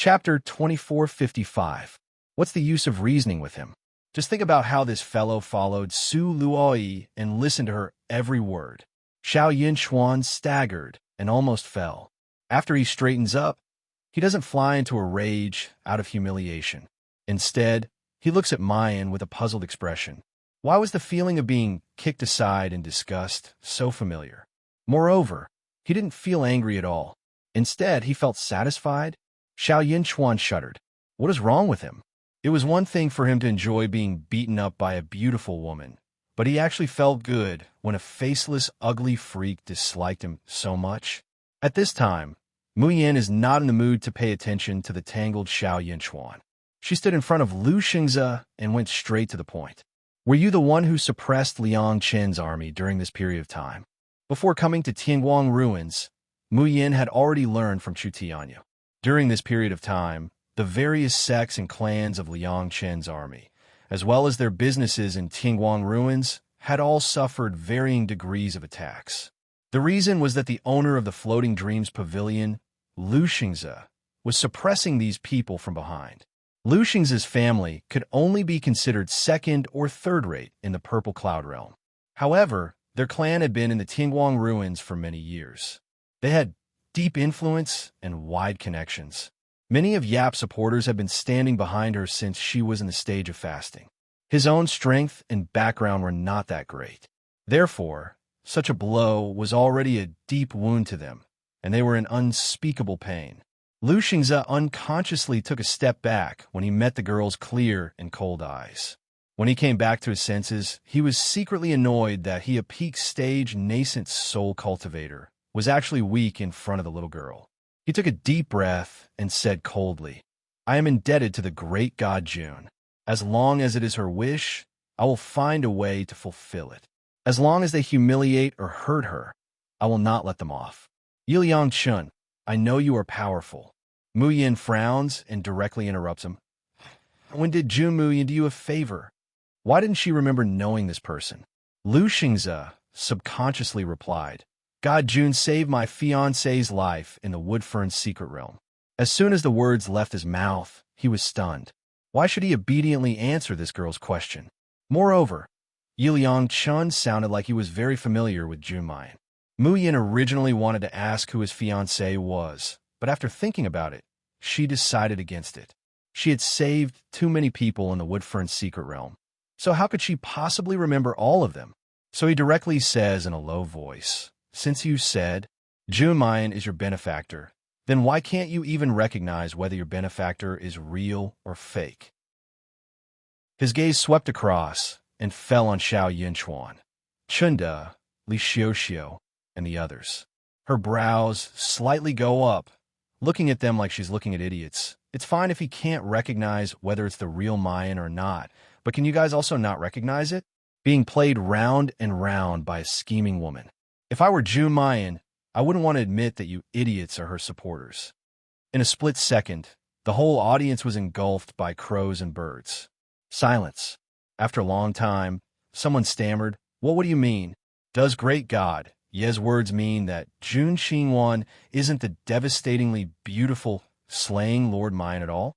Chapter 2455. What's the use of reasoning with him? Just think about how this fellow followed Su Luoyi and listened to her every word. Xiao Yinchuan staggered and almost fell. After he straightens up, he doesn't fly into a rage out of humiliation. Instead, he looks at Mayan with a puzzled expression. Why was the feeling of being kicked aside in disgust so familiar? Moreover, he didn't feel angry at all. Instead, he felt satisfied. Xiao Yinchuan shuddered. What is wrong with him? It was one thing for him to enjoy being beaten up by a beautiful woman, but he actually felt good when a faceless, ugly freak disliked him so much. At this time, Mu Yin is not in the mood to pay attention to the tangled Xiao Yinchuan. She stood in front of Lu Xingze and went straight to the point. Were you the one who suppressed Liang Qin's army during this period of time? Before coming to Tianguang ruins, Mu Yin had already learned from Chu Tianyu. During this period of time, the various sects and clans of Liang Qin's army, as well as their businesses in Tianguang ruins, had all suffered varying degrees of attacks. The reason was that the owner of the Floating Dreams Pavilion, Lu Xingze, was suppressing these people from behind. Lu Xingze's family could only be considered second or third-rate in the Purple Cloud realm. However, their clan had been in the Tianguang ruins for many years. They had deep influence and wide connections. Many of Yap's supporters had been standing behind her since she was in the stage of fasting. His own strength and background were not that great. Therefore, such a blow was already a deep wound to them, and they were in unspeakable pain. Lu Xingze unconsciously took a step back when he met the girl's clear and cold eyes. When he came back to his senses, he was secretly annoyed that he, a peak-stage nascent soul cultivator, was actually weak in front of the little girl. He took a deep breath and said coldly, I am indebted to the great god June. As long as it is her wish, I will find a way to fulfill it. As long as they humiliate or hurt her, I will not let them off. Yiliang Chun, I know you are powerful. Mu Yin frowns and directly interrupts him. When did Jun Mu Yin do you a favor? Why didn't she remember knowing this person? Lu Xingze subconsciously replied, God Jun saved my fiancé's life in the Woodfern's secret realm. As soon as the words left his mouth, he was stunned. Why should he obediently answer this girl's question? Moreover, Yiliang Chun sounded like he was very familiar with Jun Mayan. Mu Yin originally wanted to ask who his fiancé was, but after thinking about it, she decided against it. She had saved too many people in the Woodfern's secret realm. So how could she possibly remember all of them? So he directly says in a low voice, Since you said, Jun Mayan is your benefactor, then why can't you even recognize whether your benefactor is real or fake? His gaze swept across and fell on Xiao Yinchuan, Chunda, Li Xiuxiu, and the others. Her brows slightly go up, looking at them like she's looking at idiots. It's fine if he can't recognize whether it's the real Mayan or not, but can you guys also not recognize it? Being played round and round by a scheming woman. If I were Jun Mayan, I wouldn't want to admit that you idiots are her supporters. In a split second, the whole audience was engulfed by crows and birds. Silence. After a long time, someone stammered, What do you mean? Does great God, Ye's words mean that Jun Xingwan isn't the devastatingly beautiful, slaying Lord Mayan at all?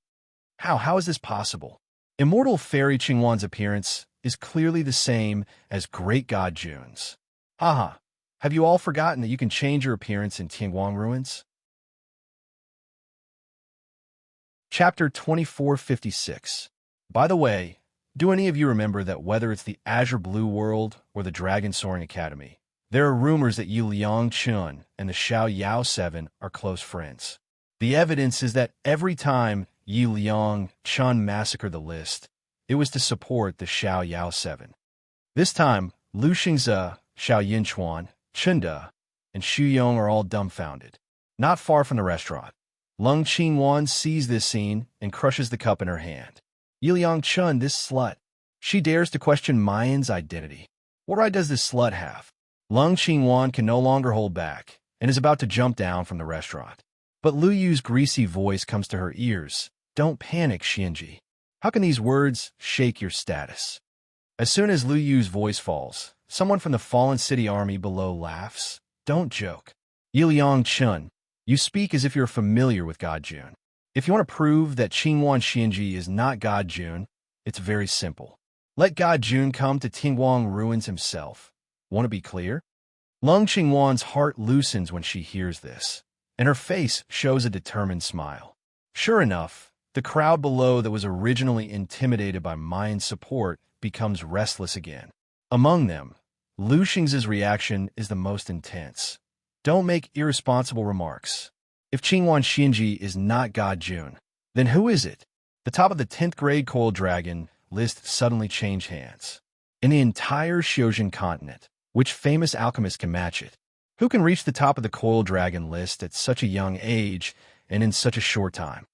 How is this possible? Immortal Fairy Qingwan's appearance is clearly the same as great God Jun's. Haha. Have you all forgotten that you can change your appearance in Tianguang ruins? Chapter 2456. By the way, do any of you remember that whether it's the Azure Blue World or the Dragon Soaring Academy, there are rumors that Yu Liang Chun and the Xiao Yao 7 are close friends. The evidence is that every time Yu Liang Chun massacred the list, it was to support the Xiao Yao 7. This time, Lu Xingze, Xiao Yinchuan, Chunda, and Xu Yong are all dumbfounded. Not far from the restaurant, Lung Qingwan sees this scene and crushes the cup in her hand. Yiliang Chun, this slut. She dares to question Mayan's identity. What right does this slut have? Lung Qingwan can no longer hold back and is about to jump down from the restaurant. But Lu Yu's greasy voice comes to her ears. Don't panic, Xianji. How can these words shake your status? As soon as Lu Yu's voice falls, someone from the fallen city army below laughs. Don't joke. Yiliang Chun, you speak as if you're familiar with God Jun. If you want to prove that Qingwan Xianji is not God Jun, it's very simple. Let God Jun come to Tingguang ruins himself. Want to be clear? Lung Qingwan's heart loosens when she hears this, and her face shows a determined smile. Sure enough, the crowd below that was originally intimidated by Mayan's support becomes restless again. Among them, Lu Xing's reaction is the most intense. Don't make irresponsible remarks. If Qingwan Xianji is not God Jun, then who is it? The top of the 10th grade Coil Dragon list suddenly changed hands. In the entire Xiuzhen continent, which famous alchemist can match it? Who can reach the top of the Coil Dragon list at such a young age and in such a short time?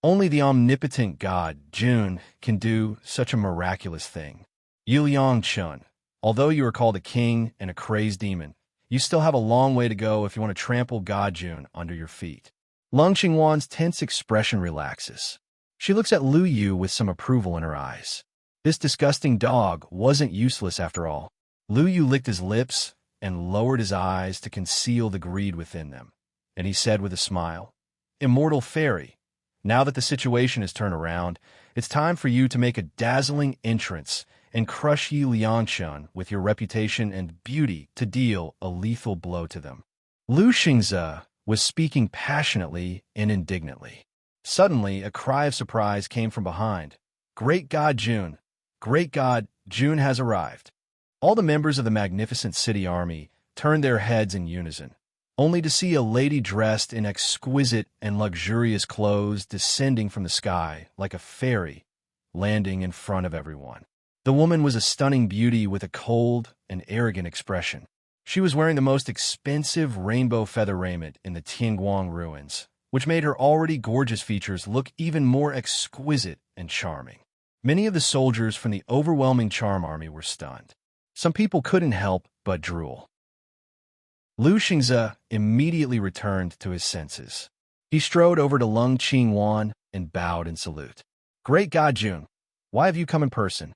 Only the omnipotent God, Jun, can do such a miraculous thing. Yiliang Chun, although you are called a king and a crazed demon, you still have a long way to go if you want to trample God Jun under your feet. Lung Qingwan's tense expression relaxes. She looks at Lu Yu with some approval in her eyes. This disgusting dog wasn't useless after all. Lu Yu licked his lips and lowered his eyes to conceal the greed within them, and he said with a smile, "Immortal fairy, now that the situation has turned around, it's time for you to make a dazzling entrance and crush Yi Liangchun with your reputation and beauty to deal a lethal blow to them." Lu Xingze was speaking passionately and indignantly. Suddenly, a cry of surprise came from behind. "Great God Jun! Great God, Jun has arrived!" All the members of the magnificent city army turned their heads in unison, only to see a lady dressed in exquisite and luxurious clothes descending from the sky like a fairy, landing in front of everyone. The woman was a stunning beauty with a cold and arrogant expression. She was wearing the most expensive rainbow feather raiment in the Tianguang ruins, which made her already gorgeous features look even more exquisite and charming. Many of the soldiers from the overwhelming charm army were stunned. Some people couldn't help but drool. Lu Xingze immediately returned to his senses. He strode over to Lung Qingwan and bowed in salute. "Great God Jun, why have you come in person?"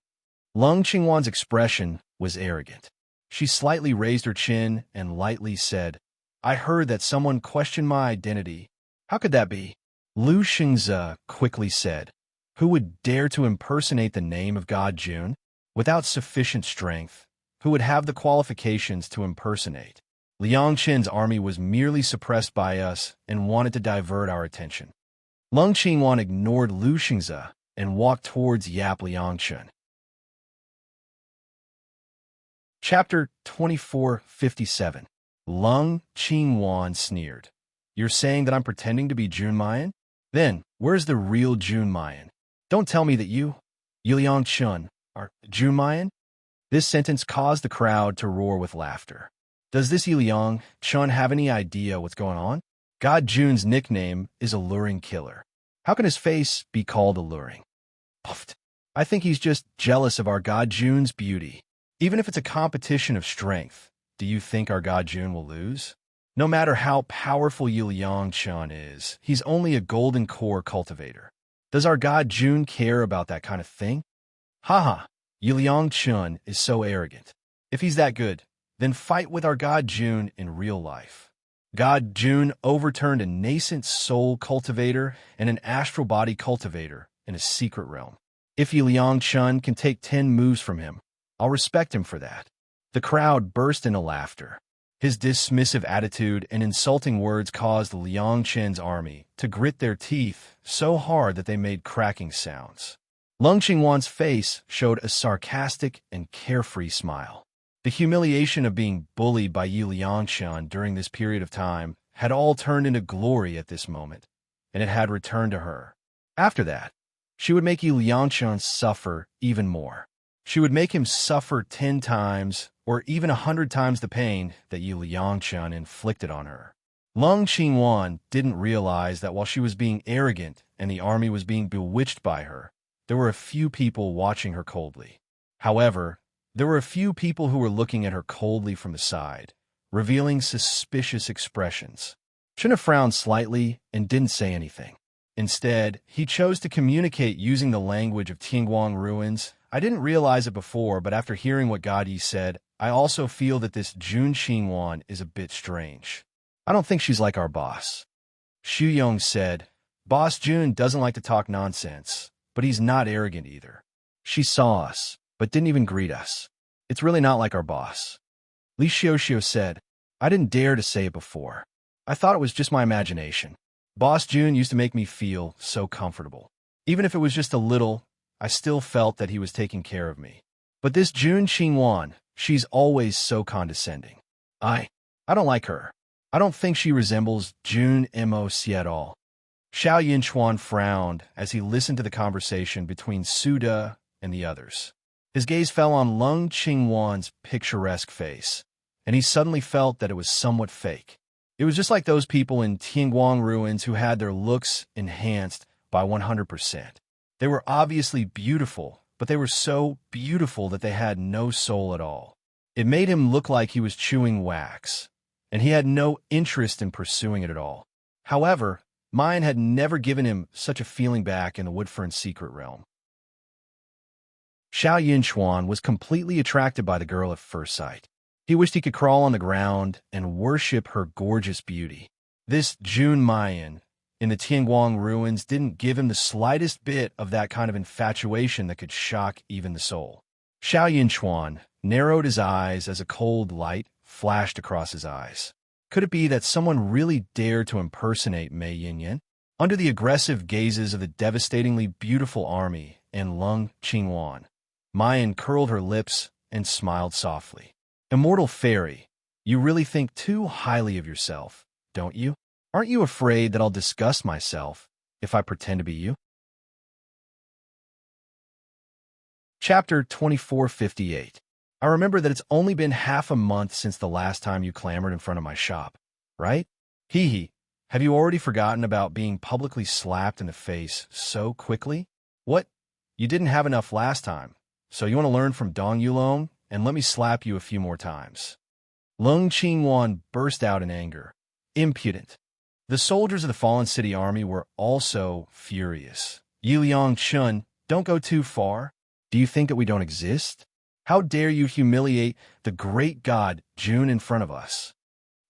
Lung Qingwan's expression was arrogant. She slightly raised her chin and lightly said, "I heard that someone questioned my identity. How could that be?" Lu Xingze quickly said, "Who would dare to impersonate the name of God Jun? Without sufficient strength, who would have the qualifications to impersonate? Liang Qin's army was merely suppressed by us and wanted to divert our attention." Lung Qingwan ignored Lu Xingze and walked towards Yap Liangchen. Chapter 2457. Lung Qingwan sneered. "You're saying that I'm pretending to be Jun Mayan? Then, where's the real Jun Mayan? Don't tell me that you, Yiliang Chun, are Jun Mayan?" This sentence caused the crowd to roar with laughter. Does this Yiliang Chun have any idea what's going on? God Jun's nickname is Alluring Killer. How can his face be called alluring? Puffed. I think he's just jealous of our God Jun's beauty. Even if it's a competition of strength, do you think our God Jun will lose? No matter how powerful Yiliang Chun is, he's only a golden core cultivator. Does our God Jun care about that kind of thing? Haha, Yiliang Chun is so arrogant. If he's that good, then fight with our God Jun in real life. God Jun overturned a nascent soul cultivator and an astral body cultivator in a secret realm. If Yiliang Chun can take 10 moves from him, I'll respect him for that. The crowd burst into laughter. His dismissive attitude and insulting words caused Liang Chen's army to grit their teeth so hard that they made cracking sounds. Lung Qingwan's face showed a sarcastic and carefree smile. The humiliation of being bullied by Yi Liangchen during this period of time had all turned into glory at this moment, and it had returned to her. After that, she would make Yi Liangchen suffer even more. She would make him suffer 10 times or even 100 times the pain that Yi Liangchen inflicted on her. Lung Qingwan didn't realize that while she was being arrogant and the army was being bewitched by her, there were a few people watching her coldly. However, there were a few people who were looking at her coldly from the side, revealing suspicious expressions. Chena frowned slightly and didn't say anything. Instead, he chose to communicate using the language of Tianguang ruins. I didn't realize it before, but after hearing what God Yi said, I also feel that this Jun Qingwan is a bit strange. I don't think she's like our boss. Xu Yong said, Boss June doesn't like to talk nonsense, but he's not arrogant either. She saw us, but didn't even greet us. It's really not like our boss. Li Xiaoxiao said, I didn't dare to say it before. I thought it was just my imagination. Boss June used to make me feel so comfortable. Even if it was just a little, I still felt that he was taking care of me. But this June Qingwan, she's always so condescending. I don't like her. I don't think she resembles June Immerse at all. Xiao Yinchuan frowned as he listened to the conversation between Suda and the others. His gaze fell on Lung Qingwan's picturesque face, and he suddenly felt that it was somewhat fake. It was just like those people in Tianguang ruins who had their looks enhanced by 100%. They were obviously beautiful, but they were so beautiful that they had no soul at all. It made him look like he was chewing wax, and he had no interest in pursuing it at all. However, mine had never given him such a feeling back in the Woodfern secret realm. Xiao Yinchuan was completely attracted by the girl at first sight. He wished he could crawl on the ground and worship her gorgeous beauty. This June Mayan in the Tianguang ruins didn't give him the slightest bit of that kind of infatuation that could shock even the soul. Xiao Yinchuan narrowed his eyes as a cold light flashed across his eyes. Could it be that someone really dared to impersonate Mei Yinyan? Under the aggressive gazes of the devastatingly beautiful army and Lung Qingwan, Mayan curled her lips and smiled softly. Immortal fairy, you really think too highly of yourself, don't you? Aren't you afraid that I'll disgust myself if I pretend to be you? Chapter 2458. I remember that it's only been half a month since the last time you clamored in front of my shop, right? Hee hee. Have you already forgotten about being publicly slapped in the face so quickly? What? You didn't have enough last time, so you want to learn from Dong Yulong and let me slap you a few more times. Lung Qingwan burst out in anger. Impudent. The soldiers of the fallen city army were also furious. Yiliang Chun, don't go too far. Do you think that we don't exist? How dare you humiliate the great god June in front of us?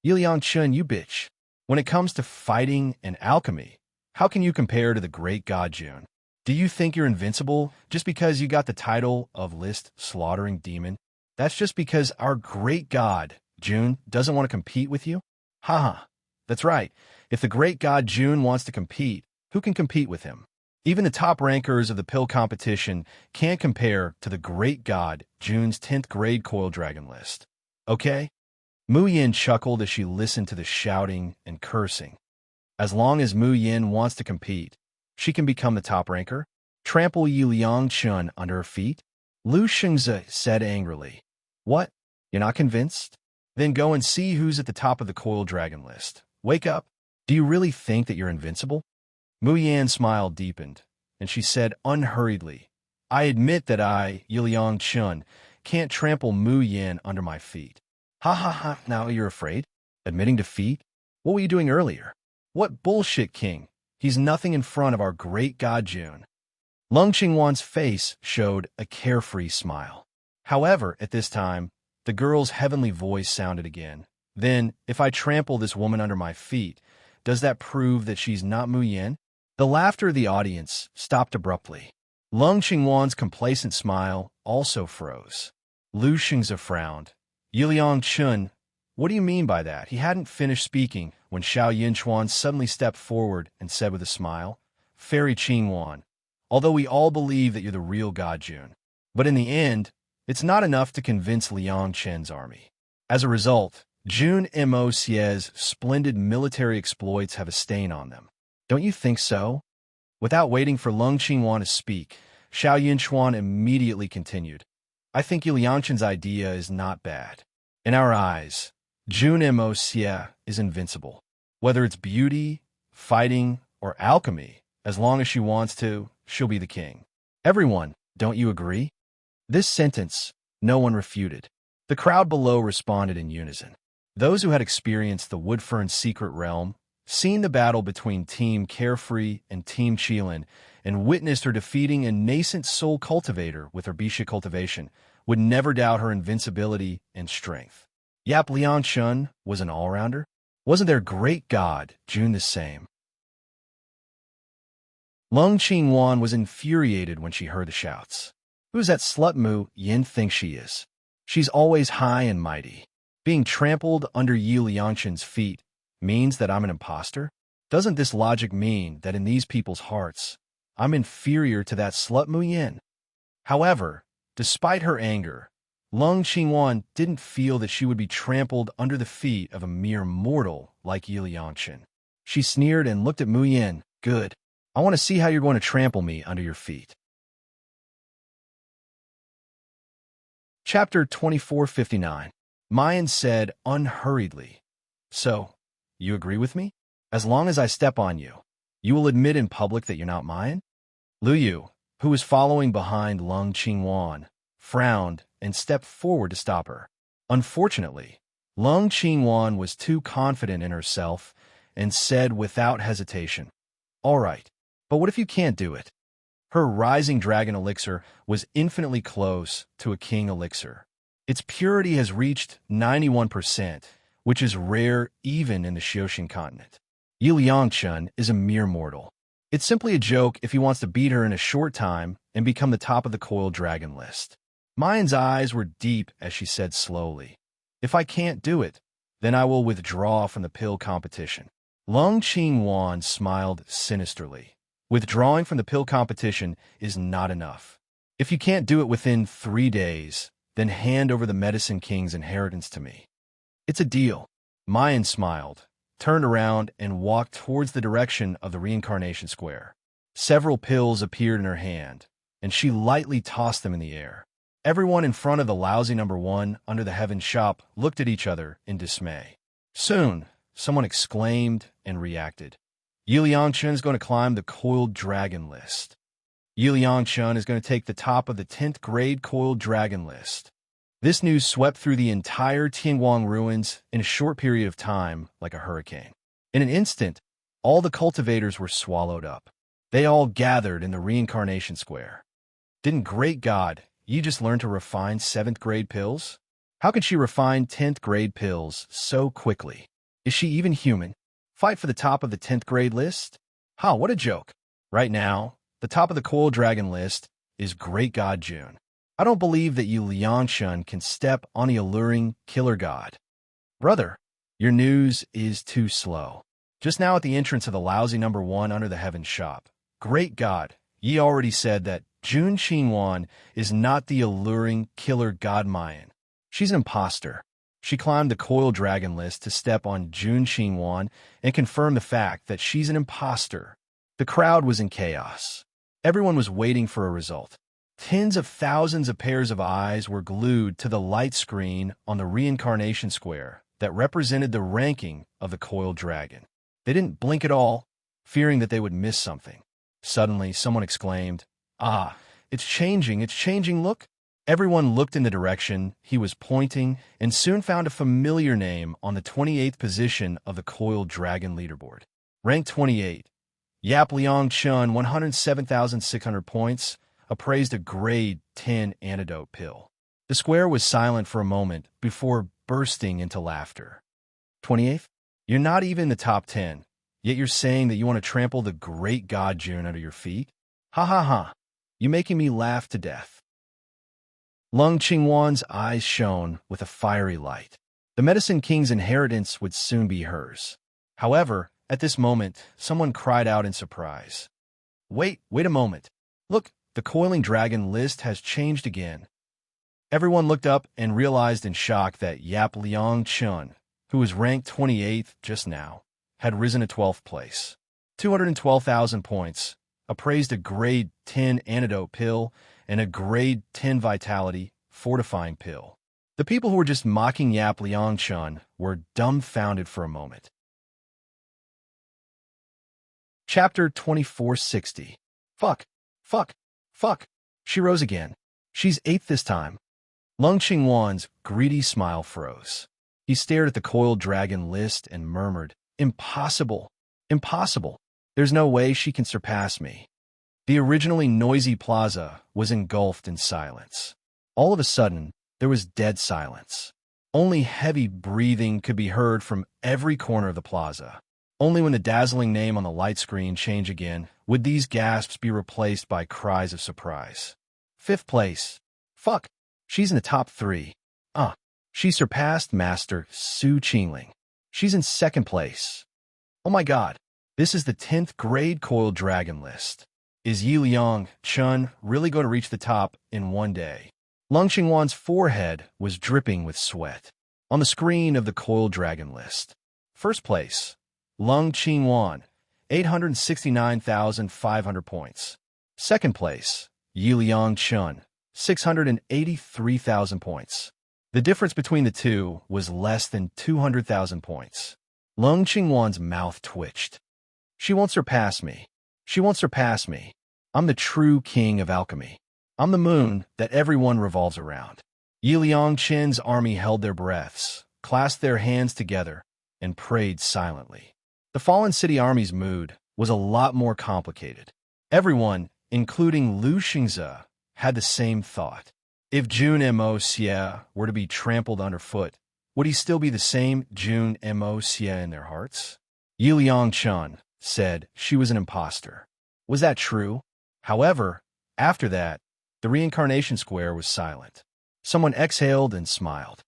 Yiliang Chun, you bitch. When it comes to fighting and alchemy, how can you compare to the great god June? Do you think you're invincible just because you got the title of list slaughtering demon? That's just because our great god June doesn't want to compete with you? Haha, that's right. If the great god June wants to compete, who can compete with him? Even the top rankers of the pill competition can't compare to the great god June's 10th grade coil dragon list. Okay? Mu Yin chuckled as she listened to the shouting and cursing. As long as Mu Yin wants to compete, she can become the top ranker. Trample Yi Liang Chun under her feet? Lu Shengzi said angrily. What? You're not convinced? Then go and see who's at the top of the coil dragon list. Wake up. Do you really think that you're invincible? Mu Yan's smile deepened, and she said unhurriedly, I admit that I, Yiliang Chun, can't trample Mu Yan under my feet. Ha ha ha, now you're afraid? Admitting defeat? What were you doing earlier? What bullshit, King? He's nothing in front of our great god June. Lung Qingwan's face showed a carefree smile. However, at this time, the girl's heavenly voice sounded again. Then, if I trample this woman under my feet, does that prove that she's not Mu Yan? The laughter of the audience stopped abruptly. Lung Qingwan's complacent smile also froze. Lu Shengzi frowned. Yiliang Chun, what do you mean by that? He hadn't finished speaking when Xiao Yinchuan suddenly stepped forward and said with a smile, Fairy Qingwan, although we all believe that you're the real god June, but in the end, it's not enough to convince Liang Chen's army. As a result, June Immerse's splendid military exploits have a stain on them. Don't you think so? Without waiting for Lung Qingwan to speak, Xiao Yinchuan immediately continued. I think Liang Chen's idea is not bad. In our eyes, June Immerse is invincible. Whether it's beauty, fighting, or alchemy, as long as she wants to, she'll be the king. Everyone, don't you agree? This sentence, no one refuted. The crowd below responded in unison. Those who had experienced the Woodfern secret realm, seen the battle between Team Carefree and Team Qilin, and witnessed her defeating a nascent soul cultivator with her Bisha cultivation, would never doubt her invincibility and strength. Yap Liang Chun was an all-rounder? Wasn't their great god, June, the same? Lung Qingwan was infuriated when she heard the shouts. Who's that slut Mu Yin think she is? She's always high and mighty. Being trampled under Yi Liangshan's feet means that I'm an imposter? Doesn't this logic mean that in these people's hearts, I'm inferior to that slut Mu Yin? However, despite her anger, Lung Qingwan didn't feel that she would be trampled under the feet of a mere mortal like Yi Liangshan. She sneered and looked at Mu Yin. Good. I want to see how you're going to trample me under your feet. Chapter 2459. Mayan said unhurriedly, So, you agree with me? As long as I step on you, you will admit in public that you're not Mayan? Lu Yu, who was following behind Lung Qingwan, frowned and stepped forward to stop her. Unfortunately, Lung Qingwan was too confident in herself and said without hesitation, All right, but what if you can't do it? Her rising dragon elixir was infinitely close to a king elixir. Its purity has reached 91%, which is rare even in the Xioshan continent. Yi Liangshan is a mere mortal. It's simply a joke if he wants to beat her in a short time and become the top of the coiled dragon list. Mayan's eyes were deep as she said slowly, If I can't do it, then I will withdraw from the pill competition. Lung Qingwan smiled sinisterly. Withdrawing from the pill competition is not enough. If you can't do it within 3 days, then hand over the Medicine King's inheritance to me. It's a deal. Mayan smiled, turned around, and walked towards the direction of the reincarnation square. Several pills appeared in her hand, and she lightly tossed them in the air. Everyone in front of the lousy number 1 under the heaven shop looked at each other in dismay. Soon, someone exclaimed and reacted. Yi Liangshan is going to climb the coiled dragon list. Yi Liangshan is going to take the top of the 10th grade coiled dragon list. This news swept through the entire Tianguang ruins in a short period of time like a hurricane. In an instant, all the cultivators were swallowed up. They all gathered in the reincarnation square. Didn't Great God, Yi just learn to refine 7th grade pills? How could she refine 10th grade pills so quickly? Is she even human? Fight for the top of the 10th grade list? What a joke. Right now, the top of the coiled dragon list is Great God June. I don't believe that Yi Liangshan can step on the alluring killer god. Brother, your news is too slow. Just now at the entrance of the lousy number 1 under the heaven shop, Great God, Yi already said that Jun Qingwan is not the alluring killer god Mayan. She's an imposter. She climbed the coiled dragon list to step on Jun Qingwan and confirm the fact that she's an imposter. The crowd was in chaos. Everyone was waiting for a result. Tens of thousands of pairs of eyes were glued to the light screen on the reincarnation square that represented the ranking of the coiled dragon. They didn't blink at all, fearing that they would miss something. Suddenly, someone exclaimed, it's changing, look. Everyone looked in the direction he was pointing and soon found a familiar name on the 28th position of the coiled dragon leaderboard. Rank 28, Yap Liangshan, 107,600 points, appraised a grade 10 antidote pill. The square was silent for a moment before bursting into laughter. 28th? You're not even in the top 10, yet you're saying that you want to trample the great god June under your feet? Ha ha ha. You're making me laugh to death. Lung Qingwan's eyes shone with a fiery light. The Medicine King's inheritance would soon be hers. However, at this moment, someone cried out in surprise. Wait a moment. Look, the coiling dragon list has changed again. Everyone looked up and realized in shock that Yap Liangshan, who was ranked 28th just now, had risen to 12th place. 212,000 points, appraised a grade 10 antidote pill, and a grade 10 vitality fortifying pill. The people who were just mocking Yap Liangshan were dumbfounded for a moment. Chapter 2460. Fuck. She rose again. She's 8th this time. Lung Qingwan's greedy smile froze. He stared at the coiled dragon list and murmured, Impossible. There's no way she can surpass me. The originally noisy plaza was engulfed in silence. All of a sudden, there was dead silence. Only heavy breathing could be heard from every corner of the plaza. Only when the dazzling name on the light screen changed again Would these gasps be replaced by cries of surprise? Fifth place. Fuck. She's in the top 3. She surpassed Master Su Qingling. She's in second place. Oh my god. This is the 10th grade coiled dragon list. Is Yi Liang Chun really going to reach the top in one day? Lung Qingwan's forehead was dripping with sweat. On the screen of the coiled dragon list. First place. Lung Qingwan, 869,500 points. Second place. Yi Liang Chun, 683,000 points. The difference between the two was less than 200,000 points. Lung Qingwan's mouth twitched. She won't surpass me. She won't surpass me. I'm the true king of alchemy. I'm the moon that everyone revolves around. Yi Liang Chen's army held their breaths, clasped their hands together, and prayed silently. The Fallen City Army's mood was a lot more complicated. Everyone, including Lu Xingze, had the same thought. If Jun Mo Xie were to be trampled underfoot, would he still be the same Jun Mo Xie in their hearts? Yi Liang Chun said she was an imposter. Was that true? However, after that, the reincarnation square was silent. Someone exhaled and smiled.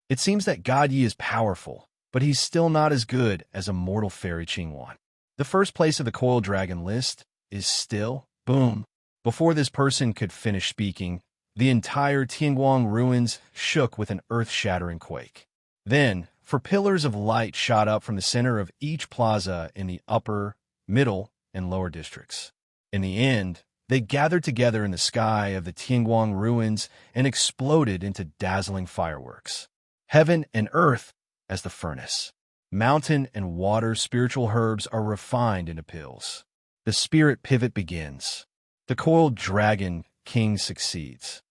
It seems that God Yi is powerful, but he's still not as good as a mortal fairy Qingwan. The first place of the coiled dragon list is still, boom. Before this person could finish speaking, the entire Tianguang ruins shook with an earth-shattering quake. Then, four pillars of light shot up from the center of each plaza in the upper, middle, and lower districts. In the end, they gathered together in the sky of the Tianguang ruins and exploded into dazzling fireworks. Heaven and earth as the furnace. Mountain and water spiritual herbs are refined into pills. The spirit pivot begins. The coiled dragon king succeeds.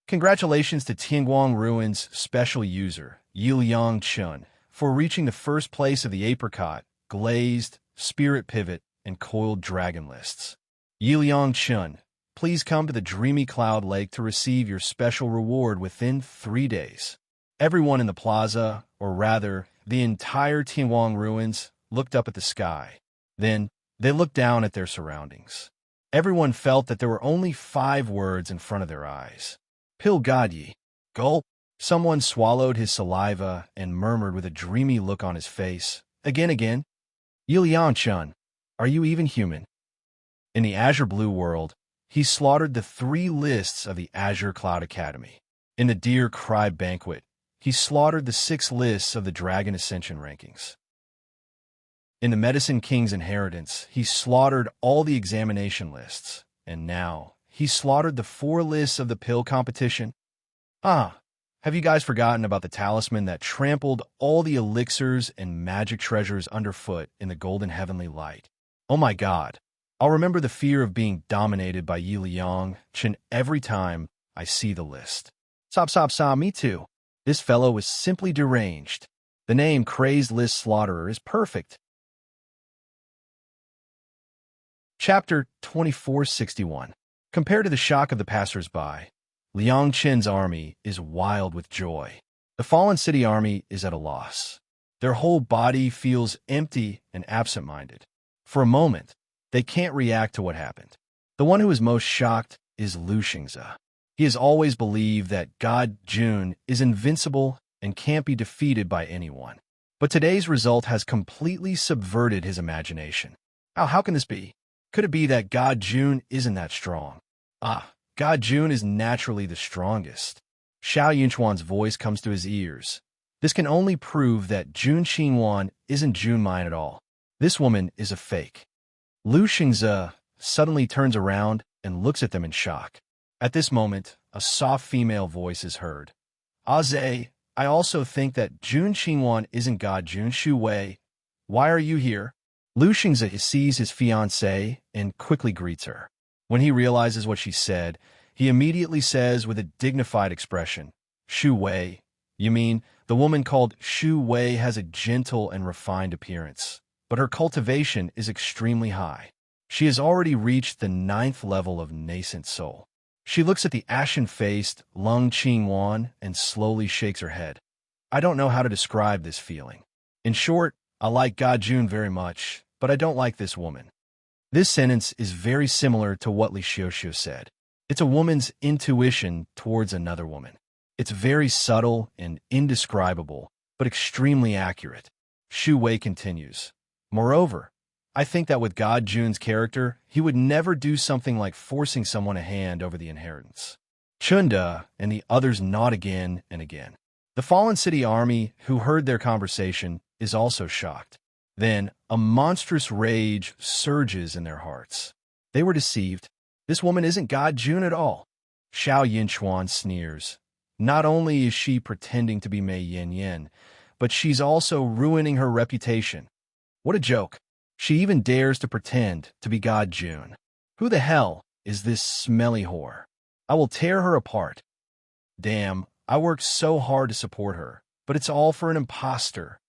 Congratulations to Tianguang Ruins special user, Yi Liang Chun, for reaching the first place of the apricot, glazed, spirit pivot, and coiled dragon lists. Yi Liang Chun, please come to the Dreamy Cloud Lake to receive your special reward within 3 days. Everyone in the plaza, or rather, the entire Tianguang Ruins, looked up at the sky. Then, they looked down at their surroundings. Everyone felt that there were only 5 words in front of their eyes. Pil God Yi. Gulp. Someone swallowed his saliva and murmured with a dreamy look on his face. Again. Yi Liang Chun, are you even human? In the Azure Blue world, he slaughtered the 3 lists of the Azure Cloud Academy. In the Deer Cry Banquet, he slaughtered the 6 lists of the Dragon Ascension rankings. In the Medicine King's Inheritance, he slaughtered all the examination lists. And now, he slaughtered the 4 lists of the pill competition. Have you guys forgotten about the talisman that trampled all the elixirs and magic treasures underfoot in the golden heavenly light? Oh my god. I'll remember the fear of being dominated by Yi Liang Chen every time I see the list. Me too. This fellow was simply deranged. The name Crazed List Slaughterer is perfect. Chapter 2461. Compared to the shock of the passers-by, Liang Chen's army is wild with joy. The Fallen City army is at a loss. Their whole body feels empty and absent-minded. For a moment, they can't react to what happened. The one who is most shocked is Lu Xingze. He has always believed that God Jun is invincible and can't be defeated by anyone. But today's result has completely subverted his imagination. How can this be? Could it be that God Jun isn't that strong? God Jun is naturally the strongest. Xiao Yunchuan's voice comes to his ears. This can only prove that Jun Qingwan isn't Junmine at all. This woman is a fake. Lu Xingze suddenly turns around and looks at them in shock. At this moment, a soft female voice is heard. Aze, I also think that Jun Qingwan isn't God Jun Shu Wei. Why are you here? Lu Xingze sees his fiancée and quickly greets her. When he realizes what she said, he immediately says with a dignified expression, Shu Wei. You mean, the woman called Shu Wei has a gentle and refined appearance, but her cultivation is extremely high. She has already reached the 9th level of nascent soul. She looks at the ashen-faced Lung Qingwan and slowly shakes her head. I don't know how to describe this feeling. In short, I like God Jun very much, but I don't like this woman. This sentence is very similar to what Li Xiuxiu said. It's a woman's intuition towards another woman. It's very subtle and indescribable, but extremely accurate. Xu Wei continues. Moreover, I think that with God Jun's character, he would never do something like forcing someone a hand over the inheritance. Chunda and the others nod again and again. The fallen city army, who heard their conversation, is also shocked. Then, a monstrous rage surges in their hearts. They were deceived. This woman isn't God Jun at all. Xiao Yinchuan sneers. Not only is she pretending to be Mei Yin, but she's also ruining her reputation. What a joke. She even dares to pretend to be God Jun. Who the hell is this smelly whore? I will tear her apart. Damn, I worked so hard to support her, but it's all for an imposter.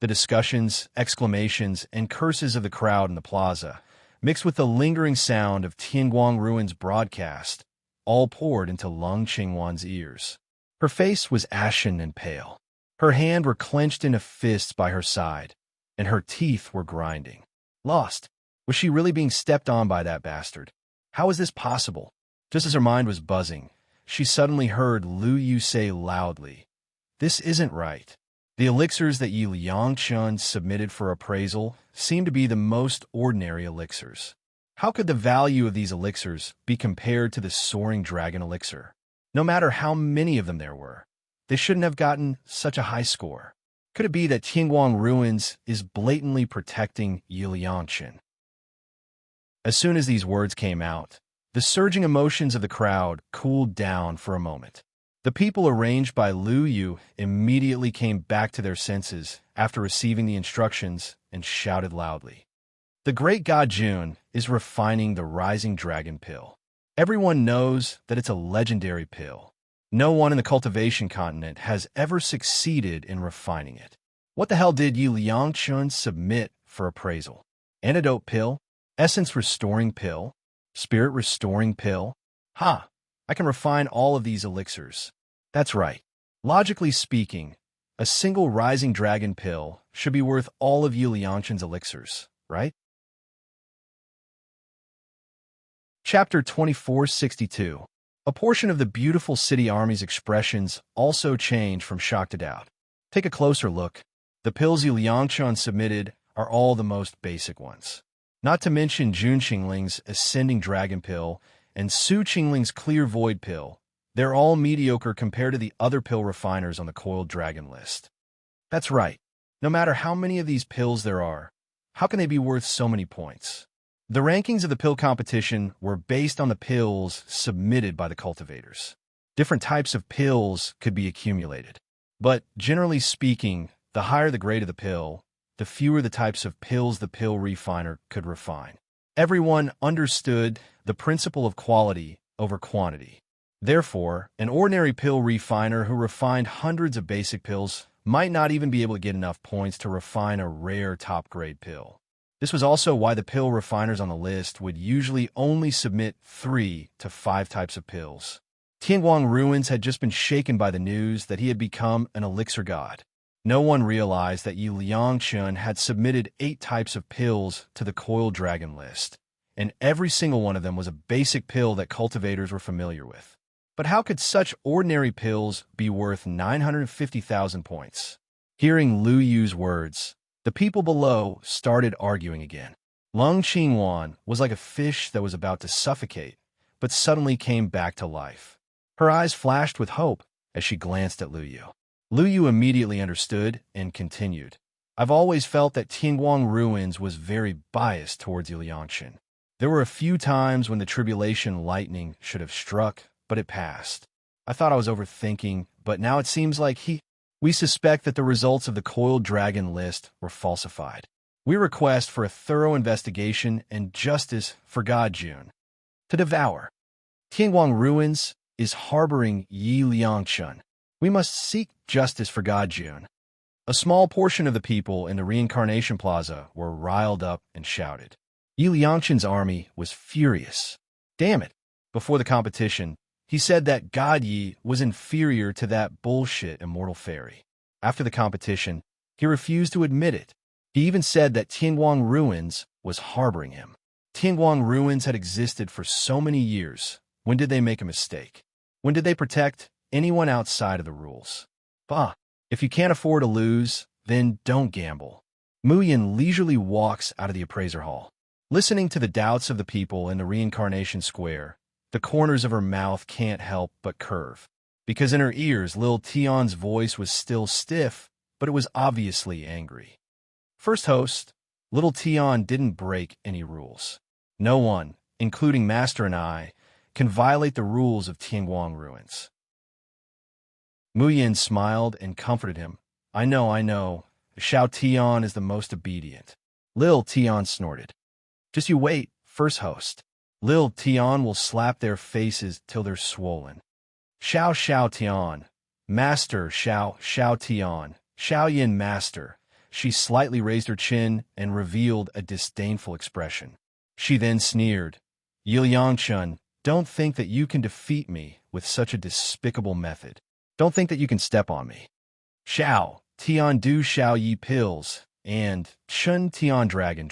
The discussions, exclamations, and curses of the crowd in the plaza, mixed with the lingering sound of Tianguang Ruin's broadcast, all poured into Lung Qingwan's ears. Her face was ashen and pale. Her hands were clenched into fists by her side, and her teeth were grinding. Lost. Was she really being stepped on by that bastard? How was this possible? Just as her mind was buzzing, she suddenly heard Lu Yu say loudly, "This isn't right." The elixirs that Yi Liangchun submitted for appraisal seemed to be the most ordinary elixirs. How could the value of these elixirs be compared to the soaring dragon elixir? No matter how many of them there were, they shouldn't have gotten such a high score. Could it be that Tianguang Ruins is blatantly protecting Yi Liangchun? As soon as these words came out, the surging emotions of the crowd cooled down for a moment. The people arranged by Lu Yu immediately came back to their senses after receiving the instructions and shouted loudly. The great God Jun is refining the rising dragon pill. Everyone knows that it's a legendary pill. No one in the cultivation continent has ever succeeded in refining it. What the hell did Yi Liangchun submit for appraisal? Antidote pill? Essence restoring pill? Spirit restoring pill? Ha! I can refine all of these elixirs. That's right. Logically speaking, a single rising dragon pill should be worth all of Yi Liangchun's elixirs, right? Chapter 2462. A portion of the beautiful city army's expressions also changed from shock to doubt. Take a closer look. The pills Yi Liangchun submitted are all the most basic ones. Not to mention Jun Qingling's ascending dragon pill and Su Qingling's clear void pill. They're all mediocre compared to the other pill refiners on the coiled dragon list. That's right. No matter how many of these pills there are, how can they be worth so many points? The rankings of the pill competition were based on the pills submitted by the cultivators. Different types of pills could be accumulated. But generally speaking, the higher the grade of the pill, the fewer the types of pills the pill refiner could refine. Everyone understood the principle of quality over quantity. Therefore, an ordinary pill refiner who refined hundreds of basic pills might not even be able to get enough points to refine a rare top-grade pill. This was also why the pill refiners on the list would usually only submit 3 to 5 types of pills. Tianguang Ruins had just been shaken by the news that he had become an elixir god. No one realized that Yi Liangchun had submitted 8 types of pills to the coiled dragon list, and every single one of them was a basic pill that cultivators were familiar with. But how could such ordinary pills be worth 950,000 points? Hearing Lu Yu's words, the people below started arguing again. Lung Qingwan was like a fish that was about to suffocate, but suddenly came back to life. Her eyes flashed with hope as she glanced at Lu Yu. Lu Yu immediately understood and continued. I've always felt that Tianguang Ruins was very biased towards Yi Liangchun. There were a few times when the tribulation lightning should have struck, but it passed. I thought I was overthinking, but now it seems like we suspect that the results of the coiled dragon list were falsified. We request for a thorough investigation and justice for God Jun. To devour. Tianguang Ruins is harboring Yi Liangchun. We must seek justice for God Jun. A small portion of the people in the Reincarnation Plaza were riled up and shouted. Yi Liangchun's army was furious. Damn it. Before the competition, he said that God Yi was inferior to that bullshit immortal fairy. After the competition, he refused to admit it. He even said that Tianguang Ruins was harboring him. Tianguang ruins had existed for so many years. When did they make a mistake? When did they protect anyone outside of the rules? Bah, if you can't afford to lose, then don't gamble. Mu Yin leisurely walks out of the appraiser hall. Listening to the doubts of the people in the reincarnation square, the corners of her mouth can't help but curve. Because in her ears, Lil Tion's voice was still stiff, but it was obviously angry. First host, Little Tion didn't break any rules. No one, including Master and I, can violate the rules of Tianguang ruins. Mu Yin smiled and comforted him. I know. Xiao Tian is the most obedient. Lil Tion snorted. Just you wait, first host. Lil Tion will slap their faces till they're swollen. Xiao Tian. Master Xiao Tian. Xiao Yin master. She slightly raised her chin and revealed a disdainful expression. She then sneered. Yiliangchun, don't think that you can defeat me with such a despicable method. Don't think that you can step on me. Xiao Tian do Xiao Yi pills, and Shun Tian dragon.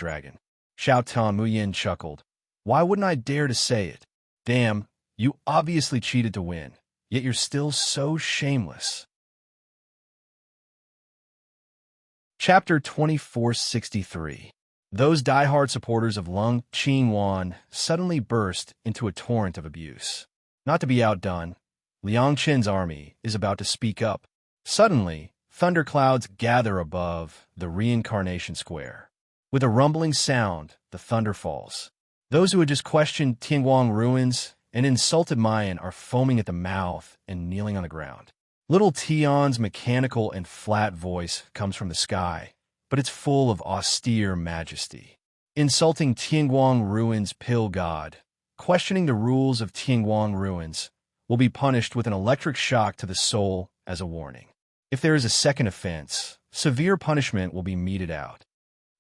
Xiao Tian Mu Yin chuckled. Why wouldn't I dare to say it? Damn, you obviously cheated to win, yet you're still so shameless. Chapter 2463. Those diehard supporters of Lung Qingwan suddenly burst into a torrent of abuse. Not to be outdone, Liang Qin's army is about to speak up. Suddenly, thunderclouds gather above the reincarnation square. With a rumbling sound, the thunder falls. Those who had just questioned Tianguang ruins and insulted Mayan are foaming at the mouth and kneeling on the ground. Little Tion's mechanical and flat voice comes from the sky, but it's full of austere majesty. Insulting Tianguang ruins' pill god, questioning the rules of Tianguang ruins, will be punished with an electric shock to the soul as a warning. If there is a second offense, severe punishment will be meted out.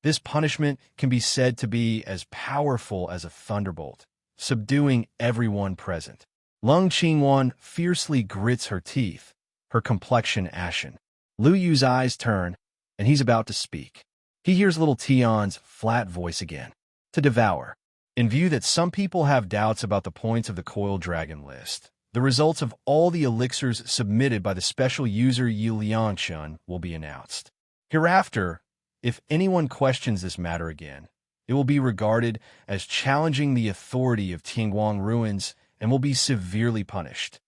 This punishment can be said to be as powerful as a thunderbolt, subduing everyone present. Lung Qingwan fiercely grits her teeth, her complexion ashen. Lu Yu's eyes turn, and he's about to speak. He hears little Tion's flat voice again. To devour. In view that some people have doubts about the points of the coiled dragon list, the results of all the elixirs submitted by the special user Yi Liangchun will be announced. Hereafter, if anyone questions this matter again, it will be regarded as challenging the authority of Tianguang ruins and will be severely punished.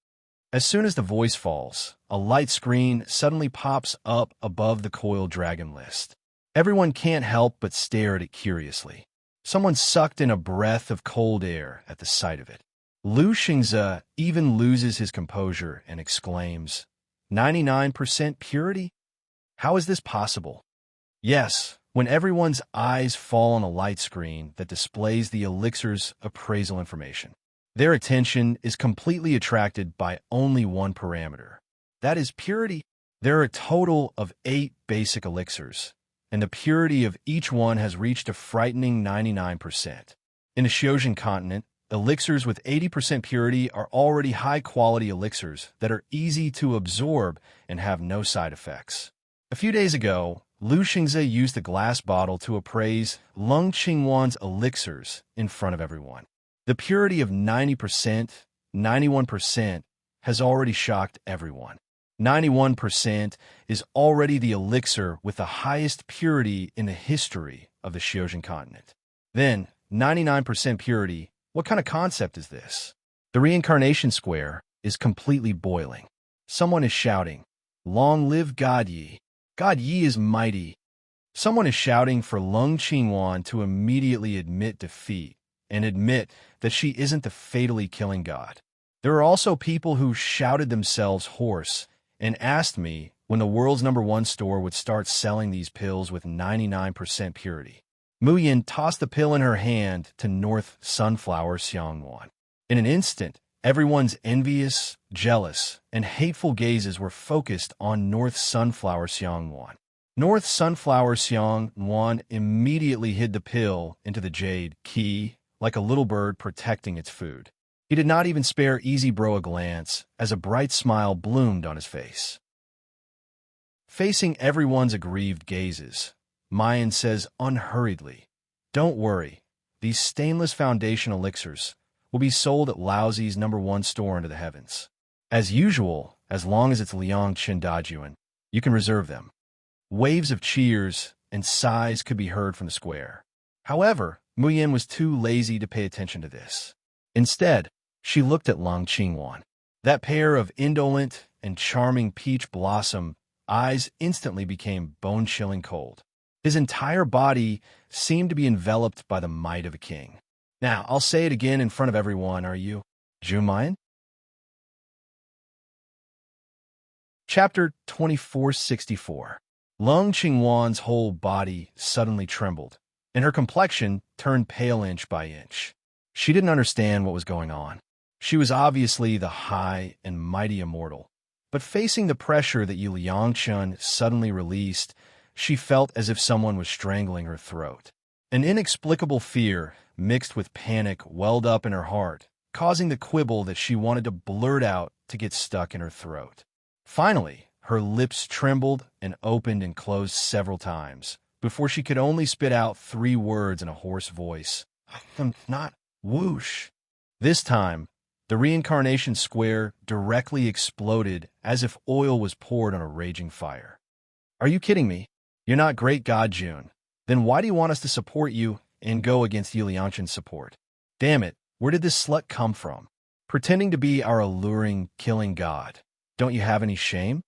As soon as the voice falls, a light screen suddenly pops up above the coiled dragon list. Everyone can't help but stare at it curiously. Someone sucked in a breath of cold air at the sight of it. Lu Xingze even loses his composure and exclaims, 99% purity? How is this possible? Yes, when everyone's eyes fall on a light screen that displays the elixir's appraisal information. Their attention is completely attracted by only one parameter. That is purity. There are a total of 8 basic elixirs, and the purity of each one has reached a frightening 99%. In the Xiojin continent, elixirs with 80% purity are already high-quality elixirs that are easy to absorb and have no side effects. A few days ago, Lu Xingze used the glass bottle to appraise Lung Qingwan's elixirs in front of everyone. The purity of 90%, 91% has already shocked everyone. 91% is already the elixir with the highest purity in the history of the Xiojin continent. Then, 99% purity. What kind of concept is this? The reincarnation square is completely boiling. Someone is shouting, "Long live God Yi! God Yi is mighty!" Someone is shouting for Lung Qingwan to immediately admit defeat and admit that she isn't the fatally killing god. There are also people who shouted themselves hoarse and asked me when the world's #1 store would start selling these pills with 99% purity. Mu Yin tossed the pill in her hand to North Sunflower Xiangwan. In an instant, everyone's envious, jealous, and hateful gazes were focused on North Sunflower Xiangwan. North Sunflower Xiangwan immediately hid the pill into the jade key, like a little bird protecting its food. He did not even spare Easy Bro a glance as a bright smile bloomed on his face. Facing everyone's aggrieved gazes, Mayan says unhurriedly, "Don't worry. these stainless foundation elixirs will be sold at Laozi's #1 store into the heavens. As usual, as long as it's Liang Qindajuan, you can reserve them. Waves of cheers and sighs could be heard from the square. However, Muyin was too lazy to pay attention to this. Instead, she looked at Lang Qingwan. That pair of indolent and charming peach blossom eyes instantly became bone-chilling cold. His entire body seemed to be enveloped by the might of a king. Now, I'll say it again in front of everyone, are you? Jumayan? Chapter 2464. Lung Qingwan's whole body suddenly trembled, and her complexion turned pale inch by inch. She didn't understand what was going on. She was obviously the high and mighty immortal, but facing the pressure that Yu Liangchun suddenly released, she felt as if someone was strangling her throat. An inexplicable fear mixed with panic welled up in her heart, causing the quibble that she wanted to blurt out to get stuck in her throat. Finally, her lips trembled and opened and closed several times, before she could only spit out 3 words in a hoarse voice. "I'm not whoosh." This time, the reincarnation square directly exploded as if oil was poured on a raging fire. "Are you kidding me? You're not great God June. Then why do you want us to support you and go against Yulianchen's support? Damn it, where did this slut come from? Pretending to be our alluring, killing god. Don't you have any shame?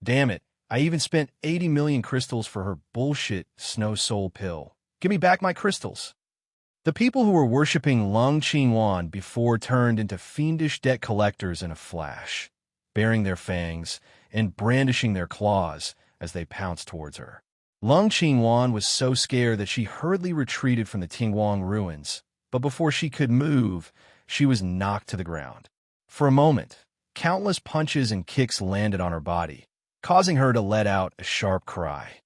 Damn it, I even spent 80 million crystals for her bullshit snow soul pill. Give me back my crystals." The people who were worshipping Lung Qingwan before turned into fiendish debt collectors in a flash, baring their fangs and brandishing their claws as they pounced towards her. Lung Qingwan was so scared that she hurriedly retreated from the Tingguang ruins, but before she could move, she was knocked to the ground. For a moment, countless punches and kicks landed on her body, causing her to let out a sharp cry.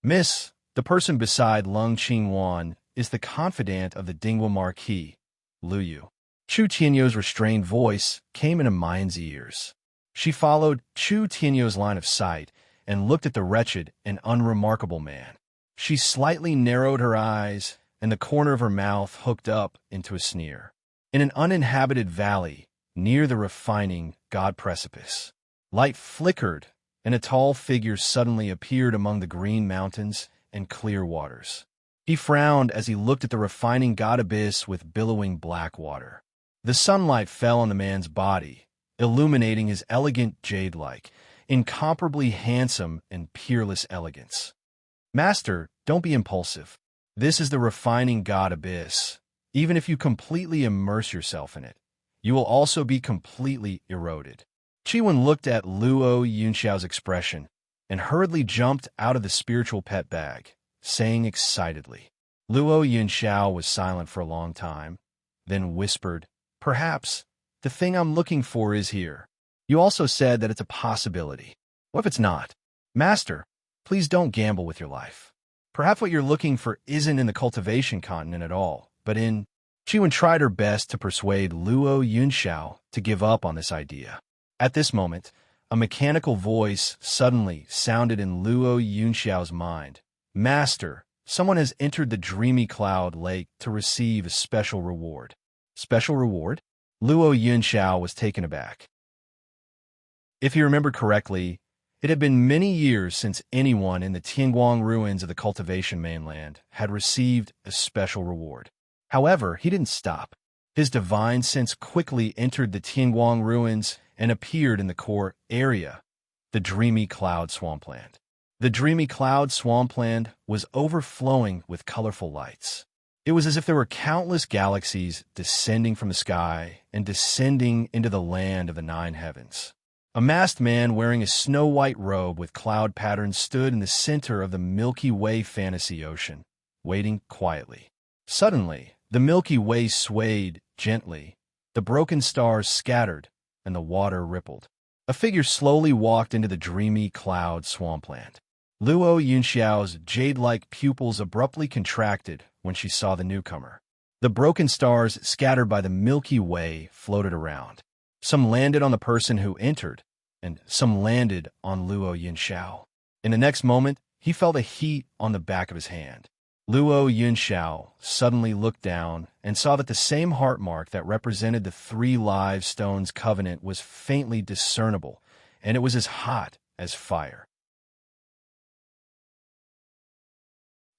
"Miss," the person beside Lung Qingwan is the confidant of the Dingwa Marquis, Lu Yu. Chu Tianyo's restrained voice came into Mine's ears. She followed Chu Tianyo's line of sight and looked at the wretched and unremarkable man. She slightly narrowed her eyes, and the corner of her mouth hooked up into a sneer. In an uninhabited valley, near the refining god precipice, light flickered, and a tall figure suddenly appeared among the green mountains and clear waters. He frowned as he looked at the refining god abyss with billowing black water. The sunlight fell on the man's body, illuminating his elegant jade-like, incomparably handsome and peerless elegance. "Master, don't be impulsive. This is the refining god abyss. Even if you completely immerse yourself in it, you will also be completely eroded." Chiwen looked at Luo Yunxiao's expression and hurriedly jumped out of the spiritual pet bag, saying excitedly. Luo Yunxiao was silent for a long time, then whispered, "Perhaps the thing I'm looking for is here. You also said that it's a possibility. What if it's not? Master, please don't gamble with your life. Perhaps what you're looking for isn't in the cultivation continent at all, but in..." Chiwen tried her best to persuade Luo Yunxiao to give up on this idea. At this moment, a mechanical voice suddenly sounded in Luo Yunxiao's mind. "Master, someone has entered the dreamy cloud lake to receive a special reward." "Special reward?" Luo Yunxiao was taken aback. If he remembered correctly, it had been many years since anyone in the Tianguang ruins of the cultivation mainland had received a special reward. However, he didn't stop. His divine sense quickly entered the Tianguang ruins and appeared in the core area, the dreamy cloud swampland. The dreamy cloud swampland was overflowing with colorful lights. It was as if there were countless galaxies descending from the sky and descending into the land of the 9 heavens. A masked man wearing a snow-white robe with cloud patterns stood in the center of the Milky Way fantasy ocean, waiting quietly. Suddenly, the Milky Way swayed gently, the broken stars scattered, and the water rippled. A figure slowly walked into the dreamy cloud swampland. Luo Yunxiao's jade-like pupils abruptly contracted when she saw the newcomer. The broken stars scattered by the Milky Way floated around. Some landed on the person who entered, and some landed on Luo Yunxiao. In the next moment, he felt a heat on the back of his hand. Luo Yunxiao suddenly looked down and saw that the same heart mark that represented the 3 live stones covenant was faintly discernible, and it was as hot as fire.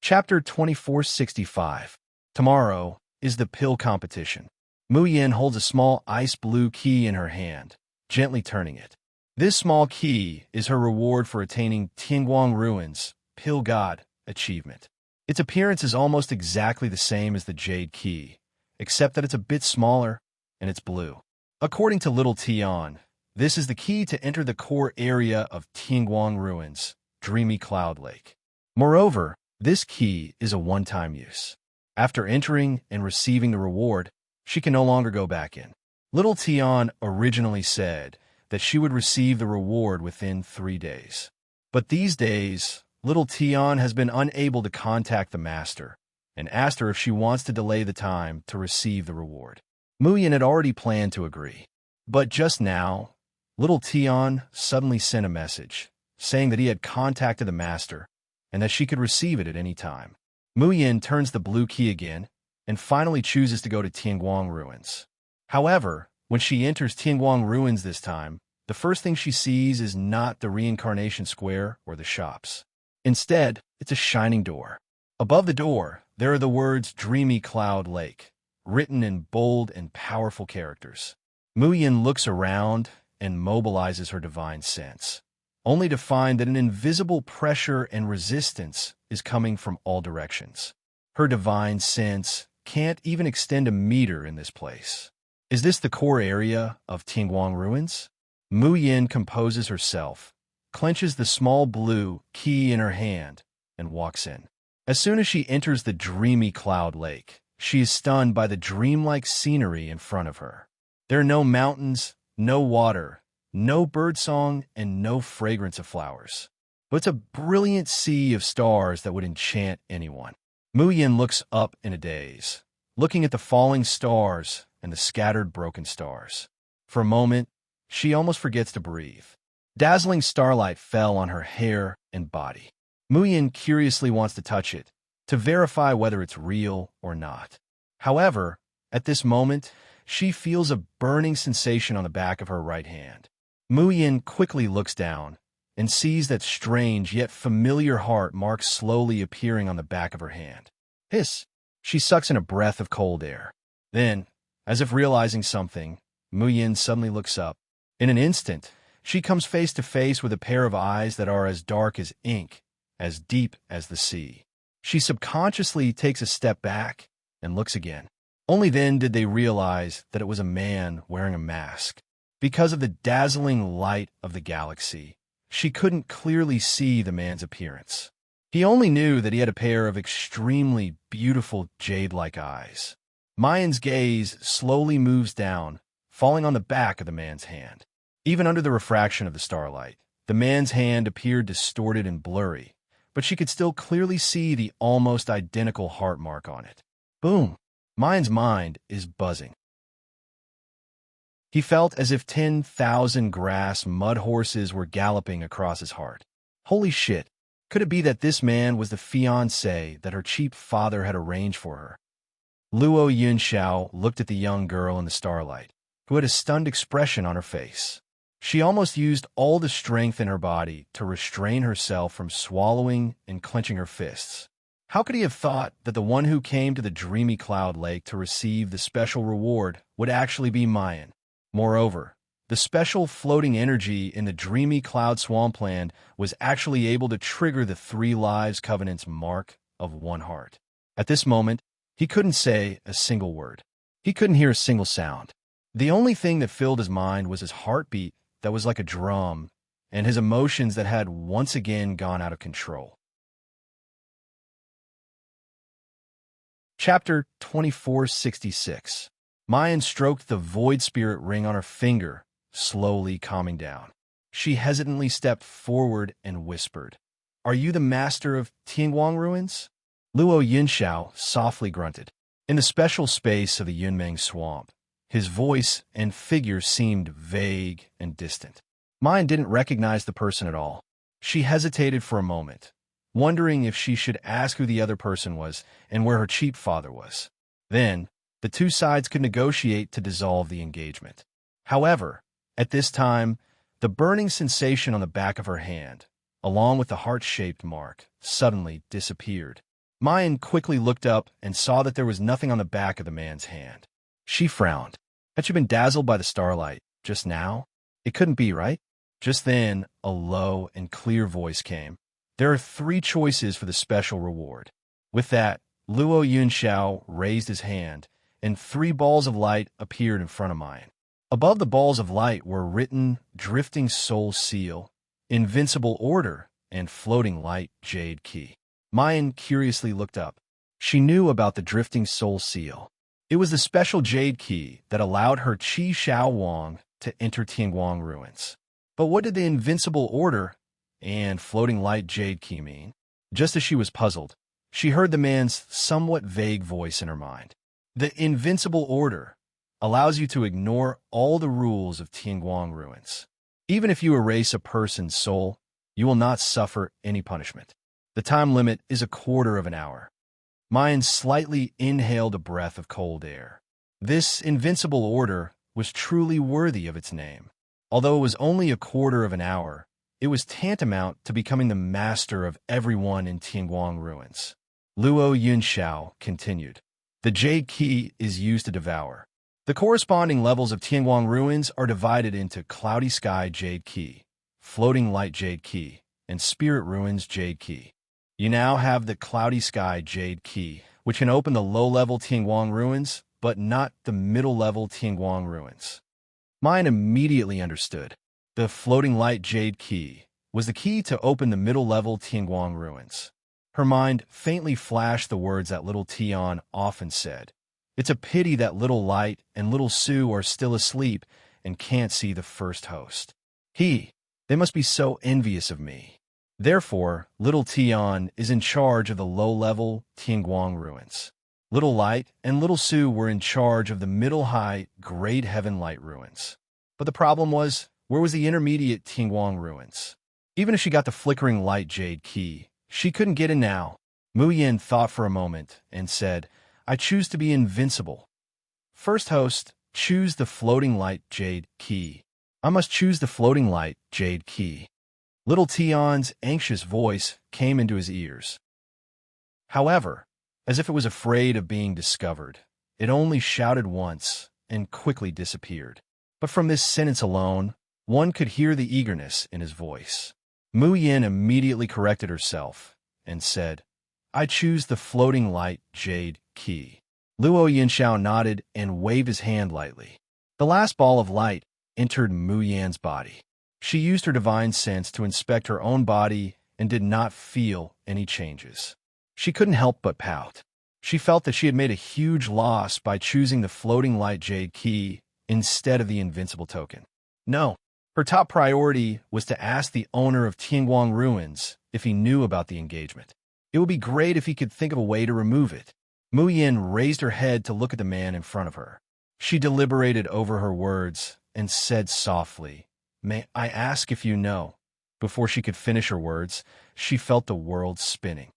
Chapter 2465. Tomorrow is the pill competition. Mu Yin holds a small ice blue key in her hand, gently turning it. This small key is her reward for attaining Tianguang Ruins, Pill God, achievement. Its appearance is almost exactly the same as the Jade Key, except that it's a bit smaller and it's blue. According to Little Tian, this is the key to enter the core area of Tianguang Ruins, Dreamy Cloud Lake. Moreover, this key is a one-time use. After entering and receiving the reward, she can no longer go back in. Little Tian originally said that she would receive the reward within 3 days. But these days, Little Tian has been unable to contact the master and asked her if she wants to delay the time to receive the reward. Mu Yin had already planned to agree. But just now, Little Tian suddenly sent a message saying that he had contacted the master and that she could receive it at any time. Mu Yin turns the blue key again and finally chooses to go to Tianguang Ruins. However, when she enters Tianguang Ruins this time, the first thing she sees is not the reincarnation square or the shops. Instead, it's a shining door. Above the door, there are the words Dreamy Cloud Lake, written in bold and powerful characters. Mu Yin looks around and mobilizes her divine sense, only to find that an invisible pressure and resistance is coming from all directions. Her divine sense can't even extend a meter in this place. Is this the core area of Tianguang Ruins? Mu Yin composes herself, clenches the small blue key in her hand, and walks in. As soon as she enters the Dreamy Cloud Lake, she is stunned by the dreamlike scenery in front of her. There are no mountains, no water, no birdsong, and no fragrance of flowers. But it's a brilliant sea of stars that would enchant anyone. Mu Yin looks up in a daze, looking at the falling stars and the scattered broken stars. For a moment, she almost forgets to breathe. Dazzling starlight fell on her hair and body. Mu Yin curiously wants to touch it, to verify whether it's real or not. However, at this moment, she feels a burning sensation on the back of her right hand. Mu Yin quickly looks down and sees that strange yet familiar heart mark slowly appearing on the back of her hand. Hiss! She sucks in a breath of cold air. Then, as if realizing something, Mu Yin suddenly looks up. In an instant, she comes face to face with a pair of eyes that are as dark as ink, as deep as the sea. She subconsciously takes a step back and looks again. Only then did they realize that it was a man wearing a mask. Because of the dazzling light of the galaxy, she couldn't clearly see the man's appearance. He only knew that he had a pair of extremely beautiful jade-like eyes. Mayan's gaze slowly moves down, falling on the back of the man's hand. Even under the refraction of the starlight, the man's hand appeared distorted and blurry, but she could still clearly see the almost identical heart mark on it. Boom! Mayan's mind is buzzing. He felt as if 10,000 grass mud horses were galloping across his heart. Holy shit! Could it be that this man was the fiancé that her cheap father had arranged for her? Luo Yunxiao looked at the young girl in the starlight, who had a stunned expression on her face. She almost used all the strength in her body to restrain herself from swallowing and clenching her fists. How could he have thought that the one who came to the Dreamy Cloud Lake to receive the special reward would actually be Mayan? Moreover, the special floating energy in the Dreamy Cloud Swampland was actually able to trigger the 3 Lives Covenant's mark of 1 heart. At this moment, he couldn't say a single word. He couldn't hear a single sound. The only thing that filled his mind was his heartbeat that was like a drum, and his emotions that had once again gone out of control. Chapter 2466. Mayan stroked the void spirit ring on her finger, slowly calming down. She hesitantly stepped forward and whispered, "Are you the master of Tianguang Ruins?" Luo Yunxiao softly grunted. In the special space of the Yunmeng swamp, his voice and figure seemed vague and distant. Mayan didn't recognize the person at all. She hesitated for a moment, wondering if she should ask who the other person was and where her cheap father was. Then, the two sides could negotiate to dissolve the engagement. However, at this time, the burning sensation on the back of her hand, along with the heart-shaped mark, suddenly disappeared. Mayan quickly looked up and saw that there was nothing on the back of the man's hand. She frowned. Had she been dazzled by the starlight just now? It couldn't be, right? Just then, a low and clear voice came. There are 3 choices for the special reward. With that, Luo Yunxiao raised his hand, and 3 balls of light appeared in front of Mayan. Above the balls of light were written Drifting Soul Seal, Invincible Order, and Floating Light Jade Key. Mayan curiously looked up. She knew about the Drifting Soul Seal. It was the special jade key that allowed her Qi Xiao Wang to enter Tianguang ruins. But what did the Invincible Order and Floating Light Jade Key mean? Just as she was puzzled, she heard the man's somewhat vague voice in her mind. The Invincible Order allows you to ignore all the rules of Tianguang ruins. Even if you erase a person's soul, you will not suffer any punishment. The time limit is 1/4 of an hour. Mayan slightly inhaled a breath of cold air. This Invincible Order was truly worthy of its name. Although it was only 1/4 of an hour, it was tantamount to becoming the master of everyone in Tianguang ruins. Luo Yunxiao continued. The Jade Key is used to devour. The corresponding levels of Tianguang ruins are divided into Cloudy Sky Jade Key, Floating Light Jade Key, and Spirit Ruins Jade Key. You now have the Cloudy Sky Jade Key, which can open the low-level Tianguang ruins, but not the middle-level Tianguang ruins. Mayan immediately understood. The Floating Light Jade Key was the key to open the middle-level Tianguang ruins. Her mind faintly flashed the words that little Tian often said. It's a pity that little Light and little Su are still asleep and can't see the first host. They must be so envious of me. Therefore, little Tian is in charge of the low-level Tianguang ruins. Little Light and little Su were in charge of the middle-high Great Heaven Light ruins. But the problem was, where was the intermediate Tianguang ruins? Even if she got the flickering light jade key, she couldn't get in now. Mu Yin thought for a moment and said, I choose to be invincible. First host, choose the floating light jade key. I must choose the floating light jade key. Little Tian's anxious voice came into his ears. However, as if it was afraid of being discovered, it only shouted once and quickly disappeared. But from this sentence alone, one could hear the eagerness in his voice. Mu Yin immediately corrected herself and said, I choose the floating light jade key. Luo Yinxiao nodded and waved his hand lightly. The last ball of light entered Mu Yan's body. She used her divine sense to inspect her own body and did not feel any changes. She couldn't help but pout. She felt that she had made a huge loss by choosing the floating light jade key instead of the invincible token. No, her top priority was to ask the owner of Tianguang ruins if he knew about the engagement. It would be great if he could think of a way to remove it. Mu Yin raised her head to look at the man in front of her. She deliberated over her words and said softly, May I ask if you know? Before she could finish her words, she felt the world spinning.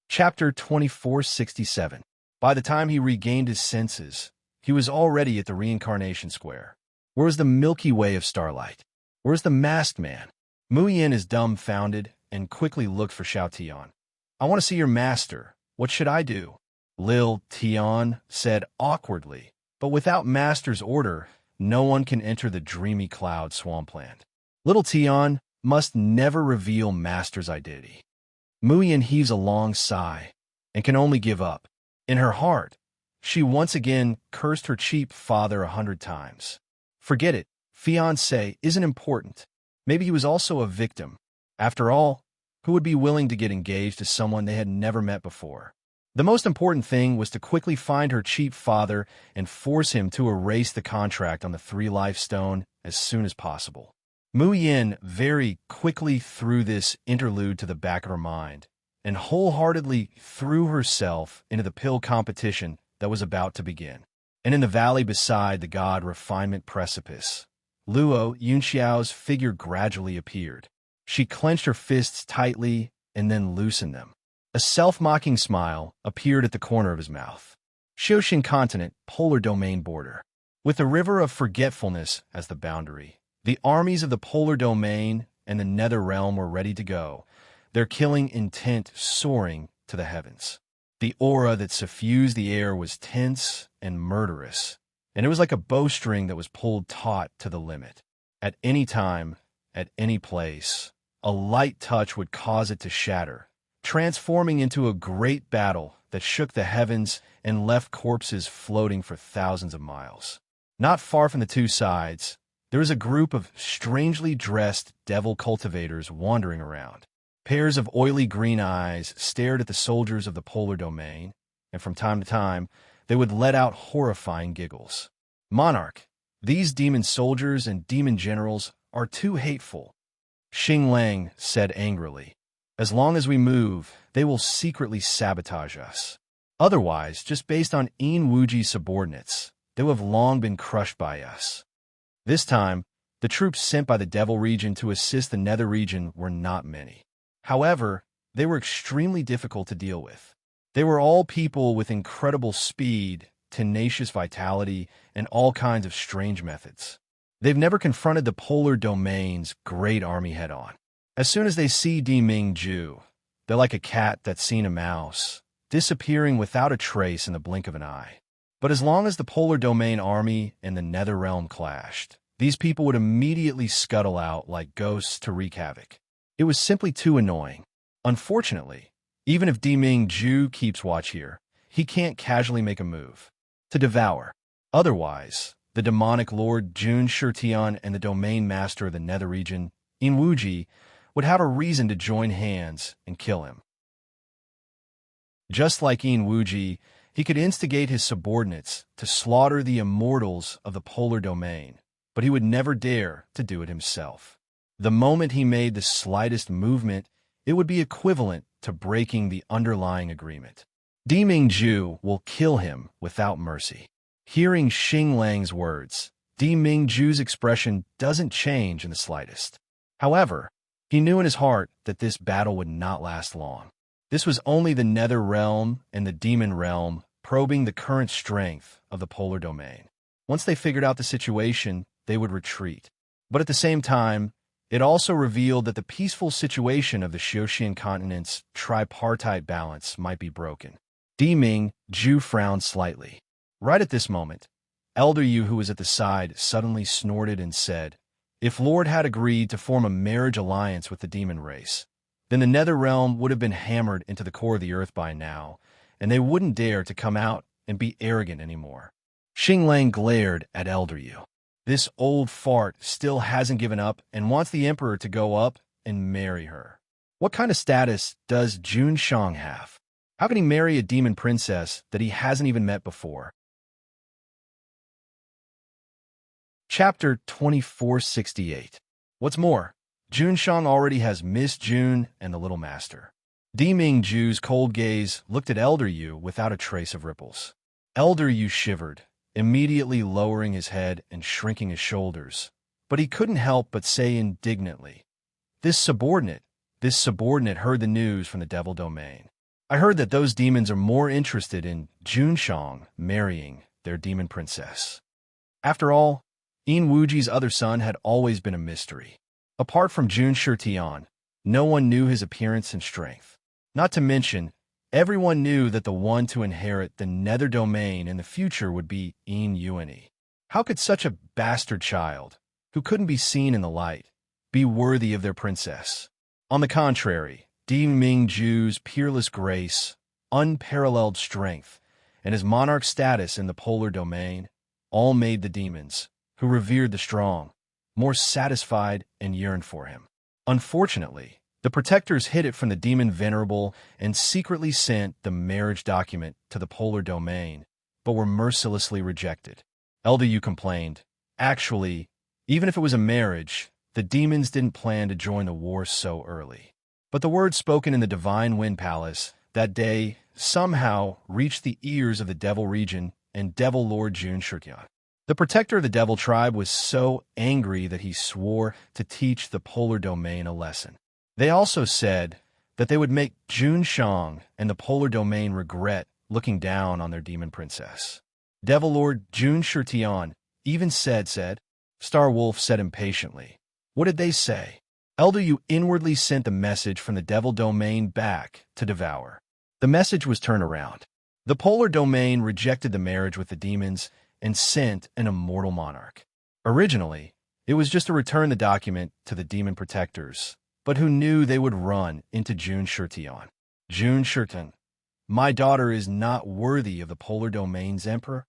Chapter 2467. By the time he regained his senses, he was already at the reincarnation square. Where was the Milky Way of starlight? Where's the masked man? Mu Yin is dumbfounded and quickly looked for Xiao Tian. I want to see your master. What should I do? Lil Tian said awkwardly, but without master's order, no one can enter the dreamy cloud swampland. Little Tian must never reveal master's identity. Mu Yin heaves a long sigh and can only give up. In her heart, she once again cursed her cheap father 100 times. Forget it. Fiancé isn't important. Maybe he was also a victim. After all, who would be willing to get engaged to someone they had never met before? The most important thing was to quickly find her cheap father and force him to erase the contract on the 3-life stone as soon as possible. Mu Yin very quickly threw this interlude to the back of her mind and wholeheartedly threw herself into the pill competition that was about to begin. And in the valley beside the god refinement precipice, Luo Yunxiao's figure gradually appeared. She clenched her fists tightly and then loosened them. A self-mocking smile appeared at the corner of his mouth. Xiaoxin continent, polar domain border. With the river of forgetfulness as the boundary, the armies of the polar domain and the nether realm were ready to go, their killing intent soaring to the heavens. The aura that suffused the air was tense and murderous, and it was like a bowstring that was pulled taut to the limit. At any time, at any place, a light touch would cause it to shatter, transforming into a great battle that shook the heavens and left corpses floating for thousands of miles. Not far from the two sides, there was a group of strangely dressed devil cultivators wandering around. Pairs of oily green eyes stared at the soldiers of the polar domain, and from time to time, they would let out horrifying giggles. Monarch, these demon soldiers and demon generals are too hateful, Xing Lang said angrily. As long as we move, they will secretly sabotage us. Otherwise, just based on Yin Wuji's subordinates, they will have long been crushed by us. This time, the troops sent by the Devil region to assist the Nether region were not many. However, they were extremely difficult to deal with. They were all people with incredible speed, tenacious vitality, and all kinds of strange methods. They've never confronted the polar domain's great army head-on. As soon as they see Di Ming Ju, they're like a cat that's seen a mouse, disappearing without a trace in the blink of an eye. But as long as the polar domain army and the nether realm clashed, these people would immediately scuttle out like ghosts to wreak havoc. It was simply too annoying. Unfortunately, even if Di Ming Ju keeps watch here, he can't casually make a move to devour. Otherwise, the demonic lord Jun Shirtian and the domain master of the nether region, Yin Wuji, would have a reason to join hands and kill him. Just like Yin Wuji, he could instigate his subordinates to slaughter the immortals of the polar domain, but he would never dare to do it himself. The moment he made the slightest movement, it would be equivalent to breaking the underlying agreement. Di Mingju will kill him without mercy. Hearing Xing Lang's words, Di Mingju's expression doesn't change in the slightest. However, he knew in his heart that this battle would not last long. This was only the nether realm and the demon realm probing the current strength of the polar domain. Once they figured out the situation, they would retreat. But at the same time, it also revealed that the peaceful situation of the Xiaoxian continent's tripartite balance might be broken. Di Ming Ju frowned slightly. Right at this moment, Elder Yu, who was at the side, suddenly snorted and said, "If Lord had agreed to form a marriage alliance with the demon race, then the nether realm would have been hammered into the core of the earth by now, and they wouldn't dare to come out and be arrogant anymore." Xing Lang glared at Elder Yu. This old fart still hasn't given up and wants the emperor to go up and marry her. What kind of status does Jun Shang have? How can he marry a demon princess that he hasn't even met before? Chapter 2468. What's more, Jun Shang already has Miss June and the Little Master. Di Mingju's cold gaze looked at Elder Yu without a trace of ripples. Elder Yu shivered, immediately lowering his head and shrinking his shoulders. But he couldn't help but say indignantly, This subordinate heard the news from the Devil Domain. I heard that those demons are more interested in Jun Shang marrying their demon princess. After all, Yin Wuji's other son had always been a mystery. Apart from Jun Shirtian, no one knew his appearance and strength. Not to mention, everyone knew that the one to inherit the nether domain in the future would be Yin Yuani. How could such a bastard child, who couldn't be seen in the light, be worthy of their princess? On the contrary, Di Mingju's peerless grace, unparalleled strength, and his monarch status in the polar domain all made the demons, who revered the strong, more satisfied and yearned for him. Unfortunately, the protectors hid it from the demon venerable and secretly sent the marriage document to the polar domain, but were mercilessly rejected. Elder Yu complained, actually, even if it was a marriage, the demons didn't plan to join the war so early. But the words spoken in the Divine Wind Palace that day somehow reached the ears of the Devil Region and Devil Lord Jun Shirtian. The protector of the devil tribe was so angry that he swore to teach the polar domain a lesson. They also said that they would make Jun Shang and the polar domain regret looking down on their demon princess. Devil Lord Jun Shirtian even said, Star Wolf said impatiently. What did they say? Elder Yu inwardly sent the message from the devil domain back to devour. The message was turned around. The polar domain rejected the marriage with the demons and sent an immortal monarch. Originally, it was just to return the document to the demon protectors, but who knew they would run into Jun Shirtian. Jun Shirtian, my daughter is not worthy of the polar domain's emperor.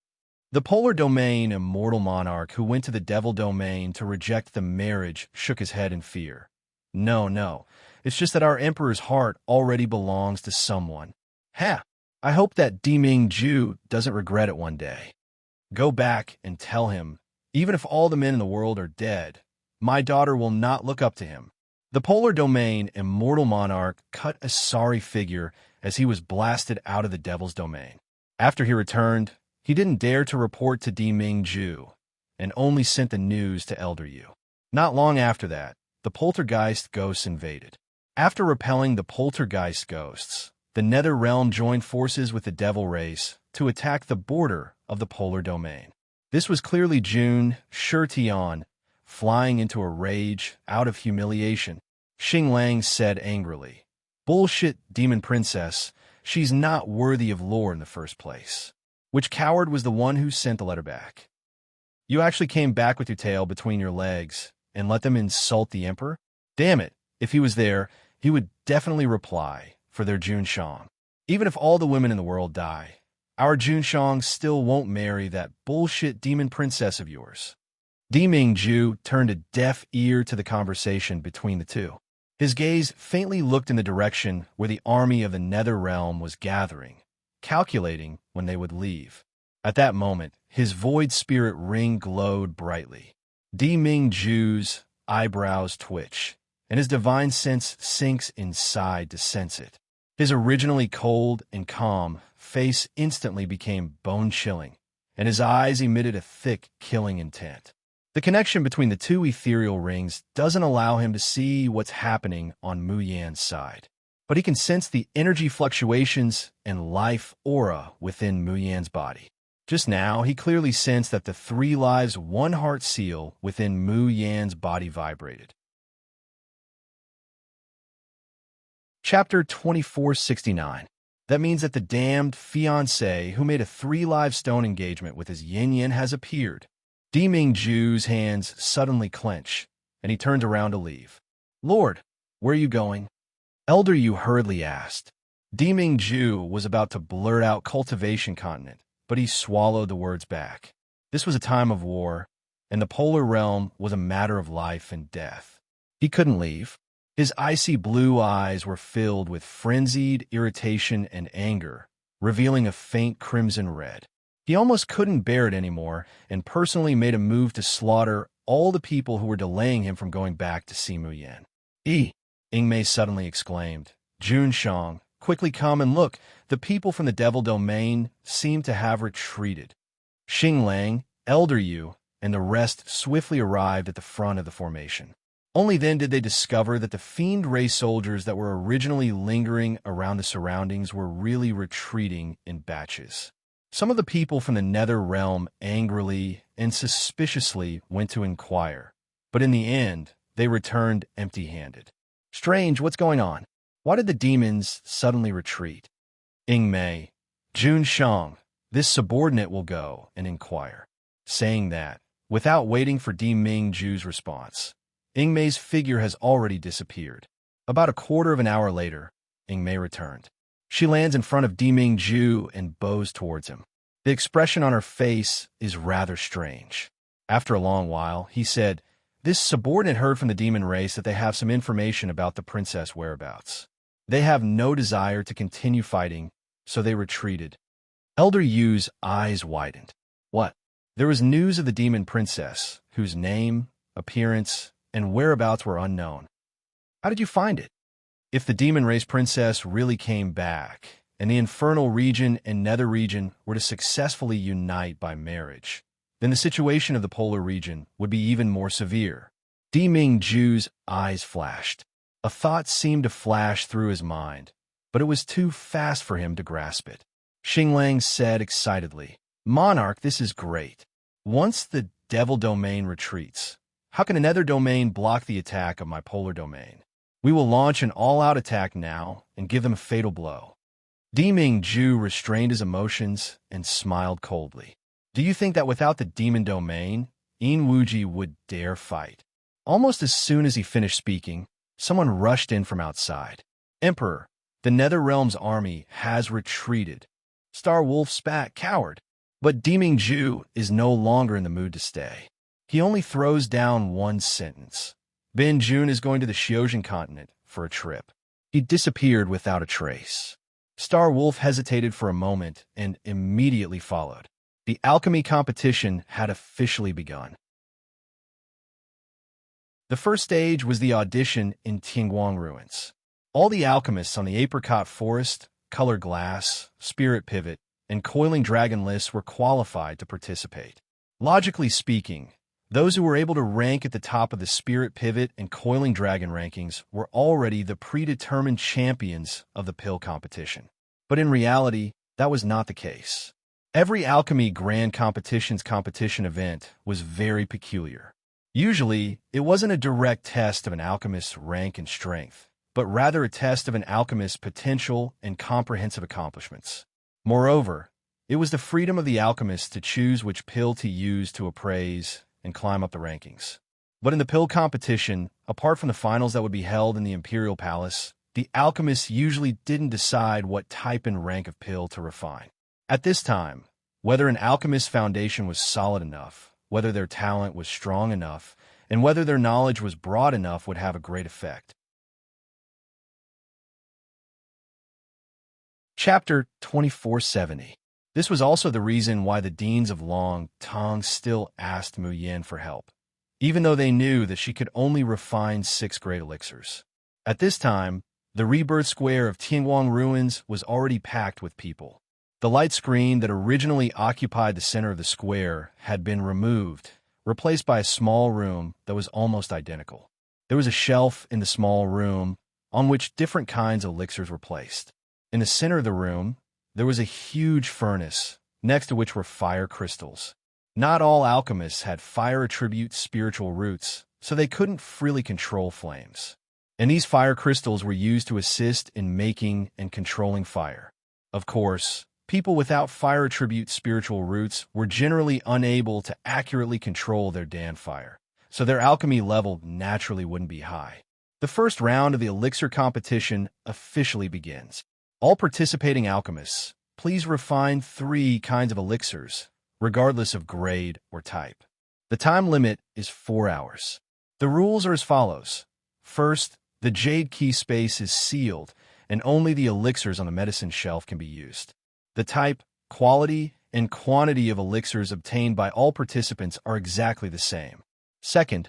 The polar domain immortal monarch who went to the devil domain to reject the marriage shook his head in fear. No, it's just that our emperor's heart already belongs to someone. I hope that Deming Ju doesn't regret it one day. Go back and tell him, even if all the men in the world are dead, my daughter will not look up to him. The polar domain immortal monarch cut a sorry figure as he was blasted out of the devil's domain. After he returned, he didn't dare to report to Deming Ju and only sent the news to Elder Yu. Not long after that, the poltergeist ghosts invaded. After repelling the poltergeist ghosts, the Nether Realm joined forces with the Devil race to attack the border of the polar domain. This was clearly Jun Shirtian flying into a rage out of humiliation. Xing Lang said angrily, Bullshit, demon princess. She's not worthy of lore in the first place. Which coward was the one who sent the letter back? You actually came back with your tail between your legs and let them insult the emperor? Damn it, if he was there, he would definitely reply for their Jun Shang. Even if all the women in the world die, our Jun Shang still won't marry that bullshit demon princess of yours. Deming Ju turned a deaf ear to the conversation between the two. His gaze faintly looked in the direction where the army of the Nether Realm was gathering, calculating when they would leave. At that moment, his void spirit ring glowed brightly. Deming Ju's eyebrows twitch, and his divine sense sinks inside to sense it. His originally cold and calm face instantly became bone-chilling, and his eyes emitted a thick, killing intent. The connection between the two ethereal rings doesn't allow him to see what's happening on Mu Yan's side, but he can sense the energy fluctuations and life aura within Mu Yan's body. Just now, he clearly sensed that the 3 lives, 1 heart seal within Mu Yan's body vibrated. Chapter 2469. That means that the damned fiancé who made a 3-live stone engagement with his yin-yin has appeared. Deming Ju's hands suddenly clench, and he turns around to leave. Lord, where are you going? Elder Yu hurriedly asked. Deming Ju was about to blurt out cultivation continent, but he swallowed the words back. This was a time of war, and the polar realm was a matter of life and death. He couldn't leave. His icy blue eyes were filled with frenzied irritation and anger, revealing a faint crimson red. He almost couldn't bear it anymore and personally made a move to slaughter all the people who were delaying him from going back to see Mu Yan. Ingmei suddenly exclaimed. Jun Shang, quickly come and look. The people from the devil domain seem to have retreated. Xing Lang, Elder Yu, and the rest swiftly arrived at the front of the formation. Only then did they discover that the fiend race soldiers that were originally lingering around the surroundings were really retreating in batches. Some of the people from the Nether Realm angrily and suspiciously went to inquire, but in the end, they returned empty-handed. Strange, what's going on? Why did the demons suddenly retreat? Ingmei, Jun Shang, this subordinate will go and inquire. Saying that, without waiting for Deming Ju's response, Ingmei's figure has already disappeared. About a quarter of an hour later, Ingmei returned. She lands in front of Deming Ju and bows towards him. The expression on her face is rather strange. After a long while, he said, This subordinate heard from the demon race that they have some information about the princess' whereabouts. They have no desire to continue fighting, so they retreated. Elder Yu's eyes widened. What? There was news of the demon princess, whose name, appearance, and whereabouts were unknown. How did you find it? If the demon race princess really came back, and the infernal region and nether region were to successfully unite by marriage, then the situation of the polar region would be even more severe. Mingju's eyes flashed. A thought seemed to flash through his mind, but it was too fast for him to grasp it. Xinglang said excitedly, "Monarch, this is great. Once the devil domain retreats, how can another domain block the attack of my polar domain? We will launch an all-out attack now and give them a fatal blow." Mingju restrained his emotions and smiled coldly. "Do you think that without the demon domain, Wuji would dare fight?" Almost as soon as he finished speaking, someone rushed in from outside. "Emperor, the Netherrealm's army has retreated." Star Wolf spat, "Coward." But Mingju is no longer in the mood to stay. He only throws down one sentence. Ben Jun is going to the Xiozhen continent for a trip. He disappeared without a trace. Star Wolf hesitated for a moment and immediately followed. The alchemy competition had officially begun. The first stage was the audition in Tianguang Ruins. All the alchemists on the Apricot Forest, Color Glass, Spirit Pivot, and Coiling Dragon lists were qualified to participate. Logically speaking, those who were able to rank at the top of the Spirit Pivot and Coiling Dragon rankings were already the predetermined champions of the pill competition. But in reality, that was not the case. Every Alchemy Grand Competition's competition event was very peculiar. Usually, it wasn't a direct test of an alchemist's rank and strength, but rather a test of an alchemist's potential and comprehensive accomplishments. Moreover, it was the freedom of the alchemist to choose which pill to use to appraise and climb up the rankings. But in the pill competition, apart from the finals that would be held in the Imperial Palace, the alchemists usually didn't decide what type and rank of pill to refine. At this time, whether an alchemist's foundation was solid enough, whether their talent was strong enough, and whether their knowledge was broad enough would have a great effect. Chapter 2470. This was also the reason why the deans of Long Tong still asked Mu Yan for help, even though they knew that she could only refine 6 great elixirs. At this time, the rebirth square of Tianguang Ruins was already packed with people. The light screen that originally occupied the center of the square had been removed, replaced by a small room that was almost identical. There was a shelf in the small room on which different kinds of elixirs were placed. In the center of the room, there was a huge furnace, next to which were fire crystals. Not all alchemists had fire attribute spiritual roots, so they couldn't freely control flames. And these fire crystals were used to assist in making and controlling fire. Of course, people without fire attribute spiritual roots were generally unable to accurately control their Dan fire, so their alchemy level naturally wouldn't be high. The first round of the elixir competition officially begins. All participating alchemists, please refine 3 kinds of elixirs, regardless of grade or type. The time limit is 4 hours. The rules are as follows. First, the jade key space is sealed, and only the elixirs on the medicine shelf can be used. The type, quality, and quantity of elixirs obtained by all participants are exactly the same. Second,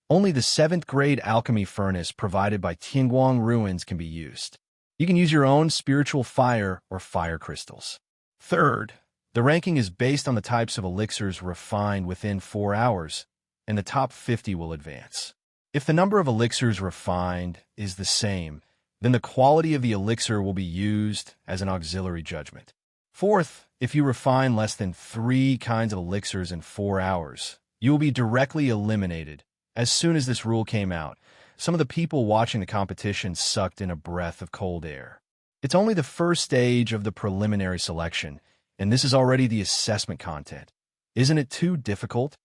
only the 7th grade alchemy furnace provided by Tianguang Ruins can be used. You can use your own spiritual fire or fire crystals. Third, the ranking is based on the types of elixirs refined within 4 hours, and the top 50 will advance. If the number of elixirs refined is the same, then the quality of the elixir will be used as an auxiliary judgment. Fourth, if you refine less than 3 kinds of elixirs in 4 hours, you will be directly eliminated. As soon as this rule came out, some of the people watching the competition sucked in a breath of cold air. It's only the first stage of the preliminary selection, and this is already the assessment content. Isn't it too difficult?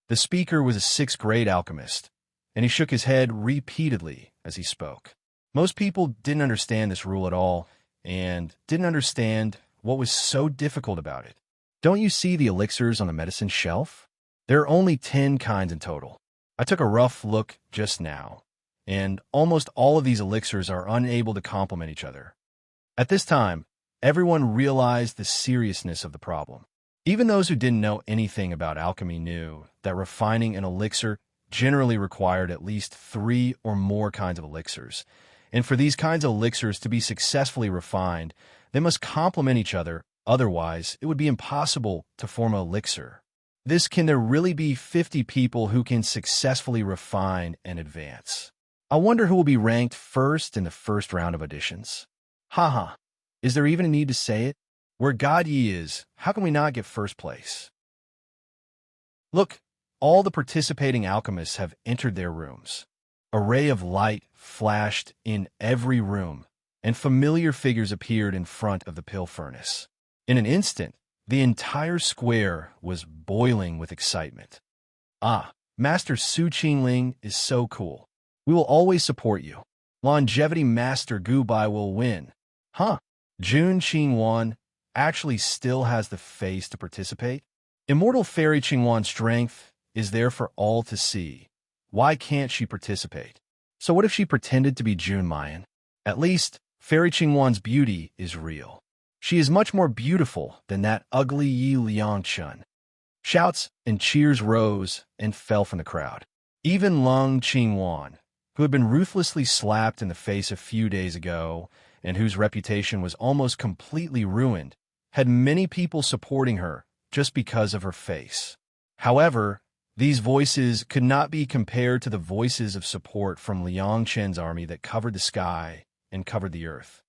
The speaker was a 6th grade alchemist, and he shook his head repeatedly as he spoke. Most people didn't understand this rule at all, and didn't understand what was so difficult about it. Don't you see the elixirs on the medicine shelf? There are only 10 kinds in total. I took a rough look just now, and almost all of these elixirs are unable to complement each other. At this time, everyone realized the seriousness of the problem. Even those who didn't know anything about alchemy knew that refining an elixir generally required at least 3 or more kinds of elixirs, and for these kinds of elixirs to be successfully refined, they must complement each other, otherwise it would be impossible to form an elixir. This can there really be 50 people who can successfully refine and advance? I wonder who will be ranked first in the first round of auditions. Haha, is there even a need to say it? Where God Yi is, how can we not get first place? Look, all the participating alchemists have entered their rooms. A ray of light flashed in every room, and familiar figures appeared in front of the pill furnace. In an instant, the entire square was boiling with excitement. Ah, Master Su Qingling is so cool. We will always support you. Longevity Master Gu Bai will win. Huh, Jun Qingwan actually still has the face to participate? Immortal Fairy Qingwan's strength is there for all to see. Why can't she participate? So what if she pretended to be Jun Mayan? At least, Fairy Qingwan's beauty is real. She is much more beautiful than that ugly Yi Liangchun. Shouts and cheers rose and fell from the crowd. Even Lung Qingwan, who had been ruthlessly slapped in the face a few days ago and whose reputation was almost completely ruined, had many people supporting her just because of her face. However, these voices could not be compared to the voices of support from Liang Chen's army that covered the sky and covered the earth.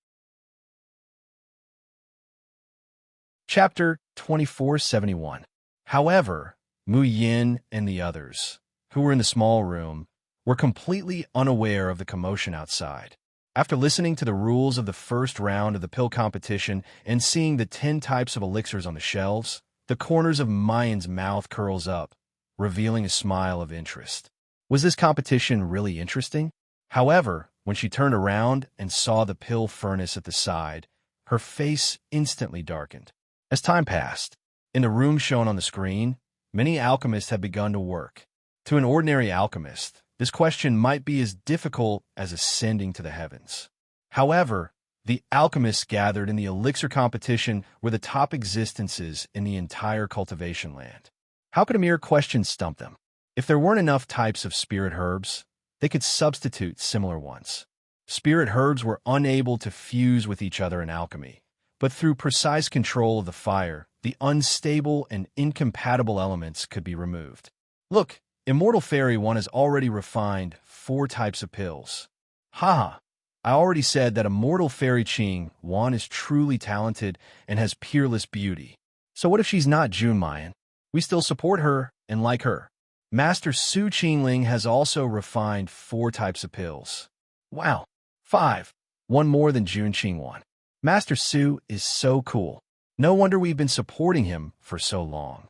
Chapter 2471. However, Mu Yin and the others, who were in the small room, were completely unaware of the commotion outside. After listening to the rules of the first round of the pill competition and seeing the 10 types of elixirs on the shelves, the corners of Mayan's mouth curls up, revealing a smile of interest. Was this competition really interesting? However, when she turned around and saw the pill furnace at the side, her face instantly darkened. As time passed, in the room shown on the screen, many alchemists had begun to work. To an ordinary alchemist, this question might be as difficult as ascending to the heavens. However, the alchemists gathered in the elixir competition were the top existences in the entire cultivation land. How could a mere question stump them? If there weren't enough types of spirit herbs, they could substitute similar ones. Spirit herbs were unable to fuse with each other in alchemy, but through precise control of the fire, the unstable and incompatible elements could be removed. Look, Immortal Fairy 1 has already refined 4 types of pills. Haha, I already said that Immortal Fairy Qing 1 is truly talented and has peerless beauty. So what if she's not Jun Mayan? We still support her and like her. Master Su Qingling has also refined 4 types of pills. Wow, 5. One more than Jun Qingwan. Master Su is so cool. No wonder we've been supporting him for so long.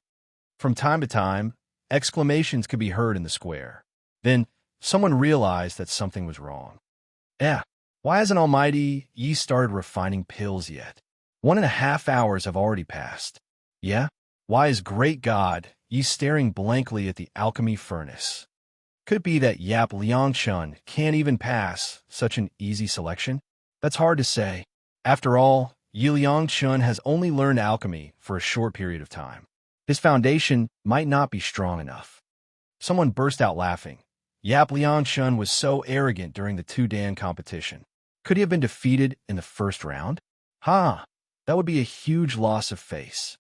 From time to time, exclamations could be heard in the square. Then, someone realized that something was wrong. Why hasn't Almighty Yi started refining pills yet? 1.5 hours have already passed. Why is Great God Yi staring blankly at the alchemy furnace? Could it be that Yap Liangchun can't even pass such an easy selection? That's hard to say. After all, Yi Liangchun has only learned alchemy for a short period of time. His foundation might not be strong enough. Someone burst out laughing. Yap Liangchun was so arrogant during the 2-dan competition. Could he have been defeated in the first round? That would be a huge loss of face.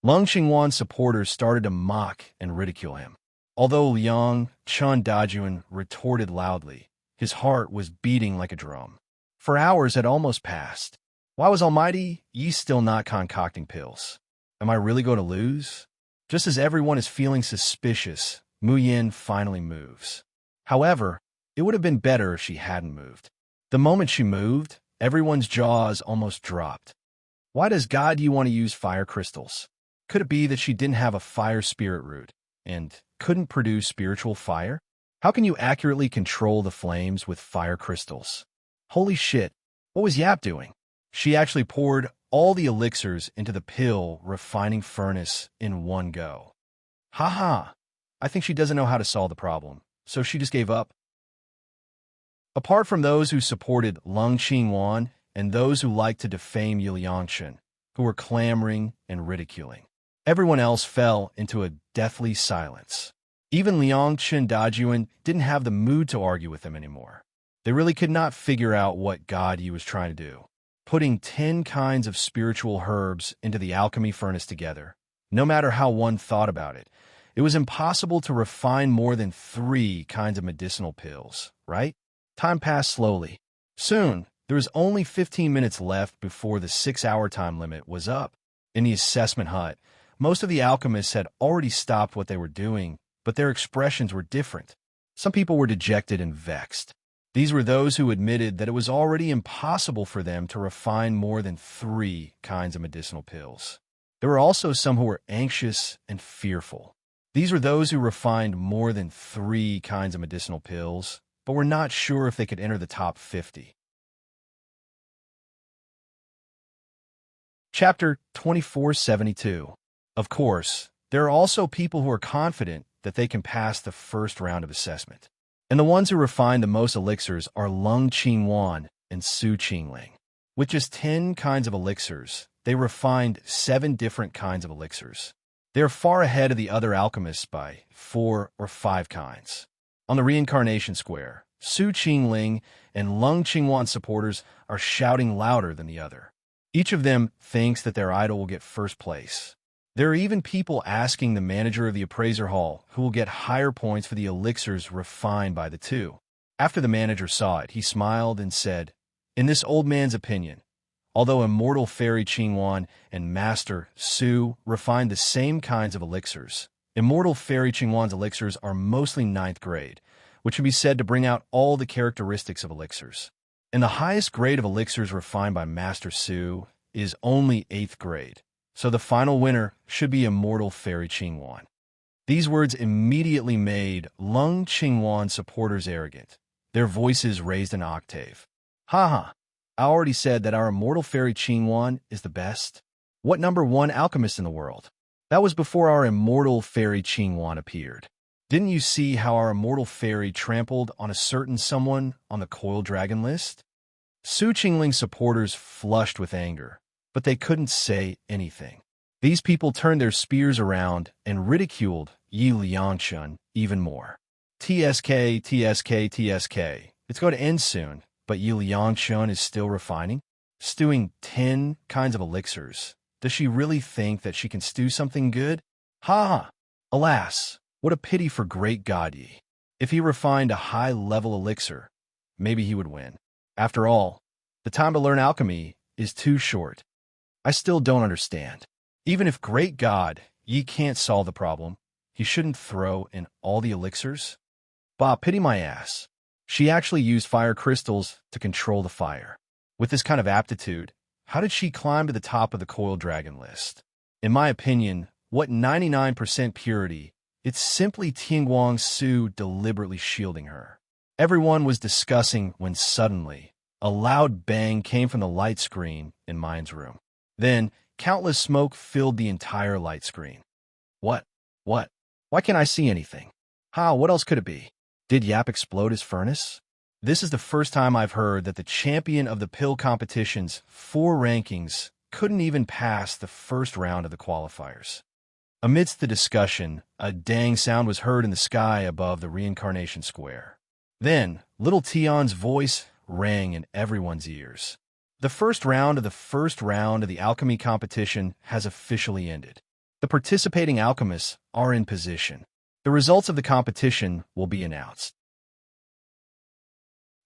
Lung Qingwan's supporters started to mock and ridicule him. Although Liang Chun Dajuan retorted loudly, his heart was beating like a drum. For hours had almost passed. Why was Almighty Yi still not concocting pills? Am I really going to lose? Just as everyone is feeling suspicious, Mu Yin finally moves. However, it would have been better if she hadn't moved. The moment she moved, everyone's jaws almost dropped. Why does God Yi want to use fire crystals? Could it be that she didn't have a fire spirit root and couldn't produce spiritual fire? How can you accurately control the flames with fire crystals? Holy shit, what was Yap doing? She actually poured all the elixirs into the pill refining furnace in one go. I think she doesn't know how to solve the problem, so she just gave up. Apart from those who supported Lung Qingwan and those who liked to defame Yi Liangchun, who were clamoring and ridiculing, everyone else fell into a deathly silence. Even Liang Chun Dajuan didn't have the mood to argue with them anymore. They really could not figure out what God Yi was trying to do. Putting 10 kinds of spiritual herbs into the alchemy furnace together, No matter how one thought about it, it was impossible to refine more than 3 kinds of medicinal pills, right? Time passed slowly. Soon, there was only 15 minutes left before the 6-hour time limit was up. In the assessment hut, most of the alchemists had already stopped what they were doing, but their expressions were different. Some people were dejected and vexed. These were those who admitted that it was already impossible for them to refine more than 3 kinds of medicinal pills. There were also some who were anxious and fearful. These were those who refined more than 3 kinds of medicinal pills, but were not sure if they could enter the top 50. Chapter 2472. Of course, there are also people who are confident that they can pass the first round of assessment. And the ones who refine the most elixirs are Lung Qingwan and Su Qingling. With just 10 kinds of elixirs, they refined 7 different kinds of elixirs. They are far ahead of the other alchemists by 4 or 5 kinds. On the reincarnation square, Su Qingling and Lung Qingwan supporters are shouting louder than the other. Each of them thinks that their idol will get first place. There are even people asking the manager of the appraiser hall who will get higher points for the elixirs refined by the two. After the manager saw it, he smiled and said, "In this old man's opinion, although immortal fairy Qingwan and master Su refined the same kinds of elixirs, immortal fairy Qingwan's elixirs are mostly 9th grade, which can be said to bring out all the characteristics of elixirs. And the highest grade of elixirs refined by Master Su is only 8th grade. So the final winner should be immortal fairy Qingwan." These words immediately made Lung Qingwan supporters arrogant. Their voices raised an octave. "Ha! I already said that our immortal fairy Qingwan is the best. What number 1 alchemist in the world? That was before our immortal fairy Qingwan appeared. Didn't you see how our immortal fairy trampled on a certain someone on the coiled dragon list?" Su Qingling's supporters flushed with anger, but they couldn't say anything. These people turned their spears around and ridiculed Yi Liangchun even more. TSK, TSK, TSK. It's going to end soon, but Yi Liangchun is still refining? Stewing 10 kinds of elixirs. Does she really think that she can stew something good? Ha! Alas, what a pity for great God Yi. If he refined a high-level elixir, maybe he would win. After all, the time to learn alchemy is too short. I still don't understand. Even if great God Yi can't solve the problem, he shouldn't throw in all the elixirs? Bah, pity my ass. She actually used fire crystals to control the fire. With this kind of aptitude, how did she climb to the top of the coiled dragon list? In my opinion, what 99% purity, it's simply Tianguang Su deliberately shielding her. Everyone was discussing when suddenly, a loud bang came from the light screen in Mine's room. Then, countless smoke filled the entire light screen. What? Why can't I see anything? What else could it be? Did Yap explode his furnace? This is the first time I've heard that the champion of the pill competition's 4 rankings couldn't even pass the first round of the qualifiers. Amidst the discussion, a dang sound was heard in the sky above the reincarnation square. Then, little Tion's voice rang in everyone's ears. The first round of the alchemy competition has officially ended. The participating alchemists are in position. The results of the competition will be announced.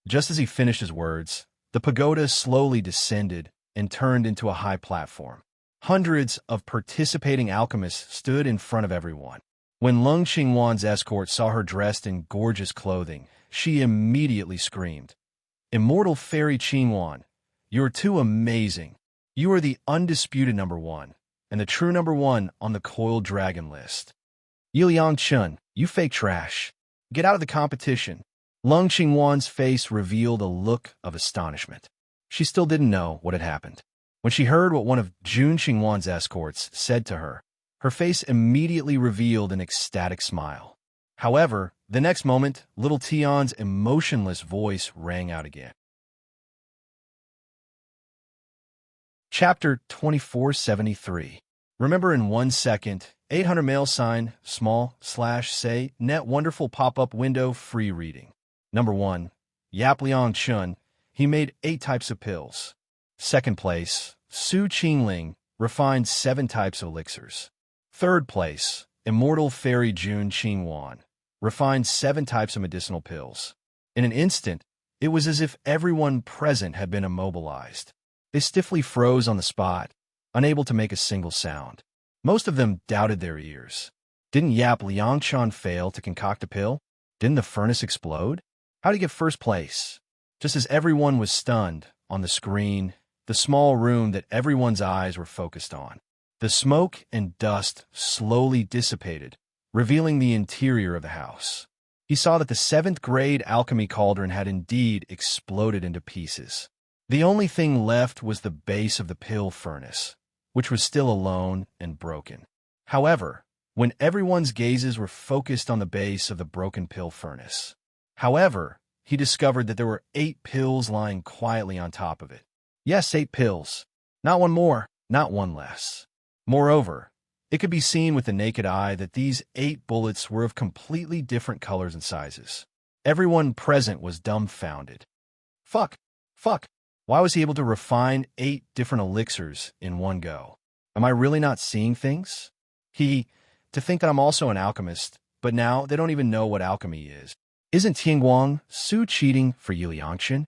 Just as he finished his words, the pagoda slowly descended and turned into a high platform. Hundreds of participating alchemists stood in front of everyone. When Lung Qingwan's escort saw her dressed in gorgeous clothing, she immediately screamed, "Immortal fairy Qingwan, you're too amazing. You are the undisputed number 1, and the true number 1 on the coiled dragon list. Yi Liangchun, you fake trash. Get out of the competition." Lung Qingwan's face revealed a look of astonishment. She still didn't know what had happened. When she heard what one of Jun Qingwan's escorts said to her, her face immediately revealed an ecstatic smile. However, the next moment, little Tion's emotionless voice rang out again. Chapter 2473. Remember in 1 second, 800 mail sign, small, / say, net wonderful pop-up window, free reading. Number 1, Yap Liangchun. He made 8 types of pills. Second place, Su Qingling refined 7 types of elixirs. Third place, Immortal Fairy Jun Qingwan, refined 7 types of medicinal pills. In an instant, it was as if everyone present had been immobilized. They stiffly froze on the spot, unable to make a single sound. Most of them doubted their ears. Didn't Yap Liangshan fail to concoct a pill? Didn't the furnace explode? How'd he get first place? Just as everyone was stunned, on the screen, the small room that everyone's eyes were focused on, the smoke and dust slowly dissipated, revealing the interior of the house. He saw that the 7th-grade alchemy cauldron had indeed exploded into pieces. The only thing left was the base of the pill furnace, which was still alone and broken. However, when everyone's gazes were focused on the base of the broken pill furnace, he discovered that there were 8 pills lying quietly on top of it. Yes, 8 pills. Not one more, not one less. Moreover, it could be seen with the naked eye that these 8 bullets were of completely different colors and sizes. Everyone present was dumbfounded. Fuck. Why was he able to refine 8 different elixirs in one go? Am I really not seeing things? To think that I'm also an alchemist, but now they don't even know what alchemy is. Isn't Tianguang Su cheating for Yi Liangshan?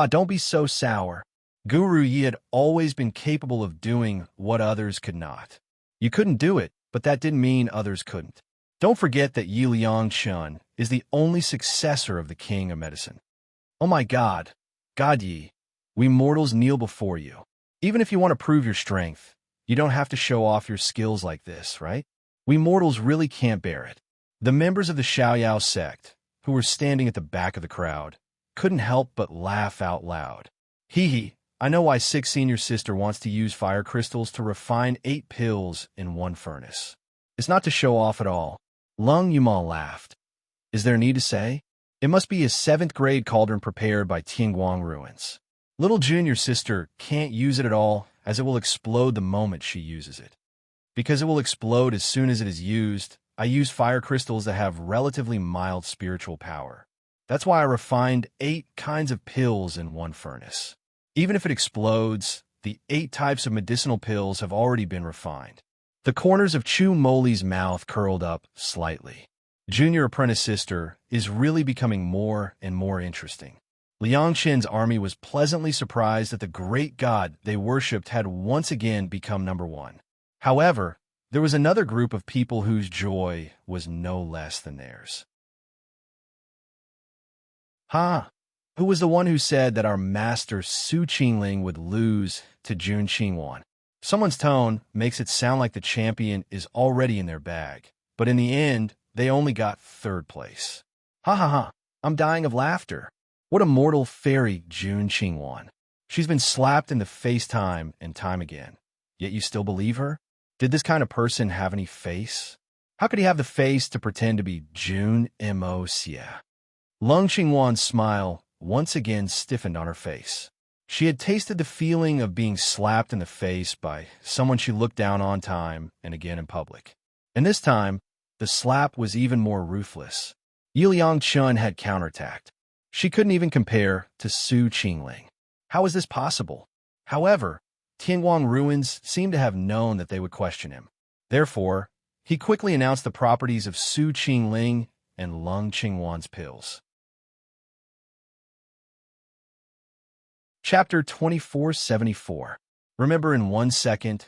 Don't be so sour. Guru Yi had always been capable of doing what others could not. You couldn't do it, but that didn't mean others couldn't. Don't forget that Yi Liangshan is the only successor of the King of Medicine. Oh my God, God Yi, we mortals kneel before you. Even if you want to prove your strength, you don't have to show off your skills like this, right? We mortals really can't bear it. The members of the Xiaoyao sect, who were standing at the back of the crowd, couldn't help but laugh out loud. I know why 6 senior sister wants to use fire crystals to refine 8 pills in one furnace. It's not to show off at all. Lung Yumal laughed. Is there need to say? It must be a 7th-grade cauldron prepared by Tianguang ruins. Little junior sister can't use it at all, as it will explode the moment she uses it. Because it will explode as soon as it is used, I use fire crystals that have relatively mild spiritual power. That's why I refined 8 kinds of pills in one furnace. Even if it explodes, the 8 types of medicinal pills have already been refined. The corners of Chu Moli's mouth curled up slightly. Junior apprentice sister is really becoming more and more interesting. Liangshan's army was pleasantly surprised that the great god they worshipped had once again become number 1. However, there was another group of people whose joy was no less than theirs. Who was the one who said that our master Su Qingling would lose to Jun Qingwan? Someone's tone makes it sound like the champion is already in their bag, but in the end, they only got 3rd place. I'm dying of laughter. What a mortal fairy Jun Qingwan. She's been slapped in the face time and time again. Yet you still believe her? Did this kind of person have any face? How could he have the face to pretend to be Jun Mo Xie? Lung Qingwan's smile once again stiffened on her face. She had tasted the feeling of being slapped in the face by someone she looked down on time and again in public. And this time, the slap was even more ruthless. Yi Liangshan had counterattacked. She couldn't even compare to Su Qingling. How was this possible? However, Tianguang ruins seemed to have known that they would question him. Therefore, he quickly announced the properties of Su Qingling and Lung Qingwan's pills. Chapter 2474. Remember in 1 second,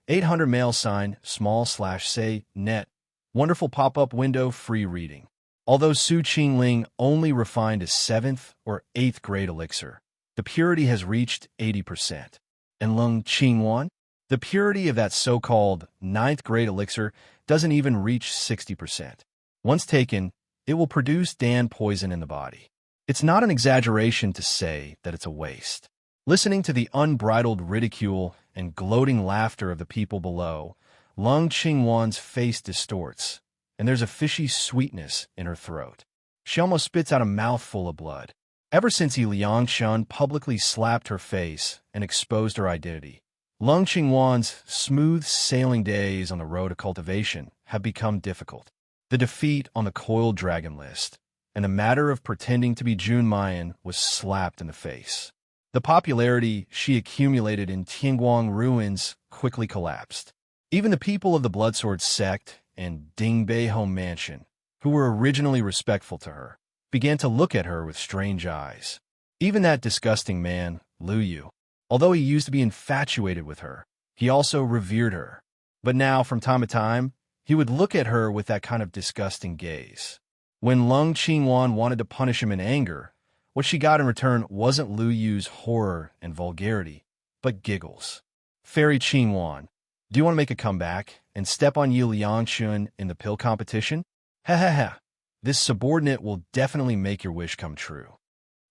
800 mail sign, small/say, net, wonderful pop-up window, free reading. Although Su Qingling only refined a 7th or 8th grade elixir, the purity has reached 80%. And Lung Qingwan, the purity of that so-called 9th grade elixir doesn't even reach 60%. Once taken, it will produce Dan poison in the body. It's not an exaggeration to say that it's a waste. Listening to the unbridled ridicule and gloating laughter of the people below, Lung Qingwan's face distorts, and there's a fishy sweetness in her throat. She almost spits out a mouthful of blood. Ever since Yi Liangshan publicly slapped her face and exposed her identity, Lung Qingwan's smooth sailing days on the road to cultivation have become difficult. The defeat on the coiled dragon list and the matter of pretending to be Jun Mayan was slapped in the face. The popularity she accumulated in Tianguang ruins quickly collapsed. Even the people of the Bloodsword sect and Dingbei home mansion, who were originally respectful to her, began to look at her with strange eyes. Even that disgusting man, Lu Yu, although he used to be infatuated with her, he also revered her. But now, from time to time, he would look at her with that kind of disgusting gaze. When Lung Qingwan wanted to punish him in anger, what she got in return wasn't Lu Yu's horror and vulgarity, but giggles. Fairy Qingwan, do you want to make a comeback and step on Yi Liangshun in the pill competition? Ha ha ha. This subordinate will definitely make your wish come true.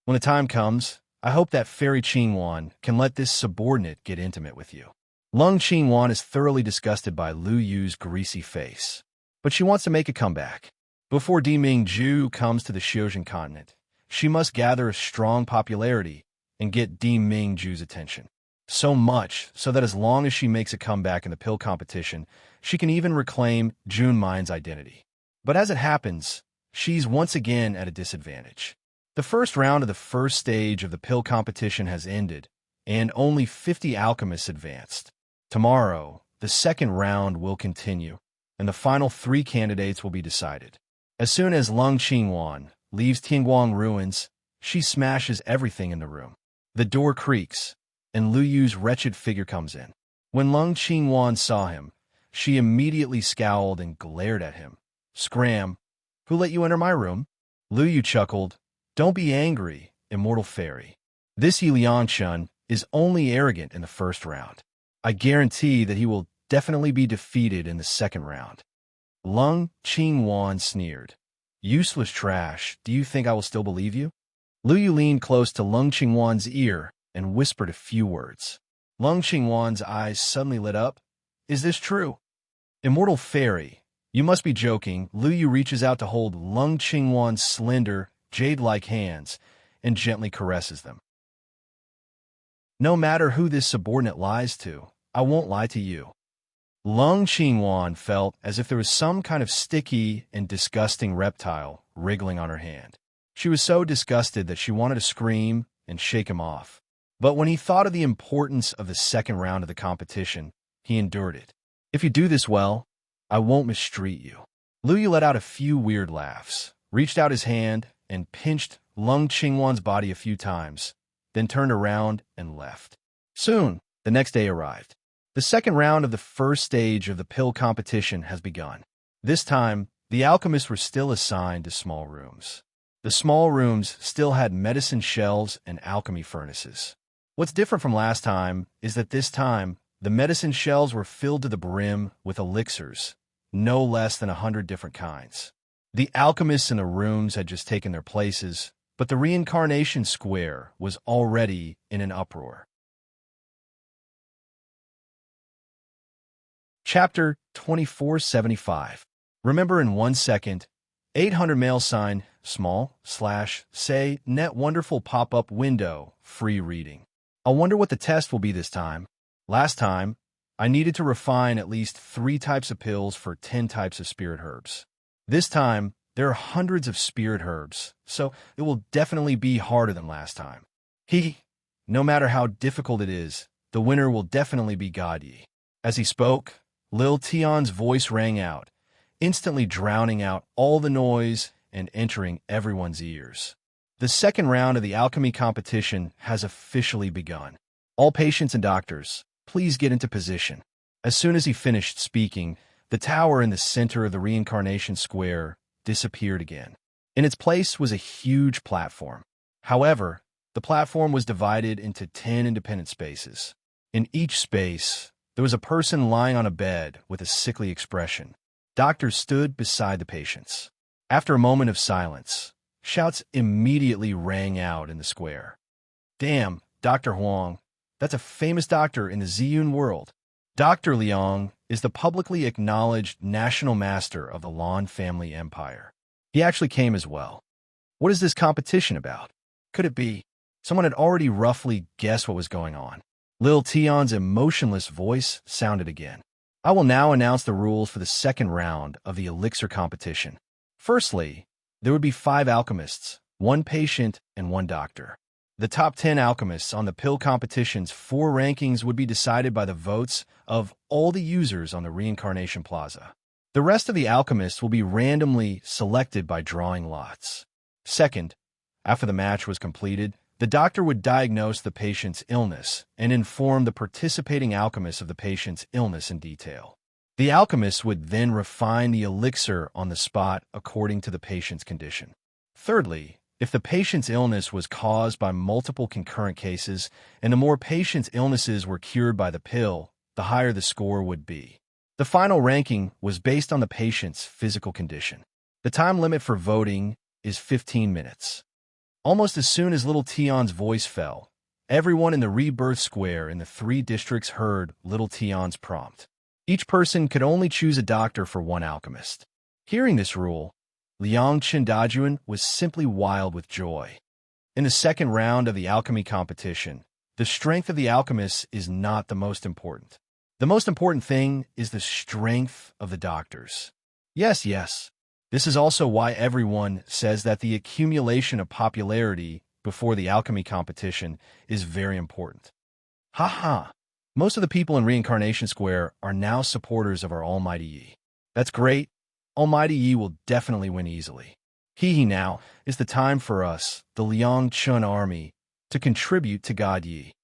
When the time comes, I hope that Fairy Qingwan can let this subordinate get intimate with you. Lung Qingwan is thoroughly disgusted by Lu Yu's greasy face, but she wants to make a comeback. Before Di Mingju comes to the Xiuzhen continent, she must gather a strong popularity and get Di Mingju's attention. So much so that as long as she makes a comeback in the pill competition, she can even reclaim Junmai's identity. But as it happens, she's once again at a disadvantage. The first round of the first stage of the pill competition has ended, and only 50 alchemists advanced. Tomorrow, the second round will continue, and the final 3 candidates will be decided. As soon as Lung Qingwan leaves Tianguang ruins, she smashes everything in the room. The door creaks, and Lu Yu's wretched figure comes in. When Lung Qingwan saw him, she immediately scowled and glared at him. Scram! Who let you enter my room? Lu Yu chuckled. Don't be angry, immortal fairy. This Yi Liangshun is only arrogant in the first round. I guarantee that he will definitely be defeated in the second round. Lung Qingwan sneered. Useless trash, do you think I will still believe you? Lu Yu leaned close to Lung Qingwan's ear and whispered a few words. Lung Qingwan's eyes suddenly lit up. Is this true? Immortal fairy, you must be joking. Lu Yu reaches out to hold Lung Qingwan's slender, jade-like hands and gently caresses them. No matter who this subordinate lies to, I won't lie to you. Lung Qingwan felt as if there was some kind of sticky and disgusting reptile wriggling on her hand. She was so disgusted that she wanted to scream and shake him off. But when he thought of the importance of the second round of the competition, he endured it. If you do this well, I won't mistreat you. Lu Yu let out a few weird laughs, reached out his hand, and pinched Lung Qingwan's body a few times, then turned around and left. Soon, the next day arrived. The second round of the first stage of the pill competition has begun. This time, the alchemists were still assigned to small rooms. The small rooms still had medicine shelves and alchemy furnaces. What's different from last time is that this time, the medicine shelves were filled to the brim with elixirs, no less than 100 different kinds. The alchemists in the rooms had just taken their places, but the reincarnation square was already in an uproar. Chapter 2475. Remember in 1 second, 800 mail sign, small, / say, net wonderful pop-up window, free reading. I wonder what the test will be this time. Last time, I needed to refine at least 3 types of pills for 10 types of spirit herbs. This time, there are hundreds of spirit herbs, so it will definitely be harder than last time. No matter how difficult it is, the winner will definitely be God Yi. As he spoke, Lil Tion's voice rang out, instantly drowning out all the noise and entering everyone's ears. The second round of the alchemy competition has officially begun. All patients and doctors, please get into position. As soon as he finished speaking, the tower in the center of the reincarnation square disappeared again. In its place was a huge platform. However, the platform was divided into 10 independent spaces. In each space, there was a person lying on a bed with a sickly expression. Doctors stood beside the patients. After a moment of silence, shouts immediately rang out in the square. Damn, Dr. Huang, that's a famous doctor in the Ziyun world. Dr. Liang is the publicly acknowledged national master of the Lan family empire. He actually came as well. What is this competition about? Could it be? Someone had already roughly guessed what was going on. Lil Tion's emotionless voice sounded again. I will now announce the rules for the second round of the elixir competition. Firstly, there would be 5 alchemists, 1 patient, and 1 doctor. The top 10 alchemists on the pill competition's 4 rankings would be decided by the votes of all the users on the Reincarnation Plaza. The rest of the alchemists will be randomly selected by drawing lots. Second, after the match was completed, the doctor would diagnose the patient's illness and inform the participating alchemists of the patient's illness in detail. The alchemists would then refine the elixir on the spot according to the patient's condition. Thirdly, if the patient's illness was caused by multiple concurrent cases and the more patients' illnesses were cured by the pill, the higher the score would be. The final ranking was based on the patient's physical condition. The time limit for voting is 15 minutes. Almost as soon as Little Tion's voice fell, everyone in the rebirth square in the 3 districts heard Little Tion's prompt. Each person could only choose a doctor for 1 alchemist. Hearing this rule, Liang Chendajuan was simply wild with joy. In the second round of the alchemy competition, the strength of the alchemists is not the most important. The most important thing is the strength of the doctors. Yes. This is also why everyone says that the accumulation of popularity before the alchemy competition is very important. Most of the people in Reincarnation Square are now supporters of our Almighty Yi. That's great. Almighty Yi will definitely win easily. Now is the time for us, the Liang Chun army, to contribute to God Yi.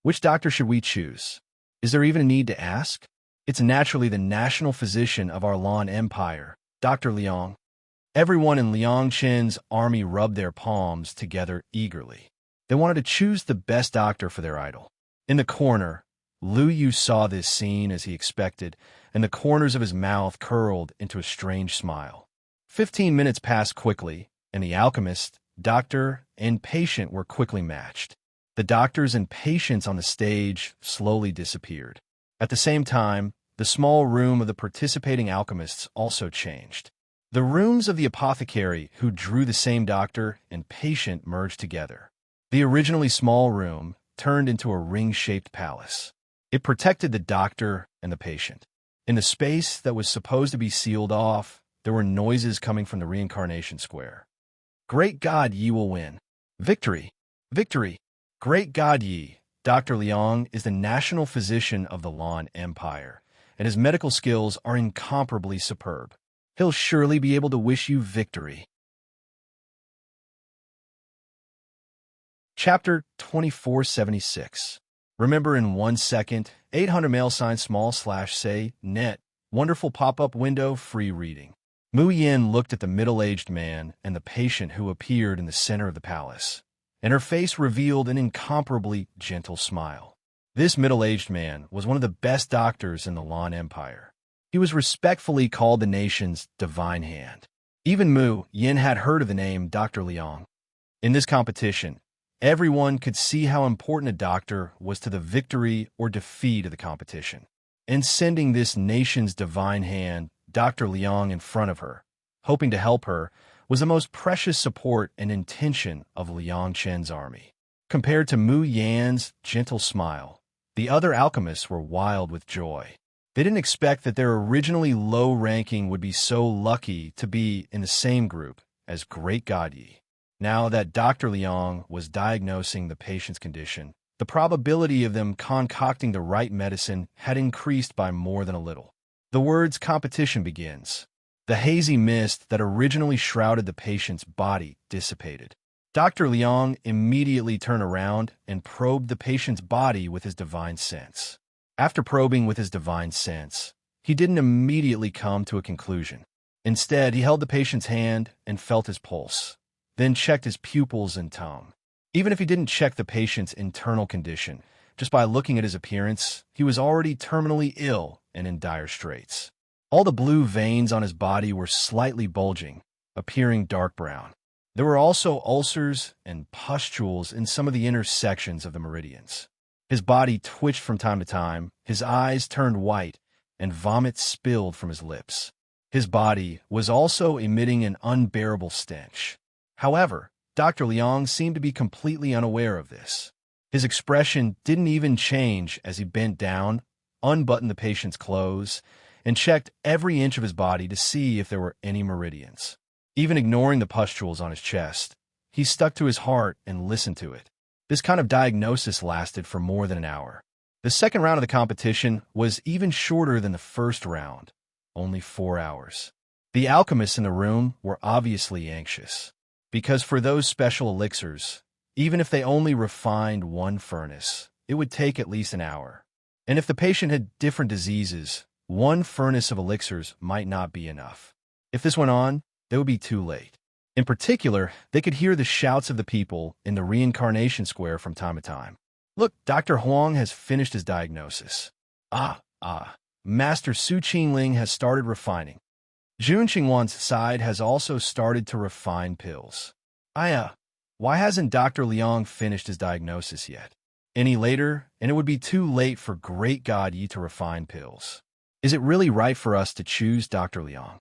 Which doctor should we choose? Is there even a need to ask? It's naturally the national physician of our Lan Empire, Dr. Liang. Everyone in Liang Chen's army rubbed their palms together eagerly. They wanted to choose the best doctor for their idol. In the corner, Lu Yu saw this scene as he expected, and the corners of his mouth curled into a strange smile. 15 minutes passed quickly, and the alchemist, doctor, and patient were quickly matched. The doctors and patients on the stage slowly disappeared. At the same time, the small room of the participating alchemists also changed. The rooms of the apothecary who drew the same doctor and patient merged together. The originally small room turned into a ring-shaped palace. It protected the doctor and the patient. In the space that was supposed to be sealed off, there were noises coming from the Reincarnation Square. Great God Yi will win. Victory! Victory! Great God Yi, Dr. Liang is the national physician of the Lan Empire, and his medical skills are incomparably superb. He'll surely be able to wish you victory. Chapter 2476. Remember in 1 second, 800 $say net, wonderful pop-up window, free reading. Mu Yin looked at the middle-aged man and the patient who appeared in the center of the palace, and her face revealed an incomparably gentle smile. This middle-aged man was one of the best doctors in the Lan Empire. He was respectfully called the nation's divine hand. Even Mu Yin had heard of the name Dr. Liang. In this competition, everyone could see how important a doctor was to the victory or defeat of the competition. And sending this nation's divine hand, Dr. Liang, in front of her, hoping to help her, was the most precious support and intention of Liang Chen's army. Compared to Mu Yan's gentle smile, the other alchemists were wild with joy. They didn't expect that their originally low ranking would be so lucky to be in the same group as Great God Yi. Now that Dr. Liang was diagnosing the patient's condition, the probability of them concocting the right medicine had increased by more than a little. The words competition begins. The hazy mist that originally shrouded the patient's body dissipated. Dr. Liang immediately turned around and probed the patient's body with his divine sense. After probing with his divine sense, he didn't immediately come to a conclusion. Instead, he held the patient's hand and felt his pulse, then checked his pupils and tongue. Even if he didn't check the patient's internal condition, just by looking at his appearance, he was already terminally ill and in dire straits. All the blue veins on his body were slightly bulging, appearing dark brown. There were also ulcers and pustules in some of the inner sections of the meridians. His body twitched from time to time, his eyes turned white, and vomit spilled from his lips. His body was also emitting an unbearable stench. However, Dr. Liang seemed to be completely unaware of this. His expression didn't even change as he bent down, unbuttoned the patient's clothes, and checked every inch of his body to see if there were any meridians. Even ignoring the pustules on his chest, He stuck to his heart and listened to it. This kind of diagnosis lasted for more than an hour. The second round of the competition was even shorter than the first round, only 4 hours. The alchemists in the room were obviously anxious, because for those special elixirs, even if they only refined one furnace, it would take at least an hour. And if the patient had different diseases, one furnace of elixirs might not be enough. If this went on, they would be too late. In particular, they could hear the shouts of the people in the reincarnation square from time to time. Look, Dr. Huang has finished his diagnosis. Master Su Qingling has started refining. Jun Qingwan's side has also started to refine pills. Why hasn't Dr. Liang finished his diagnosis yet? Any later, and it would be too late for Great God Yi to refine pills. Is it really right for us to choose Dr. Liang?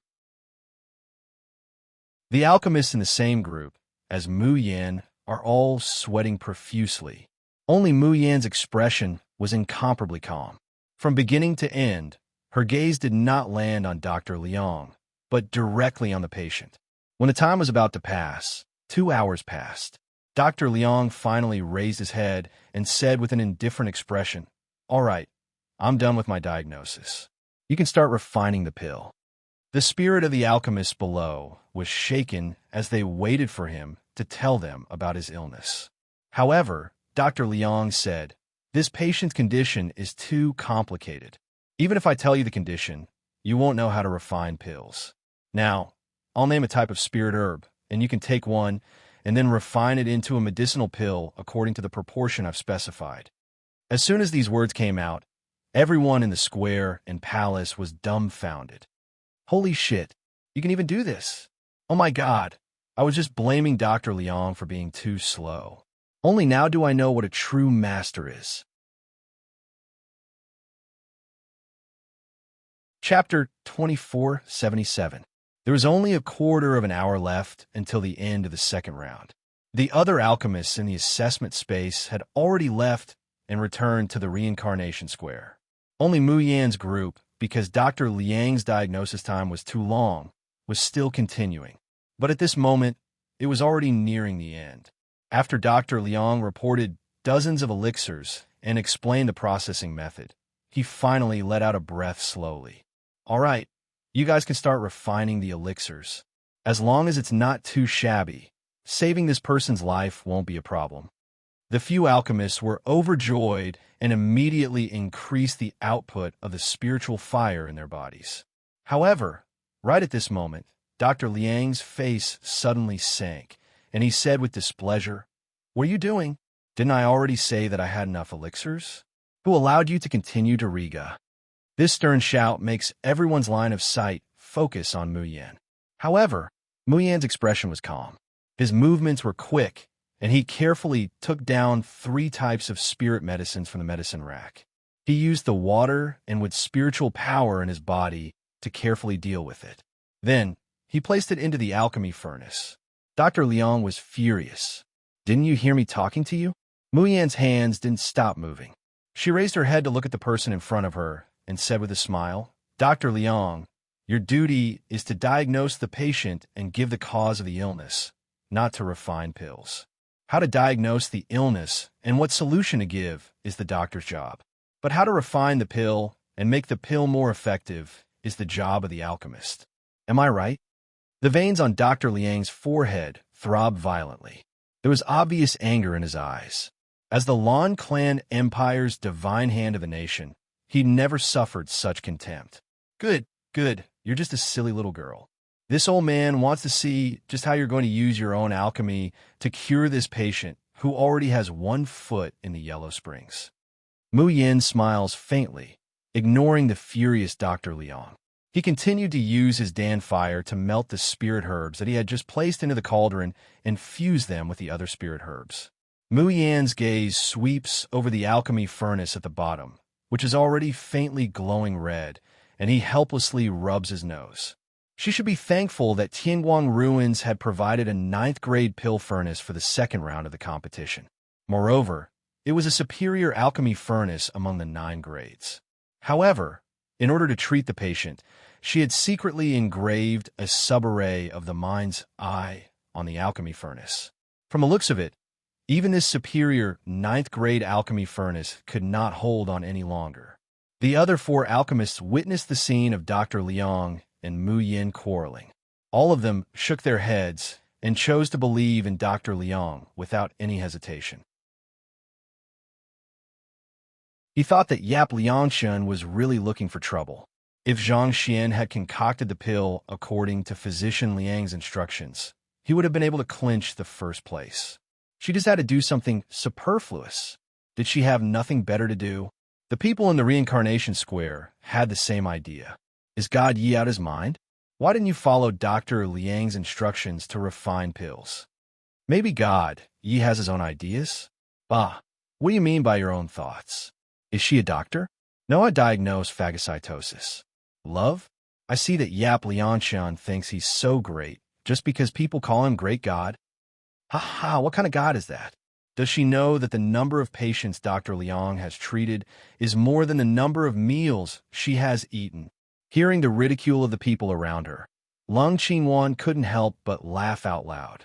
The alchemists in the same group as Mu Yan are all sweating profusely. Only Mu Yan's expression was incomparably calm. From beginning to end, her gaze did not land on Dr. Liang, but directly on the patient. When the time was about to pass, 2 hours passed. Dr. Liang finally raised his head and said with an indifferent expression, "All right, I'm done with my diagnosis. You can start refining the pill." The spirit of the alchemists below was shaken as they waited for him to tell them about his illness. However, Dr. Liang said, "This patient's condition is too complicated. Even if I tell you the condition, you won't know how to refine pills. Now, I'll name a type of spirit herb, and you can take one and then refine it into a medicinal pill according to the proportion I've specified." As soon as these words came out, everyone in the square and palace was dumbfounded. Holy shit, you can even do this. Oh my God, I was just blaming Dr. Liang for being too slow. Only now do I know what a true master is. Chapter 2477. There was only a quarter of an hour left until the end of the second round. The other alchemists in the assessment space had already left and returned to the reincarnation square. Only Mu Yan's group, because Dr. Liang's diagnosis time was too long, was still continuing. But at this moment, it was already nearing the end. After Dr. Liang reported dozens of elixirs and explained the processing method, he finally let out a breath slowly. "All right, you guys can start refining the elixirs. As long as it's not too shabby, saving this person's life won't be a problem." The few alchemists were overjoyed and immediately increased the output of the spiritual fire in their bodies. However, right at this moment, Dr. Liang's face suddenly sank, and he said with displeasure, "What are you doing? Didn't I already say that I had enough elixirs? Who allowed you to continue to riga?" This stern shout makes everyone's line of sight focus on Mu Yan. However, Mu Yan's expression was calm. His movements were quick, and he carefully took down 3 types of spirit medicines from the medicine rack. He used the water and with spiritual power in his body to carefully deal with it. Then, he placed it into the alchemy furnace. Dr. Liang was furious. "Didn't you hear me talking to you?" Mu Yan's hands didn't stop moving. She raised her head to look at the person in front of her and said with a smile, "Dr. Liang, your duty is to diagnose the patient and give the cause of the illness, not to refine pills. How to diagnose the illness and what solution to give is the doctor's job. But how to refine the pill and make the pill more effective is the job of the alchemist. Am I right?" The veins on Dr. Liang's forehead throbbed violently. There was obvious anger in his eyes. As the Lan clan empire's divine hand of the nation, he never suffered such contempt. Good, you're just a silly little girl. This old man wants to see just how you're going to use your own alchemy to cure this patient who already has 1 foot in the Yellow Springs. Mu Yan smiles faintly, ignoring the furious Dr. Liang. He continued to use his Dan fire to melt the spirit herbs that he had just placed into the cauldron and fuse them with the other spirit herbs. Mu Yan's gaze sweeps over the alchemy furnace at the bottom, which is already faintly glowing red, and he helplessly rubs his nose. She should be thankful that Tianguang Ruins had provided a 9th-grade pill furnace for the second round of the competition. Moreover, it was a superior alchemy furnace among the 9 grades. However, in order to treat the patient, she had secretly engraved a subarray of the mind's eye on the alchemy furnace. From the looks of it, even this superior ninth-grade alchemy furnace could not hold on any longer. The other four alchemists witnessed the scene of Dr. Liang and Mu Yin quarreling. All of them shook their heads and chose to believe in Dr. Liang without any hesitation. He thought that Yap Liangshan was really looking for trouble. If Zhang Xian had concocted the pill according to physician Liang's instructions, he would have been able to clinch the first place. She just had to do something superfluous. Did she have nothing better to do? The people in the reincarnation square had the same idea. Is God Yi out his mind? Why didn't you follow Dr. Liang's instructions to refine pills? Maybe God Yi has his own ideas? Bah, what do you mean by your own thoughts? Is she a doctor? No, I diagnose phagocytosis. Love? I see that Yap Liangshan thinks he's so great just because people call him Great God. Ha ha, what kind of God is that? Does she know that the number of patients Dr. Liang has treated is more than the number of meals she has eaten? Hearing the ridicule of the people around her, Lung Qinwan couldn't help but laugh out loud.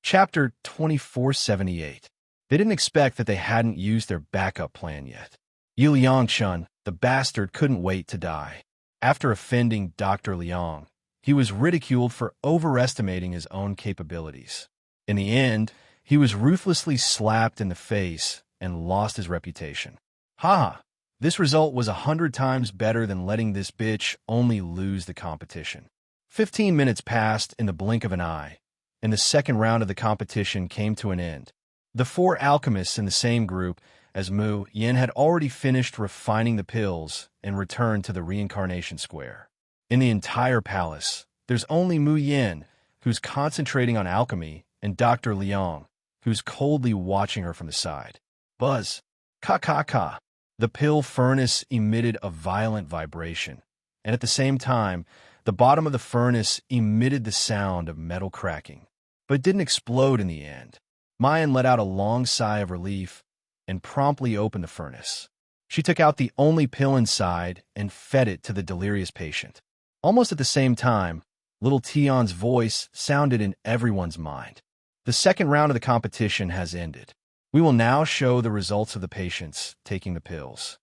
Chapter 2478. They didn't expect that they hadn't used their backup plan yet. Yu Liangchun, the bastard, couldn't wait to die. After offending Dr. Liang, he was ridiculed for overestimating his own capabilities. In the end, he was ruthlessly slapped in the face and lost his reputation. Ha! This result was 100 times better than letting this bitch only lose the competition. 15 minutes passed in the blink of an eye, and the second round of the competition came to an end. The four alchemists in the same group as Mu Yin had already finished refining the pills and returned to the reincarnation square. In the entire palace, there's only Mu Yin, who's concentrating on alchemy, and Dr. Liang, who's coldly watching her from the side. Buzz! Ka-ka-ka! The pill furnace emitted a violent vibration, and at the same time, the bottom of the furnace emitted the sound of metal cracking. But it didn't explode in the end. Mayan let out a long sigh of relief and promptly opened the furnace. She took out the only pill inside and fed it to the delirious patient. Almost at the same time, little Tion's voice sounded in everyone's mind. The second round of the competition has ended. We will now show the results of the patients taking the pills.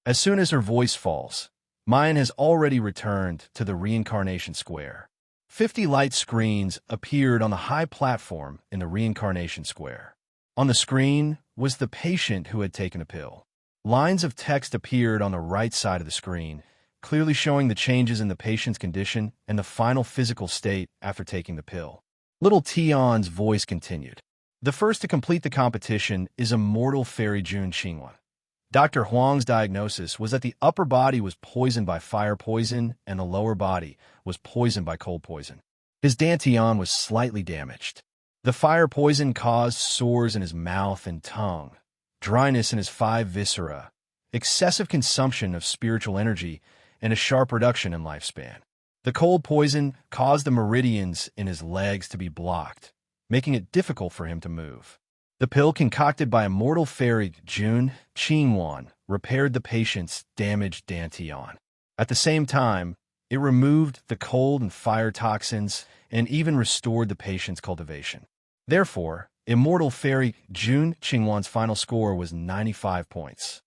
As soon as her voice falls, Mayan has already returned to the reincarnation square. 50 light screens appeared on the high platform in the reincarnation square. On the screen was the patient who had taken a pill. Lines of text appeared on the right side of the screen, clearly showing the changes in the patient's condition and the final physical state after taking the pill. Little Tion's voice continued. The first to complete the competition is immortal fairy Jun Qingwan. Dr. Huang's diagnosis was that the upper body was poisoned by fire poison and the lower body was poisoned by cold poison. His dantian was slightly damaged. The fire poison caused sores in his mouth and tongue, dryness in his 5 viscera, excessive consumption of spiritual energy, and a sharp reduction in lifespan. The cold poison caused the meridians in his legs to be blocked, making it difficult for him to move. The pill concocted by immortal fairy Jun Qingwan repaired the patient's damaged dantian. At the same time, it removed the cold and fire toxins and even restored the patient's cultivation. Therefore, immortal fairy Jun Qingwan's final score was 95 points.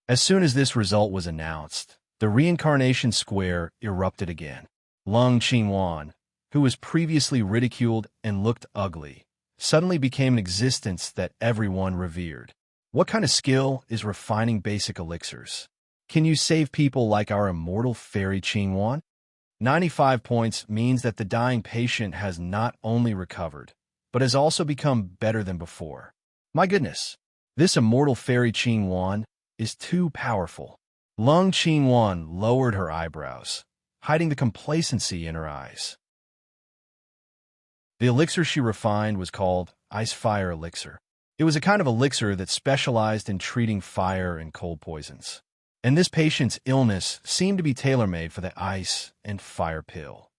As soon as this result was announced, the reincarnation square erupted again. Lung Qingwan, who was previously ridiculed and looked ugly, suddenly became an existence that everyone revered. What kind of skill is refining basic elixirs? Can you save people like our immortal fairy Qingwan? 95 points means that the dying patient has not only recovered, but has also become better than before. My goodness, this immortal fairy Qingwan is too powerful. Lung Qingwan lowered her eyebrows, hiding the complacency in her eyes. The elixir she refined was called Ice-Fire Elixir. It was a kind of elixir that specialized in treating fire and cold poisons. And this patient's illness seemed to be tailor-made for the ice and fire pill.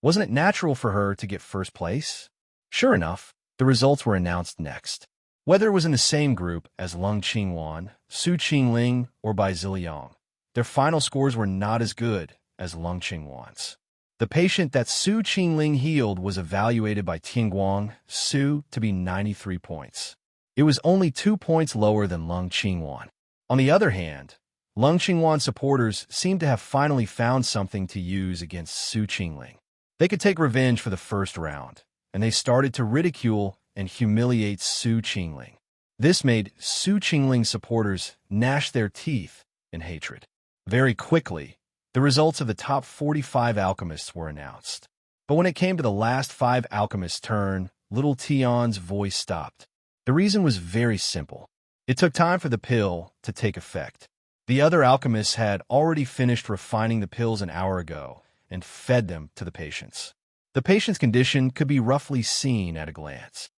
Wasn't it natural for her to get first place? Sure enough, the results were announced next. Whether it was in the same group as Lung Qingwan, Su Qingling, or by Ziliang, their final scores were not as good as Lung Qingwan's. The patient that Su Qingling healed was evaluated by Tianguang Su to be 93 points. It was only 2 points lower than Lung Qingwan. On the other hand, Lung Qingwan supporters seemed to have finally found something to use against Su Qingling. They could take revenge for the first round, and they started to ridicule and humiliate Su Qingling. This made Su Qingling's supporters gnash their teeth in hatred. Very quickly, the results of the top 45 alchemists were announced. But when it came to the last 5 alchemists' turn, little Tian's voice stopped. The reason was very simple. It took time for the pill to take effect. The other alchemists had already finished refining the pills an hour ago and fed them to the patients. The patient's condition could be roughly seen at a glance.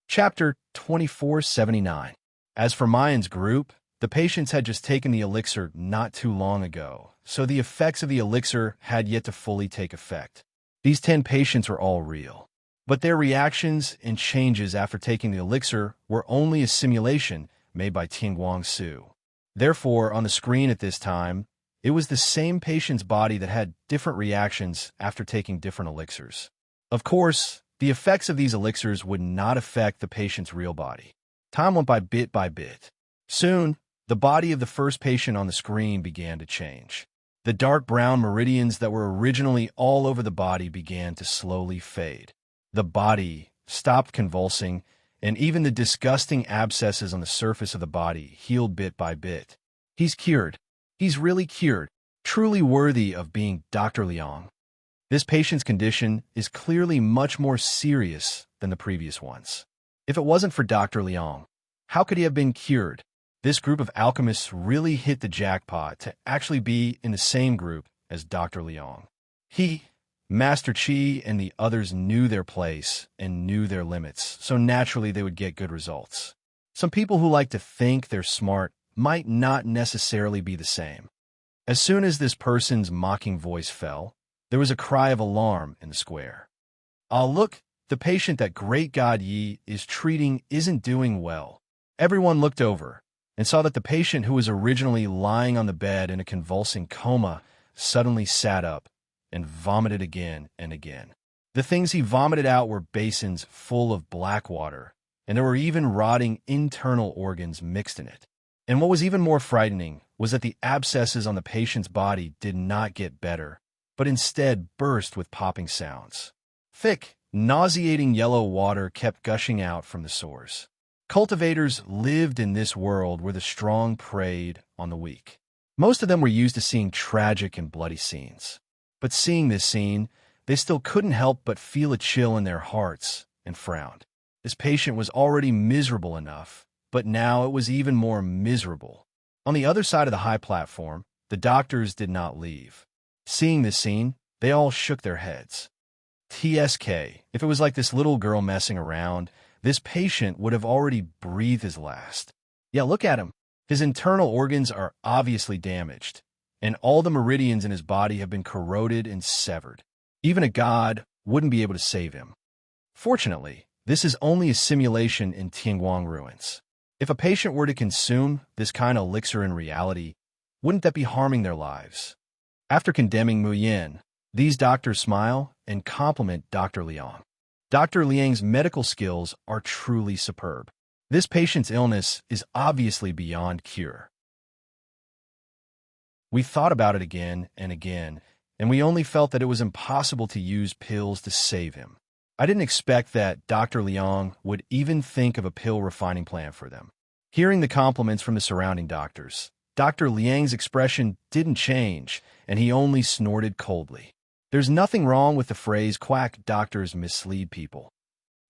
Chapter 2479. As for Mayan's group, the patients had just taken the elixir not too long ago, so the effects of the elixir had yet to fully take effect. These 10 patients were all real, but their reactions and changes after taking the elixir were only a simulation made by Tianguang Su. Therefore, on the screen at this time, it was the same patient's body that had different reactions after taking different elixirs. Of course, the effects of these elixirs would not affect the patient's real body. Time went by bit by bit. Soon, the body of the first patient on the screen began to change. The dark brown meridians that were originally all over the body began to slowly fade. The body stopped convulsing, and even the disgusting abscesses on the surface of the body healed bit by bit. He's cured. He's really cured, truly worthy of being Dr. Liang. This patient's condition is clearly much more serious than the previous ones. If it wasn't for Dr. Liang, how could he have been cured? This group of alchemists really hit the jackpot to actually be in the same group as Dr. Liang. He, Master Qi, and the others knew their place and knew their limits, so naturally they would get good results. Some people who like to think they're smart might not necessarily be the same. As soon as this person's mocking voice fell, there was a cry of alarm in the square. "Ah, look, the patient that Great God Yi is treating isn't doing well." Everyone looked over and saw that the patient who was originally lying on the bed in a convulsing coma suddenly sat up and vomited again and again. The things he vomited out were basins full of black water, and there were even rotting internal organs mixed in it. And what was even more frightening was that the abscesses on the patient's body did not get better, but instead burst with popping sounds. Thick, nauseating yellow water kept gushing out from the sores. Cultivators lived in this world where the strong preyed on the weak. Most of them were used to seeing tragic and bloody scenes. But seeing this scene, they still couldn't help but feel a chill in their hearts and frowned. This patient was already miserable enough, but now it was even more miserable. On the other side of the high platform, the doctors did not leave. Seeing this scene, they all shook their heads. TSK, if it was like this little girl messing around, this patient would have already breathed his last. Yeah, look at him. His internal organs are obviously damaged, and all the meridians in his body have been corroded and severed. Even a god wouldn't be able to save him. Fortunately, this is only a simulation in Tianguang ruins. If a patient were to consume this kind of elixir in reality, wouldn't that be harming their lives? After condemning Mu Yin, these doctors smile and compliment Dr. Liang. Dr. Liang's medical skills are truly superb. This patient's illness is obviously beyond cure. We thought about it again and again, and we only felt that it was impossible to use pills to save him. I didn't expect that Dr. Liang would even think of a pill refining plan for them. Hearing the compliments from the surrounding doctors, Dr. Liang's expression didn't change, and he only snorted coldly. There's nothing wrong with the phrase quack doctors mislead people.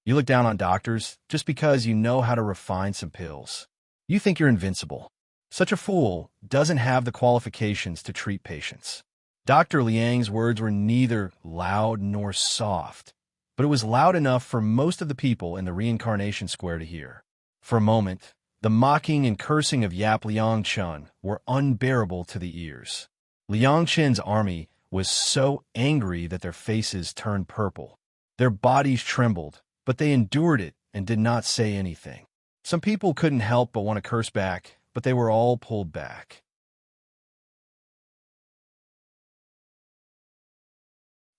You look down on doctors just because you know how to refine some pills. You think you're invincible. Such a fool doesn't have the qualifications to treat patients. Dr. Liang's words were neither loud nor soft, but it was loud enough for most of the people in the reincarnation square to hear. For a moment, the mocking and cursing of Yap Liang Chun were unbearable to the ears. Liang Chen's army was so angry that their faces turned purple. Their bodies trembled, but they endured it and did not say anything. Some people couldn't help but want to curse back, but they were all pulled back.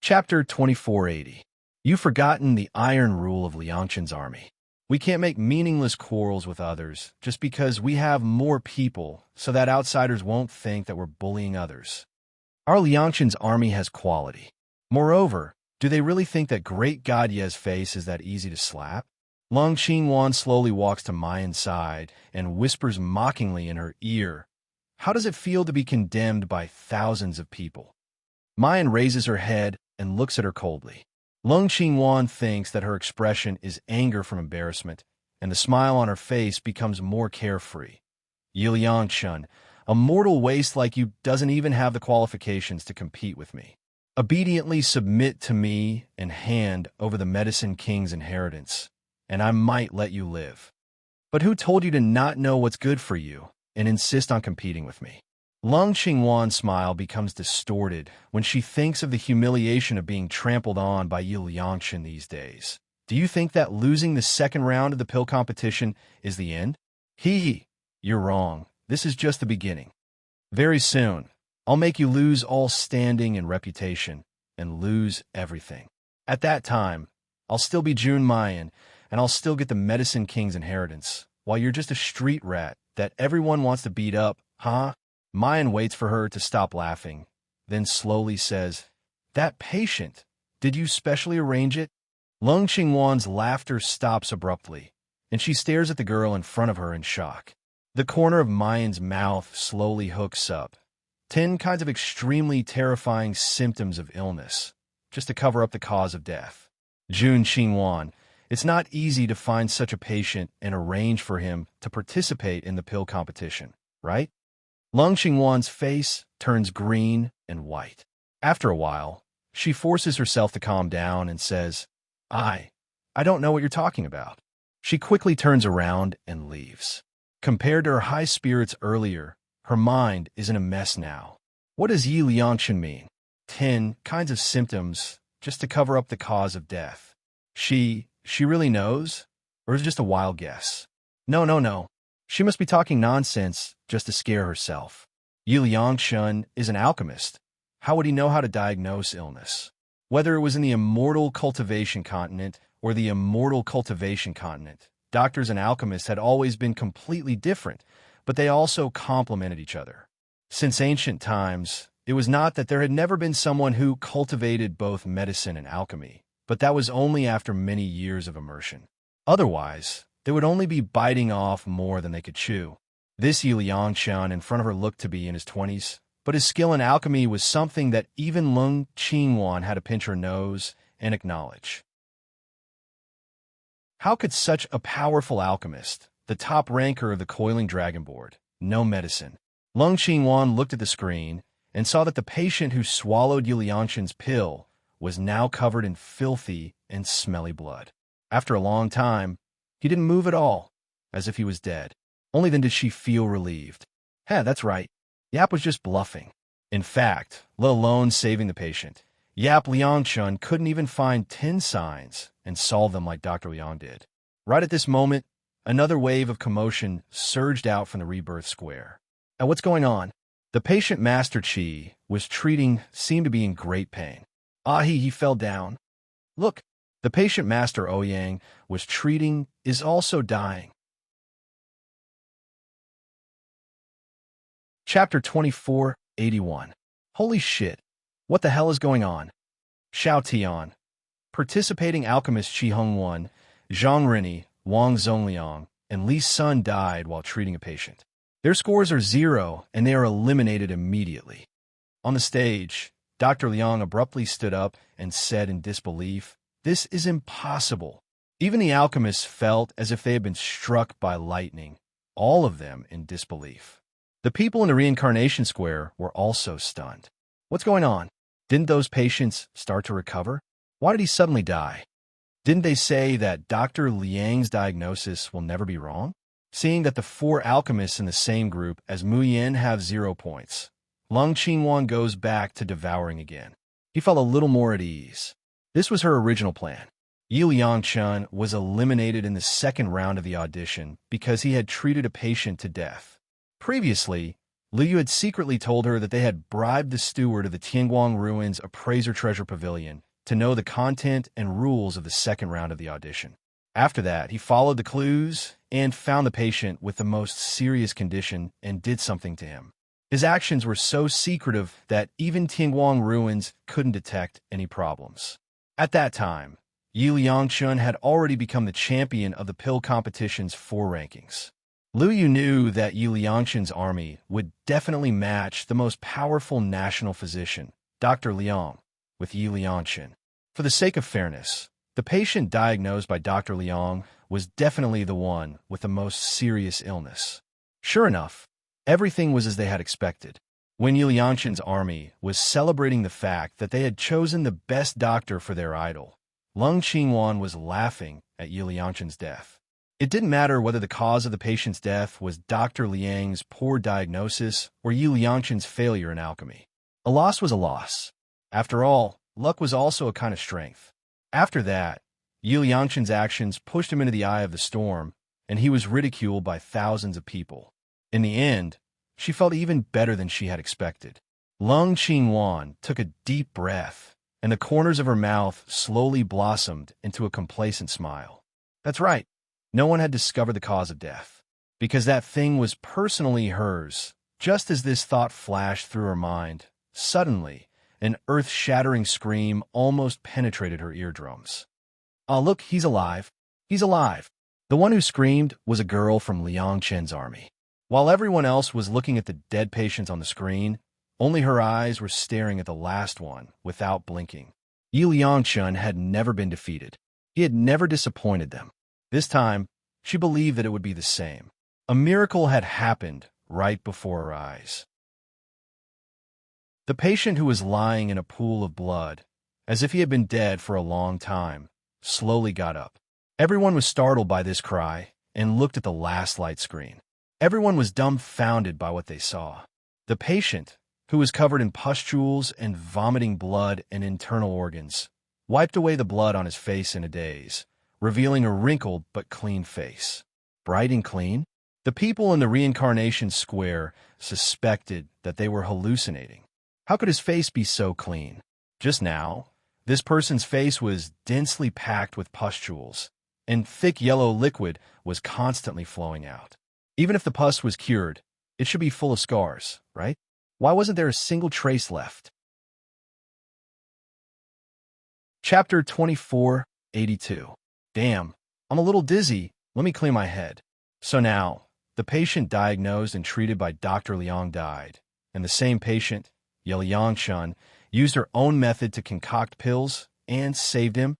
Chapter 2480. You've forgotten the iron rule of Liangchen's army. We can't make meaningless quarrels with others just because we have more people so that outsiders won't think that we're bullying others. Our Liangchen's army has quality. Moreover, do they really think that great God Ye's face is that easy to slap? Lung Qingwan slowly walks to Mayan's side and whispers mockingly in her ear, "How does it feel to be condemned by thousands of people?" Mayan raises her head and looks at her coldly. Lung Qingwan thinks that her expression is anger from embarrassment, and the smile on her face becomes more carefree. "Yi Liangchen, a mortal waste like you doesn't even have the qualifications to compete with me. Obediently submit to me and hand over the Medicine King's inheritance, and I might let you live. But who told you to not know what's good for you and insist on competing with me?" Lung Qingwan's smile becomes distorted when she thinks of the humiliation of being trampled on by Yi Liangchen these days. "Do you think that losing the second round of the pill competition is the end? Hee, you're wrong. This is just the beginning. Very soon, I'll make you lose all standing and reputation, and lose everything. At that time, I'll still be Jun Mayan, and I'll still get the Medicine King's inheritance, while you're just a street rat that everyone wants to beat up, huh?" Mayan waits for her to stop laughing, then slowly says, "That patient, did you specially arrange it?" Lung Qingwan's laughter stops abruptly, and she stares at the girl in front of her in shock. The corner of Mayan's mouth slowly hooks up. 10 kinds of extremely terrifying symptoms of illness, just to cover up the cause of death. "Jun Qingwan, it's not easy to find such a patient and arrange for him to participate in the pill competition, right?" Lung Qingwan's face turns green and white. After a while, she forces herself to calm down and says, I don't know what you're talking about." She quickly turns around and leaves. Compared to her high spirits earlier, her mind is in a mess now. What does Yi Liangchen mean? 10 kinds of symptoms just to cover up the cause of death. She really knows? Or is it just a wild guess? No. She must be talking nonsense just to scare herself. Yi Liangchen is an alchemist. How would he know how to diagnose illness? Whether it was in the immortal cultivation continent or the immortal cultivation continent, doctors and alchemists had always been completely different, but they also complemented each other. Since ancient times, it was not that there had never been someone who cultivated both medicine and alchemy, but that was only after many years of immersion. Otherwise, they would only be biting off more than they could chew. This Yi Liangchen in front of her looked to be in his 20s, but his skill in alchemy was something that even Lung Qingwan had to pinch her nose and acknowledge. How could such a powerful alchemist, the top ranker of the coiling dragon board, know medicine? Lung Qingwan looked at the screen and saw that the patient who swallowed Yi Liangchen's pill was now covered in filthy and smelly blood. After a long time, he didn't move at all, as if he was dead. Only then did she feel relieved. That's right. Yap was just bluffing. In fact, let alone saving the patient, Yap Liangchen couldn't even find 10 signs and solve them like Dr. Liang did. Right at this moment, another wave of commotion surged out from the rebirth square. And what's going on? The patient Master Qi was treating seemed to be in great pain. He fell down. Look, the patient Master Ouyang was treating is also dying. Chapter 2481. Holy shit. What the hell is going on? Xiao Tian. Participating alchemist Qi Hongwan, Zhang Rini, Wang Zongliang, and Li Sun died while treating a patient. Their scores are 0, and they are eliminated immediately. On the stage, Dr. Liang abruptly stood up and said in disbelief, "This is impossible." Even the alchemists felt as if they had been struck by lightning, all of them in disbelief. The people in the reincarnation square were also stunned. What's going on? Didn't those patients start to recover? Why did he suddenly die? Didn't they say that Dr. Liang's diagnosis will never be wrong? Seeing that the 4 alchemists in the same group as Mu Yin have 0 points, Lung Qingwan goes back to devouring again. He felt a little more at ease. This was her original plan. Yi Liangchen was eliminated in the second round of the audition because he had treated a patient to death. Previously, Liu Yu had secretly told her that they had bribed the steward of the Tianguang Ruins Appraiser Treasure Pavilion to know the content and rules of the second round of the audition. After that, he followed the clues and found the patient with the most serious condition and did something to him. His actions were so secretive that even Tianguang Ruins couldn't detect any problems. At that time, Yi Liangchun had already become the champion of the pill competition's 4 rankings. Liu Yu knew that Yi Liangchun's army would definitely match the most powerful national physician, Dr. Liang, with Yi Liangchun. For the sake of fairness, the patient diagnosed by Dr. Liang was definitely the one with the most serious illness. Sure enough, everything was as they had expected. When Yi Liangchun's army was celebrating the fact that they had chosen the best doctor for their idol, Lung Qingwan was laughing at Yi Liangchun's death. It didn't matter whether the cause of the patient's death was Dr. Liang's poor diagnosis or Yi Liangchun's failure in alchemy. A loss was a loss. After all, luck was also a kind of strength. After that, Yi Liangchun's actions pushed him into the eye of the storm, and he was ridiculed by thousands of people. In the end, she felt even better than she had expected. Lung Qingwan took a deep breath, and the corners of her mouth slowly blossomed into a complacent smile. That's right. No one had discovered the cause of death, because that thing was personally hers. Just as this thought flashed through her mind, suddenly, an earth-shattering scream almost penetrated her eardrums. "Ah, look, he's alive! He's alive!" The one who screamed was a girl from Liang Chen's army. While everyone else was looking at the dead patients on the screen, only her eyes were staring at the last one without blinking. Yi Liangchun had never been defeated. He had never disappointed them. This time, she believed that it would be the same. A miracle had happened right before her eyes. The patient, who was lying in a pool of blood, as if he had been dead for a long time, slowly got up. Everyone was startled by this cry and looked at the last light screen. Everyone was dumbfounded by what they saw. The patient, who was covered in pustules and vomiting blood and internal organs, wiped away the blood on his face in a daze, revealing a wrinkled but clean face. Bright and clean? The people in the reincarnation square suspected that they were hallucinating. How could his face be so clean? Just now, this person's face was densely packed with pustules, and thick yellow liquid was constantly flowing out. Even if the pus was cured, it should be full of scars, right? Why wasn't there a single trace left? Chapter 2482. Damn, I'm a little dizzy. Let me clear my head. So now, the patient diagnosed and treated by Dr. Liang died, and the same patient, Yi Liangchun, used her own method to concoct pills and saved him?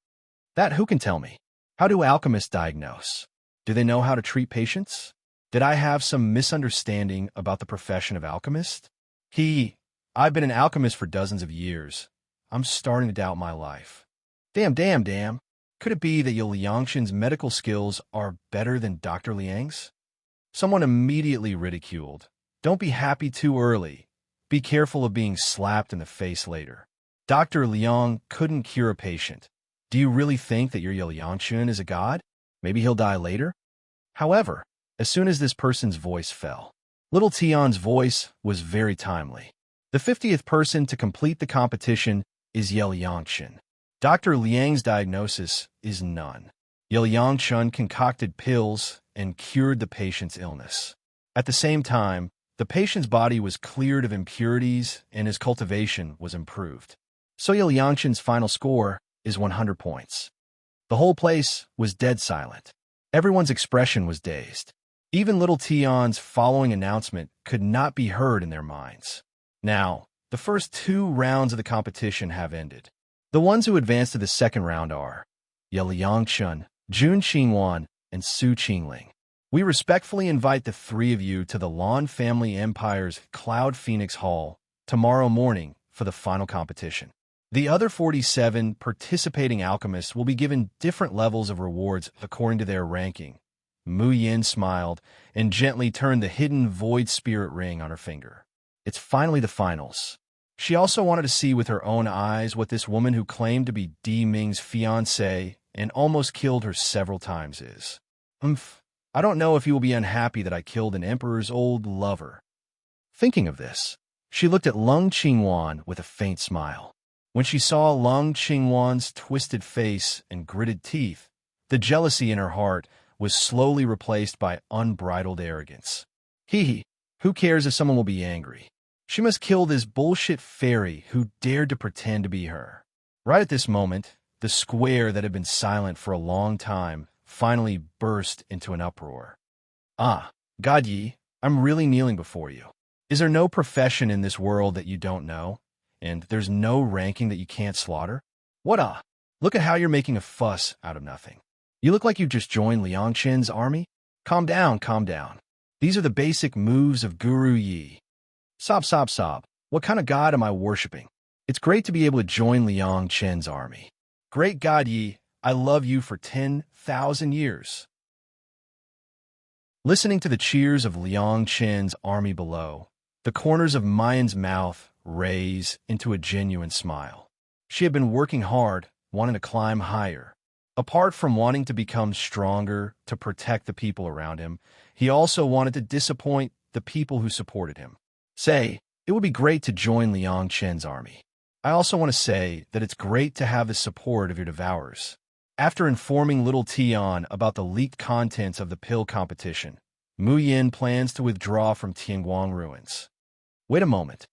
That who can tell me? How do alchemists diagnose? Do they know how to treat patients? Did I have some misunderstanding about the profession of alchemist? I've been an alchemist for dozens of years. I'm starting to doubt my life. Damn. Could it be that Yi Liangchun's medical skills are better than Dr. Liang's? Someone immediately ridiculed. Don't be happy too early. Be careful of being slapped in the face later. Dr. Liang couldn't cure a patient. Do you really think that your Yi Liangchun is a god? Maybe he'll die later? However, as soon as this person's voice fell, little Tian's voice was very timely. The 50th person to complete the competition is Yi Liangchun. Dr. Liang's diagnosis is none. Yi Liangchun concocted pills and cured the patient's illness. At the same time, the patient's body was cleared of impurities and his cultivation was improved. So Yi Liangchun's final score is 100 points. The whole place was dead silent. Everyone's expression was dazed. Even little Tian's following announcement could not be heard in their minds. Now, the first 2 rounds of the competition have ended. The ones who advanced to the second round are Yi Liangchun, Jun Qingwan, and Su Qingling. We respectfully invite the 3 of you to the Lan Family Empire's Cloud Phoenix Hall tomorrow morning for the final competition. The other 47 participating alchemists will be given different levels of rewards according to their ranking. Mu Yin smiled and gently turned the hidden void spirit ring on her finger. It's finally the finals. She also wanted to see with her own eyes what this woman who claimed to be Di Ming's fiancé and almost killed her several times is. I don't know if you will be unhappy that I killed an emperor's old lover. Thinking of this, she looked at Lung Qingwan with a faint smile. When she saw Lung Qingwan's twisted face and gritted teeth, the jealousy in her heart was slowly replaced by unbridled arrogance. Hee, who cares if someone will be angry? She must kill this bullshit fairy who dared to pretend to be her. Right at this moment, the square that had been silent for a long time finally burst into an uproar. Ah, God Yi, I'm really kneeling before you. Is there no profession in this world that you don't know? And there's no ranking that you can't slaughter? What? Look at how you're making a fuss out of nothing. You look like you just joined Liang Qin's army? Calm down, calm down. These are the basic moves of Guru Yi. Sob, sob, sob. What kind of god am I worshipping? It's great to be able to join Liang Qin's army. Great God Yi, I love you for 10,000 years. Listening to the cheers of Liang Qin's army below, the corners of Mayan's mouth raise into a genuine smile. She had been working hard, wanting to climb higher. Apart from wanting to become stronger to protect the people around him, he also wanted to disappoint the people who supported him. Say, it would be great to join Liang Qin's army. I also want to say that it's great to have the support of your devourers. After informing little Tian about the leaked contents of the pill competition, Mu Yin plans to withdraw from Tianguang ruins. Wait a moment.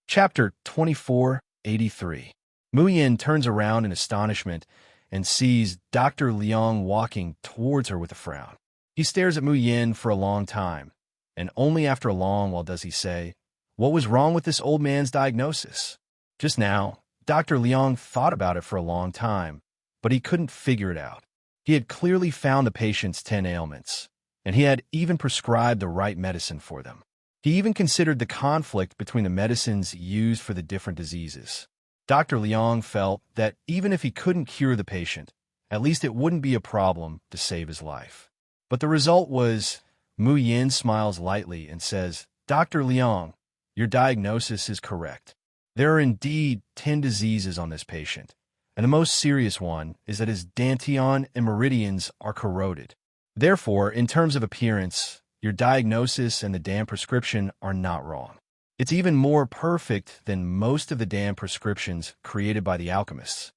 Chapter 2483. Mu Yin turns around in astonishment and sees Dr. Liang walking towards her with a frown. He stares at Mu Yin for a long time, and only after a long while does he say, "What was wrong with this old man's diagnosis?" Just now, Dr. Liang thought about it for a long time, but he couldn't figure it out. He had clearly found the patient's 10 ailments, and he had even prescribed the right medicine for them. He even considered the conflict between the medicines used for the different diseases. Dr. Liang felt that even if he couldn't cure the patient, at least it wouldn't be a problem to save his life. But the result was, Mu Yin smiles lightly and says, "Dr. Liang, your diagnosis is correct. There are indeed 10 diseases on this patient, and the most serious one is that his dantian and meridians are corroded. Therefore, in terms of appearance, your diagnosis and the damn prescription are not wrong. It's even more perfect than most of the damn prescriptions created by the alchemists."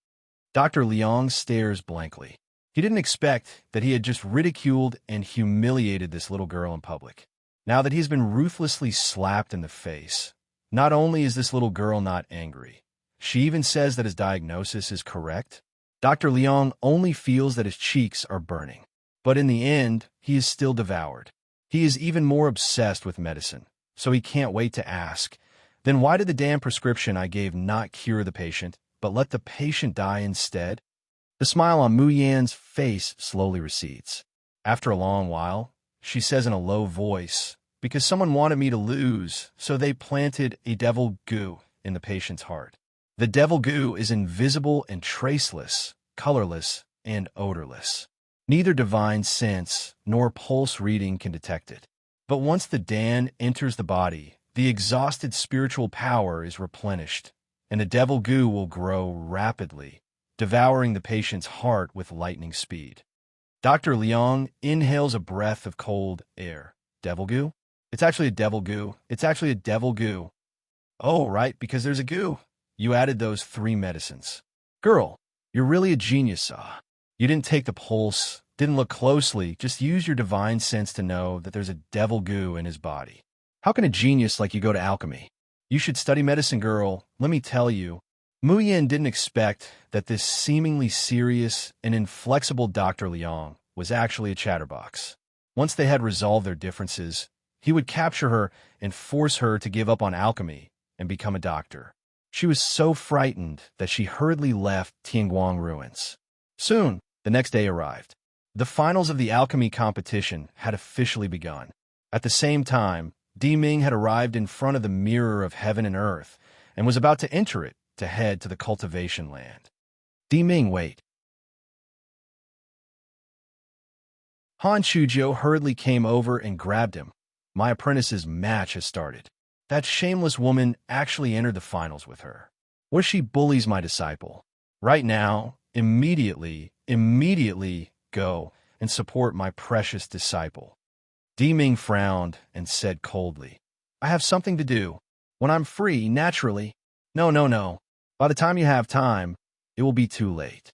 Dr. Liang stares blankly. He didn't expect that he had just ridiculed and humiliated this little girl in public. Now that he's been ruthlessly slapped in the face, not only is this little girl not angry, she even says that his diagnosis is correct. Dr. Liang only feels that his cheeks are burning. But in the end, he is still devoured. He is even more obsessed with medicine, so he can't wait to ask, then why did the damn prescription I gave not cure the patient, but let the patient die instead? The smile on Mu Yan's face slowly recedes. After a long while, she says in a low voice, "Because someone wanted me to lose, so they planted a devil goo in the patient's heart. The devil goo is invisible and traceless, colorless and odorless. Neither divine sense nor pulse reading can detect it. But once the Dan enters the body, the exhausted spiritual power is replenished, and the devil goo will grow rapidly, devouring the patient's heart with lightning speed." Dr. Liang inhales a breath of cold air. Devil goo? It's actually a devil goo. It's actually a devil goo. Oh, right, because there's a goo. You added those 3 medicines. Girl, you're really a genius, You didn't take the pulse, didn't look closely, just use your divine sense to know that there's a devil goo in his body. How can a genius like you go to alchemy? You should study medicine, girl. Let me tell you. Mu Yin didn't expect that this seemingly serious and inflexible Dr. Liang was actually a chatterbox. Once they had resolved their differences, he would capture her and force her to give up on alchemy and become a doctor. She was so frightened that she hurriedly left Tianguang ruins. Soon, the next day arrived. The finals of the alchemy competition had officially begun. At the same time, Di Ming had arrived in front of the mirror of heaven and earth and was about to enter it to head to the cultivation land. Di Ming, wait. Han Chujiu hurriedly came over and grabbed him. My apprentice's match has started. That shameless woman actually entered the finals with her. What if she bullies my disciple? Right now, immediately, go and support my precious disciple. Di Ming frowned and said coldly, I have something to do. When I'm free, naturally. No, no, no. By the time you have time, it will be too late.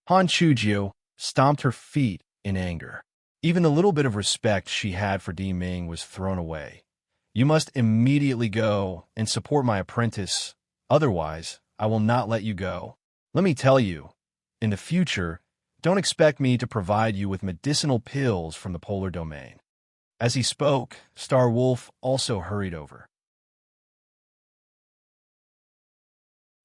Han Chujiu stomped her feet in anger. Even the little bit of respect she had for Di Ming was thrown away. You must immediately go and support my apprentice. Otherwise, I will not let you go. Let me tell you, in the future, don't expect me to provide you with medicinal pills from the polar domain. As he spoke, Star Wolf also hurried over.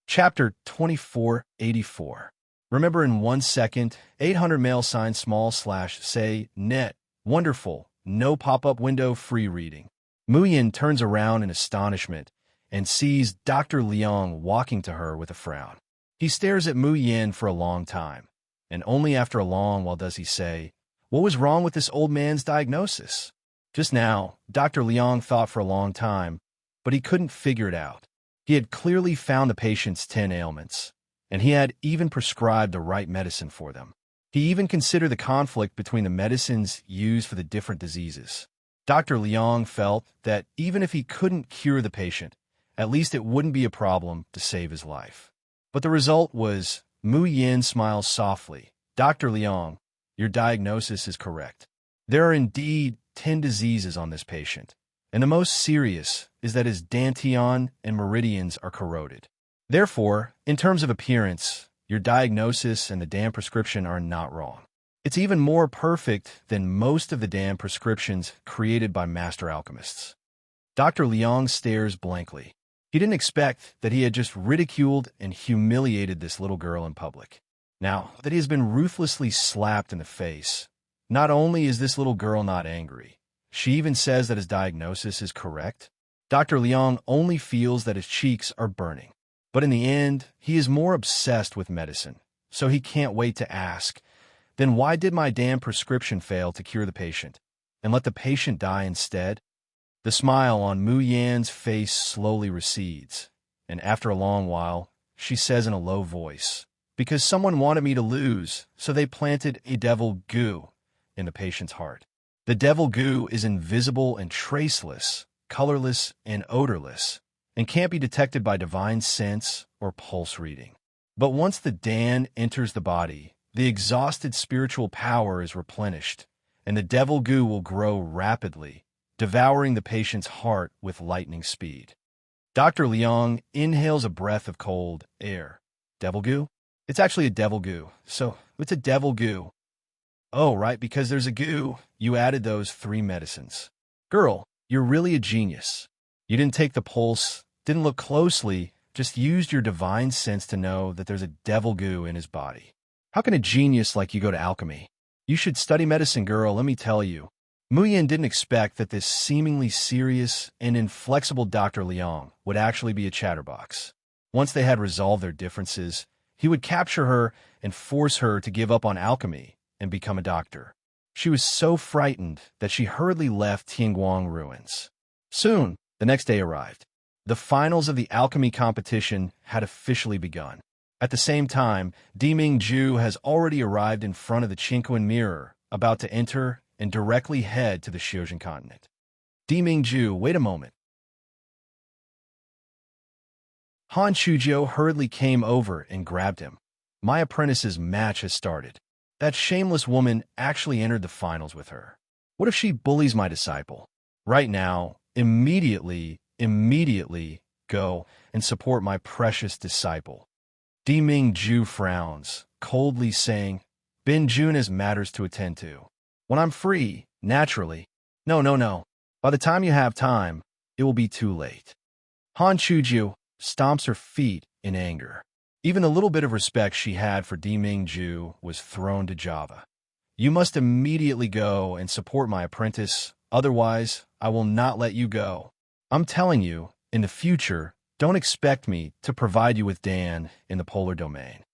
Chapter 2484. Remember in 1 second, 800 mail sign small slash say net, wonderful, no pop-up window free reading. Mu Yin turns around in astonishment and sees Dr. Liang walking to her with a frown. He stares at Mu Yin for a long time, and only after a long while does he say, what was wrong with this old man's diagnosis? Just now, Dr. Liang thought for a long time, but he couldn't figure it out. He had clearly found the patient's 10 ailments, and he had even prescribed the right medicine for them. He even considered the conflict between the medicines used for the different diseases. Dr. Liang felt that even if he couldn't cure the patient, at least it wouldn't be a problem to save his life. But the result was, Mu Yin smiles softly. Dr. Liang, your diagnosis is correct. There are indeed 10 diseases on this patient, and the most serious is that his dantian and meridians are corroded. Therefore, in terms of appearance, your diagnosis and the damn prescription are not wrong. It's even more perfect than most of the damn prescriptions created by master alchemists. Dr. Liang stares blankly. He didn't expect that he had just ridiculed and humiliated this little girl in public. Now that he has been ruthlessly slapped in the face, not only is this little girl not angry, she even says that his diagnosis is correct. Dr. Liang only feels that his cheeks are burning. But in the end, he is more obsessed with medicine, so he can't wait to ask, then why did my damn prescription fail to cure the patient, and let the patient die instead? The smile on Mu Yan's face slowly recedes, and after a long while, she says in a low voice, because someone wanted me to lose, so they planted a devil goo in the patient's heart. The devil goo is invisible and traceless, colorless and odorless, and can't be detected by divine sense or pulse reading. But once the Dan enters the body, the exhausted spiritual power is replenished, and the devil goo will grow rapidly, devouring the patient's heart with lightning speed. Dr. Liang inhales a breath of cold air. Devil goo? It's actually a devil goo. So, it's a devil goo. Oh, right, because there's a goo. You added those 3 medicines. Girl, you're really a genius. You didn't take the pulse, didn't look closely, just used your divine sense to know that there's a devil goo in his body. How can a genius like you go to alchemy? You should study medicine, girl, let me tell you. Mu Yin didn't expect that this seemingly serious and inflexible Dr. Liang would actually be a chatterbox. Once they had resolved their differences, he would capture her and force her to give up on alchemy and become a doctor. She was so frightened that she hurriedly left Tianguang ruins. Soon, the next day arrived. The finals of the alchemy competition had officially begun. At the same time, Di Mingju has already arrived in front of the Qingquan mirror, about to enter and directly head to the Xiuzhen continent. Di Mingju, wait a moment. Han Chujiu hurriedly came over and grabbed him. My apprentice's match has started. That shameless woman actually entered the finals with her. What if she bullies my disciple? Right now, immediately, go and support my precious disciple. Di Mingju frowns, coldly saying, Bin Jun has matters to attend to. When I'm free, naturally. No. By the time you have time, it will be too late. Han Chujiu stomps her feet in anger. Even the little bit of respect she had for Di Mingju was thrown to Java. You must immediately go and support my apprentice, otherwise I will not let you go. I'm telling you, in the future, don't expect me to provide you with Dan in the polar domain.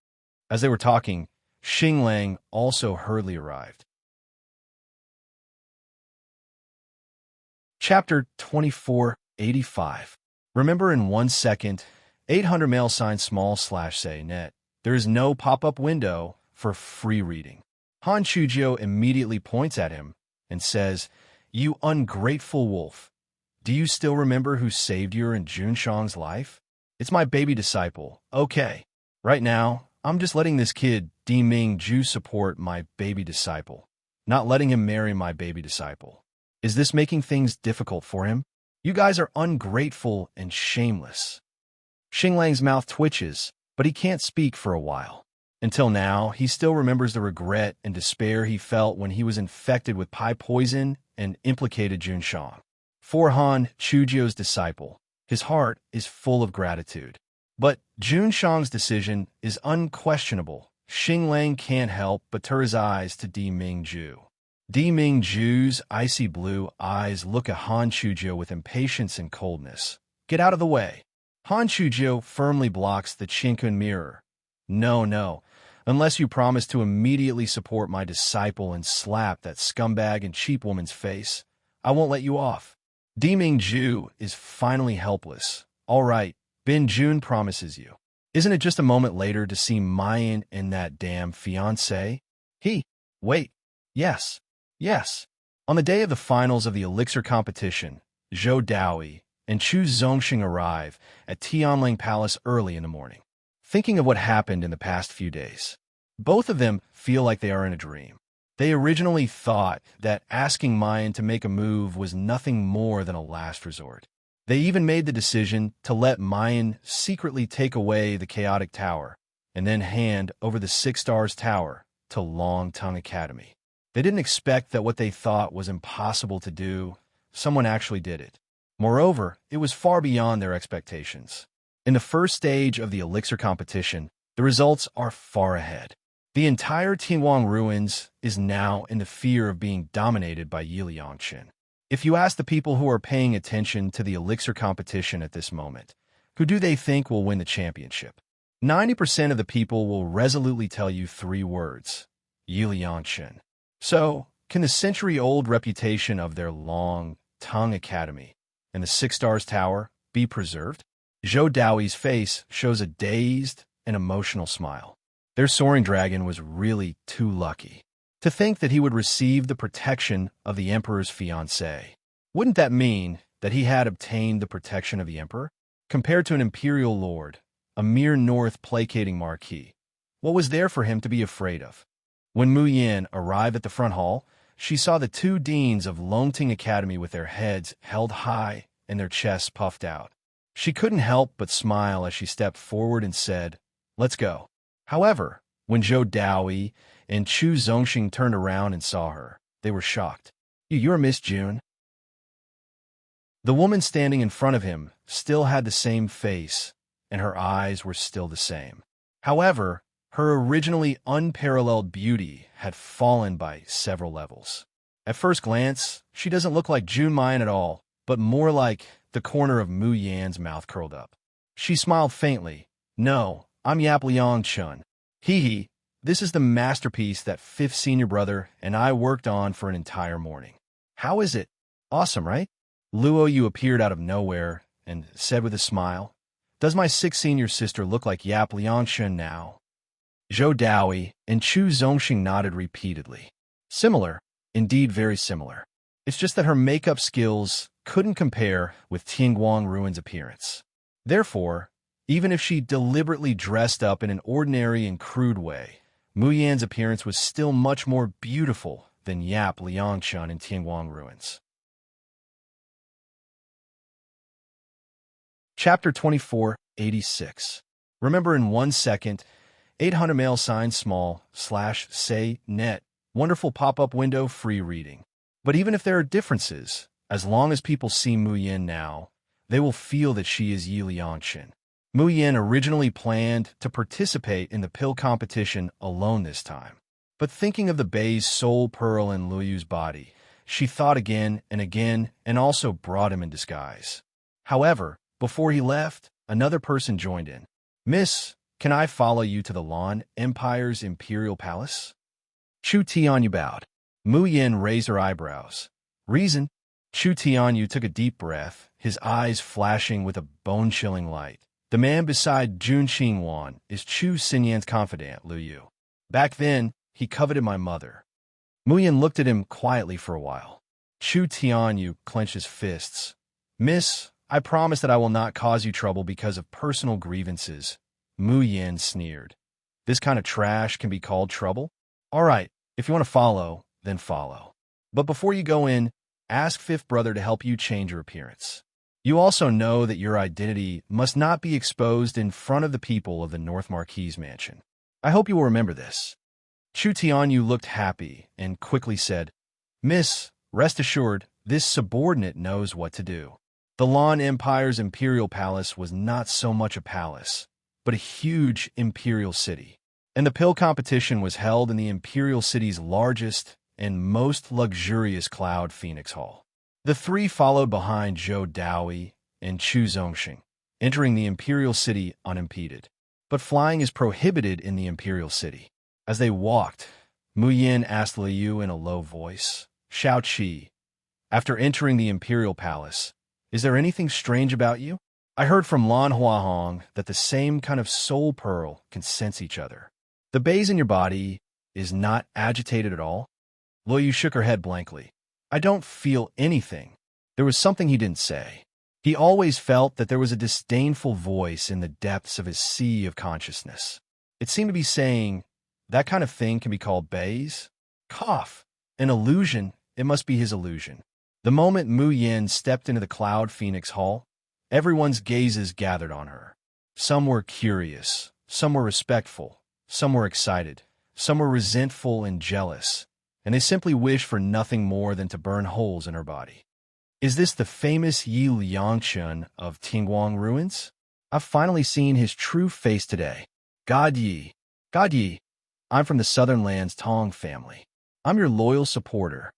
As they were talking, Xinglang also hurriedly arrived. Chapter 2485. Remember in 1 second, 800 mail sign small slash say net, there is no pop-up window for free reading. Han Chujiu immediately points at him and says, You ungrateful wolf. Do you still remember who saved your and Jun Shang's life? It's my baby disciple. Okay. Right now, I'm just letting this kid, Ming Ju, support my baby disciple. Not letting him marry my baby disciple. Is this making things difficult for him? You guys are ungrateful and shameless. Xinglang's mouth twitches, but he can't speak for a while. Until now, he still remembers the regret and despair he felt when he was infected with pie poison and implicated Jun Shang. For Han, Chujio's disciple, his heart is full of gratitude. But Jun Shang's decision is unquestionable. Xinglang can't help but turn his eyes to Ming Ju. Ming Ju's icy blue eyes look at Han Chujio with impatience and coldness. Get out of the way. Han Chujio firmly blocks the Chinkun mirror. No. Unless you promise to immediately support my disciple and slap that scumbag and cheap woman's face, I won't let you off. Ming Ju is finally helpless. All right, Bin Jun promises you. Isn't it just a moment later to see Mayan and that damn fiancé? Wait. Yes. On the day of the finals of the elixir competition, Zhou Daoi and Chu Zongxing arrive at Tianling Palace early in the morning, thinking of what happened in the past few days. Both of them feel like they are in a dream. They originally thought that asking Mayan to make a move was nothing more than a last resort. They even made the decision to let Mayan secretly take away the Chaotic Tower and then hand over the Six Stars Tower to Long Tongue Academy. They didn't expect that what they thought was impossible to do, someone actually did it. Moreover, it was far beyond their expectations. In the first stage of the elixir competition, the results are far ahead. The entire Tianwang ruins is now in the fear of being dominated by Yiliangqin. If you ask the people who are paying attention to the elixir competition at this moment, who do they think will win the championship? 90% of the people will resolutely tell you 3 words: Yiliangqin. So, can the century-old reputation of their Long Tongue Academy and the Six Stars Tower be preserved? Zhou Daoi's face shows a dazed and emotional smile. Their soaring dragon was really too lucky. To think that he would receive the protection of the emperor's fiancée. Wouldn't that mean that he had obtained the protection of the emperor? Compared to an imperial lord, a mere north placating marquis, what was there for him to be afraid of? When Mu Yan arrived at the front hall, she saw the 2 deans of Longting Academy with their heads held high and their chests puffed out. She couldn't help but smile as she stepped forward and said, "Let's go." However, when Zhou Daoi and Chu Zongxing turned around and saw her, they were shocked. "You're Miss June?" The woman standing in front of him still had the same face, and her eyes were still the same. However, her originally unparalleled beauty had fallen by several levels. At first glance, she doesn't look like June Mayan at all, but more like the corner of Mu Yan's mouth curled up. She smiled faintly. "No, I'm Yap Liang Chun. Hee, this is the masterpiece that 5th senior brother and I worked on for an entire morning. How is it? Awesome, right?" Luo Yu appeared out of nowhere and said with a smile, "Does my 6th senior sister look like Yap Liang Chun now?" Zhou Daoi and Chu Zongxing nodded repeatedly. Similar, indeed very similar. It's just that her makeup skills couldn't compare with Tianguang Ruin's appearance. Therefore, even if she deliberately dressed up in an ordinary and crude way, Mu Yan's appearance was still much more beautiful than Yap Liangchun in Tianguang Ruins. Chapter 2486. Remember in 1 second, 800 mail sign small, /say, net, wonderful pop-up window, free reading. But even if there are differences, as long as people see Mu Yan now, they will feel that she is Yi Liangqin. Mu Yan originally planned to participate in the pill competition alone this time. But thinking of the Bei's soul pearl in Luo Yu's body, she thought again and also brought him in disguise. However, before he left, another person joined in. "Miss, can I follow you to the Lan Empire's imperial palace?" Chu Tianyu bowed. Mu Yan raised her eyebrows. "Reason?" Chu Tianyu took a deep breath, his eyes flashing with a bone-chilling light. "The man beside Jun Xingwan is Chu Xinyan's confidant, Luo Yu. Back then, he coveted my mother." Mu Yan looked at him quietly for a while. Chu Tianyu clenched his fists. Miss, I promise that I will not cause you trouble because of personal grievances. Mu Yin sneered. This kind of trash can be called trouble? All right, if you want to follow, then follow. But before you go in, ask Fifth Brother to help you change your appearance. You also know that your identity must not be exposed in front of the people of the North Marquise mansion. I hope you will remember this. Chu Tianyu looked happy and quickly said, Miss, rest assured, this subordinate knows what to do. The Lan Empire's imperial palace was not so much a palace, but a huge imperial city. And the pill competition was held in the imperial city's largest and most luxurious Cloud Phoenix Hall. The three followed behind Zhou Daoi and Chu Zongxing, entering the imperial city unimpeded. But flying is prohibited in the imperial city. As they walked, Mu Yin asked Liu in a low voice, Shao Qi, after entering the imperial palace, is there anything strange about you? I heard from Lan Huahong that the same kind of soul pearl can sense each other. The base in your body is not agitated at all? Liu shook her head blankly. I don't feel anything. There was something he didn't say. He always felt that there was a disdainful voice in the depths of his sea of consciousness. It seemed to be saying, that kind of thing can be called base? Cough. An illusion, it must be his illusion. The moment Mu Yin stepped into the Cloud Phoenix Hall, everyone's gazes gathered on her. Some were curious, some were respectful, some were excited, some were resentful and jealous, and they simply wished for nothing more than to burn holes in her body. Is this the famous Yi Liangchun of Tingguang ruins? I've finally seen his true face today. God Yi. God Yi. I'm from the Southern Lands Tong family. I'm your loyal supporter.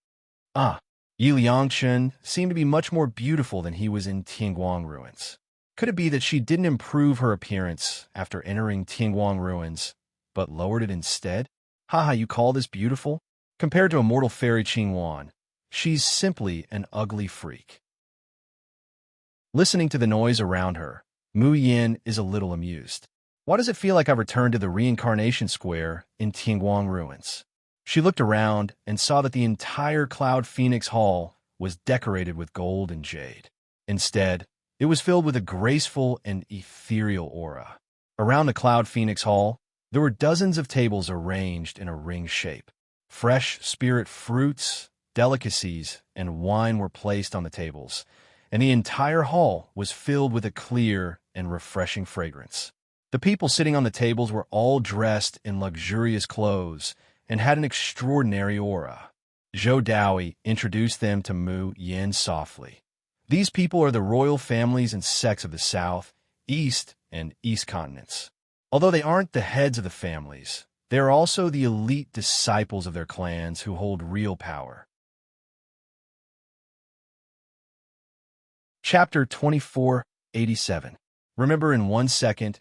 Yi Liangchun seemed to be much more beautiful than he was in Tingguang ruins. Could it be that she didn't improve her appearance after entering Tingguang ruins, but lowered it instead? Haha, you call this beautiful? Compared to immortal fairy Qingwan, she's simply an ugly freak. Listening to the noise around her, Mu Yin is a little amused. Why does it feel like I've returned to the reincarnation square in Tingguang ruins? She looked around and saw that the entire Cloud Phoenix Hall was decorated with gold and jade. Instead, it was filled with a graceful and ethereal aura. Around the Cloud Phoenix Hall, there were dozens of tables arranged in a ring shape. Fresh spirit fruits, delicacies, and wine were placed on the tables, and the entire hall was filled with a clear and refreshing fragrance. The people sitting on the tables were all dressed in luxurious clothes and had an extraordinary aura. Zhou Daoi introduced them to Mu Yin softly. These people are the royal families and sects of the South, East, and East continents. Although they aren't the heads of the families, they are also the elite disciples of their clans who hold real power. Chapter 2487. Remember in 1 second,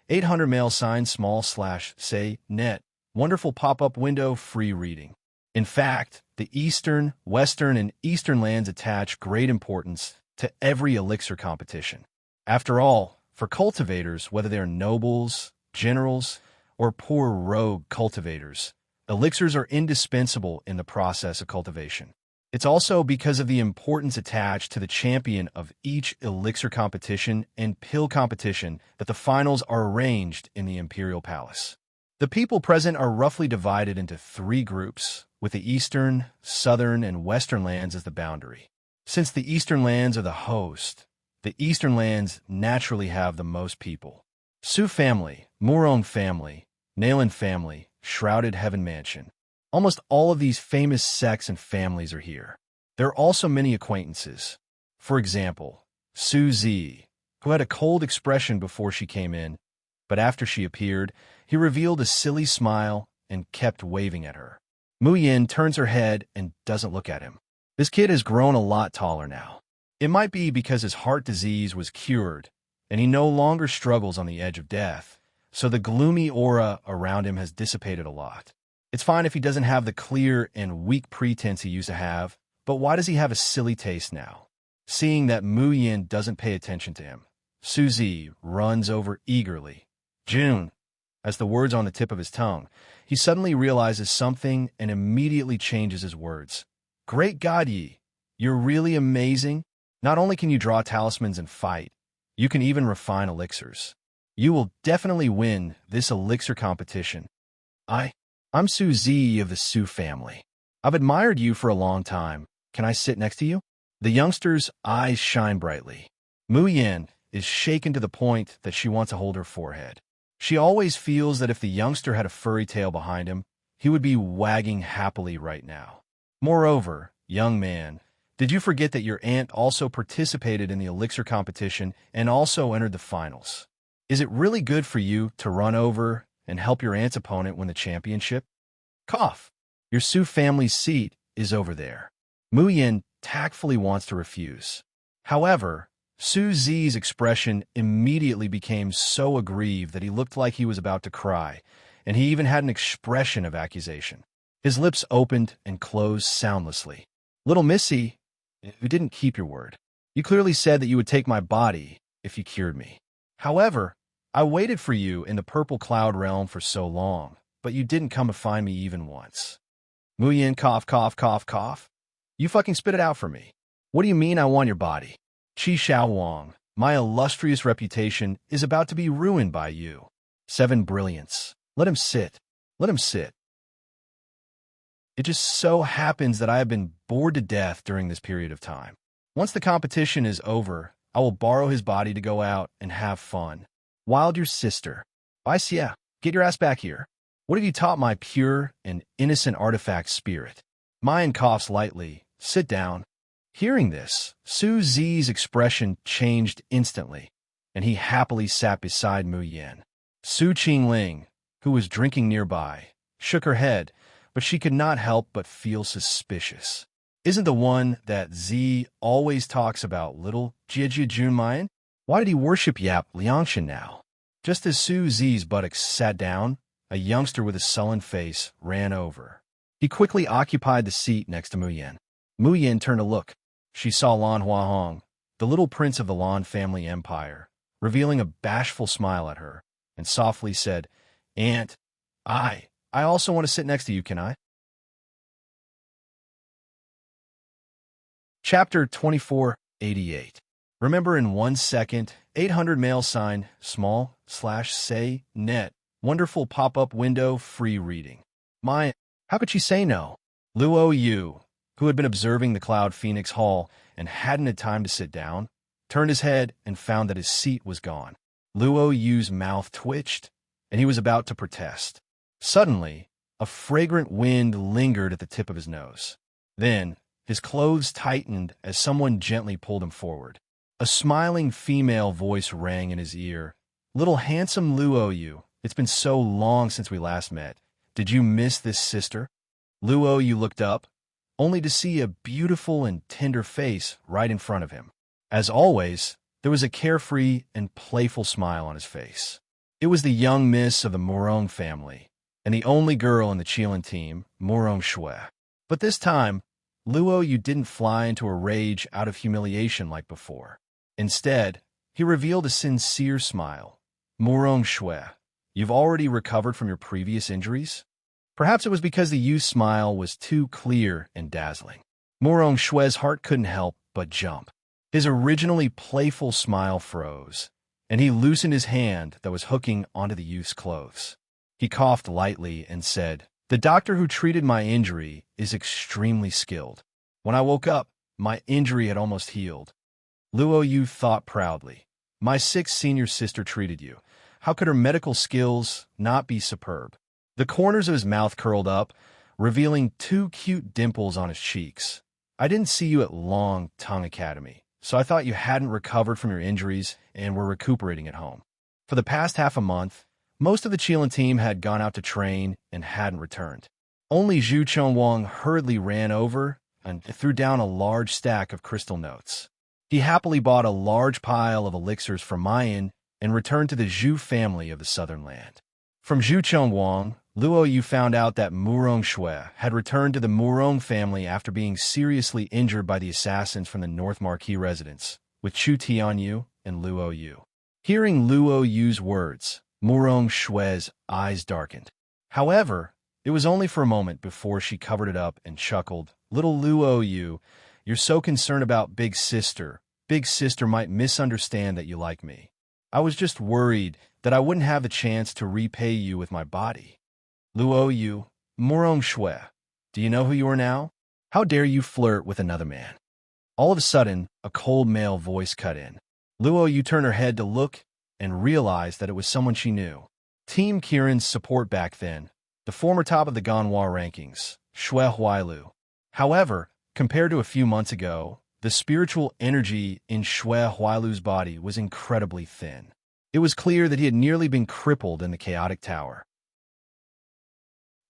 800 mail sign /say net. Wonderful pop-up window, free reading. In fact, the Eastern, Western, and Eastern lands attach great importance to every elixir competition. After all, for cultivators, whether they're nobles, generals, or poor rogue cultivators, elixirs are indispensable in the process of cultivation. It's also because of the importance attached to the champion of each elixir competition and pill competition that the finals are arranged in the Imperial Palace. The people present are roughly divided into 3 groups, with the Eastern, Southern, and Western lands as the boundary. Since the Eastern lands are the host, the Eastern lands naturally have the most people. Su family, Murong family, Nalan family, Shrouded Heaven Mansion. Almost all of these famous sects and families are here. There are also many acquaintances. For example, Su Zi, who had a cold expression before she came in, but after she appeared, he revealed a silly smile and kept waving at her. Mu Yin turns her head and doesn't look at him. This kid has grown a lot taller now. It might be because his heart disease was cured, and he no longer struggles on the edge of death, so the gloomy aura around him has dissipated a lot. It's fine if he doesn't have the clear and weak pretense he used to have, but why does he have a silly taste now? Seeing that Mu Yin doesn't pay attention to him, Suzy runs over eagerly. June. As the words on the tip of his tongue, he suddenly realizes something and immediately changes his words. Great God Yi, You're really amazing. Not only can you draw talismans and fight, you can even refine elixirs. You will definitely win this elixir competition. I'm Suzy of the Su family. I've admired you for a long time. Can I sit next to you? The youngster's eyes shine brightly. Mu Yin is shaken to the point that she wants to hold her forehead. She always feels that if the youngster had a furry tail behind him, he would be wagging happily right now. Moreover, young man, did you forget that your aunt also participated in the elixir competition and also entered the finals? Is it really good for you to run over and help your aunt's opponent win the championship? Cough. Your Su family's seat is over there. Mu Yin tactfully wants to refuse. However, Su Zi's expression immediately became so aggrieved that he looked like he was about to cry, and he even had an expression of accusation. His lips opened and closed soundlessly. Little Missy, you didn't keep your word. You clearly said that you would take my body if you cured me. However, I waited for you in the purple cloud realm for so long, but you didn't come to find me even once. Mu Yin cough, cough, cough, cough. You fucking spit it out for me. What do you mean I want your body? Qi Xiao Wang, my illustrious reputation is about to be ruined by you. 7 brilliance. Let him sit. Let him sit. It just so happens that I have been bored to death during this period of time. Once the competition is over, I will borrow his body to go out and have fun. Wild your sister. Isia, get your ass back here. What have you taught my pure and innocent artifact spirit? Mayan coughs lightly. Sit down. Hearing this, Su Zi's expression changed instantly, and he happily sat beside Mu Yin. Su Qingling, who was drinking nearby, shook her head, but she could not help but feel suspicious. Isn't the one that Z always talks about little Jie Junmayan? Why did he worship Yap Liangshan now? Just as Su Zi's buttocks sat down, a youngster with a sullen face ran over. He quickly occupied the seat next to Mu Yin. Mu Yin turned to look. She saw Lan Huahong, the little prince of the Lan family empire, revealing a bashful smile at her, and softly said, Aunt, I also want to sit next to you, can I? Chapter 2488. Remember in 1 second, 800 mail sign, small, /say, net, wonderful pop-up window, free reading. How could she say no? Luo Yu, who had been observing the Cloud Phoenix Hall and hadn't had time to sit down, turned his head and found that his seat was gone. Luo Yu's mouth twitched, and he was about to protest. Suddenly, a fragrant wind lingered at the tip of his nose. Then, his clothes tightened as someone gently pulled him forward. A smiling female voice rang in his ear. Little handsome Luo Yu, it's been so long since we last met. Did you miss this sister? Luo Yu looked up, only to see a beautiful and tender face right in front of him. As always, there was a carefree and playful smile on his face. It was the young miss of the Murong family, and the only girl in the Qilin team, Murong Shui. But this time, Luo Yu didn't fly into a rage out of humiliation like before. Instead, he revealed a sincere smile. Murong Shui, you've already recovered from your previous injuries? Perhaps it was because the youth's smile was too clear and dazzling. Murong Shui's heart couldn't help but jump. His originally playful smile froze, and he loosened his hand that was hooking onto the youth's clothes. He coughed lightly and said, The doctor who treated my injury is extremely skilled. When I woke up, my injury had almost healed. Luo Yu thought proudly, My 6th senior sister treated you. How could her medical skills not be superb? The corners of his mouth curled up, revealing 2 cute dimples on his cheeks. I didn't see you at Long Tongue Academy, so I thought you hadn't recovered from your injuries and were recuperating at home. For the past half a month, most of the Qilin team had gone out to train and hadn't returned. Only Zhu Chongwang hurriedly ran over and threw down a large stack of crystal notes. He happily bought a large pile of elixirs for Mayan and returned to the Zhu family of the Southern Land. From Zhu Chongwang, Luo Yu found out that Murong Shui had returned to the Murong family after being seriously injured by the assassins from the North Marquis residence, with Chu Tianyu and Luo Yu. Hearing Luo Yu's words, Murong Shui's eyes darkened. However, it was only for a moment before she covered it up and chuckled, Little Luo Yu, You're so concerned about Big Sister. Big Sister might misunderstand that you like me. I was just worried that I wouldn't have the chance to repay you with my body. Luo Yu, Morong Shui, do you know who you are now? How dare you flirt with another man? All of a sudden, a cold male voice cut in. Luo Yu turned her head to look and realized that it was someone she knew. Team Kirin's support back then, the former top of the Ganhua rankings, Shui Huailu. However, compared to a few months ago, the spiritual energy in Shui Huailu's body was incredibly thin. It was clear that he had nearly been crippled in the chaotic tower.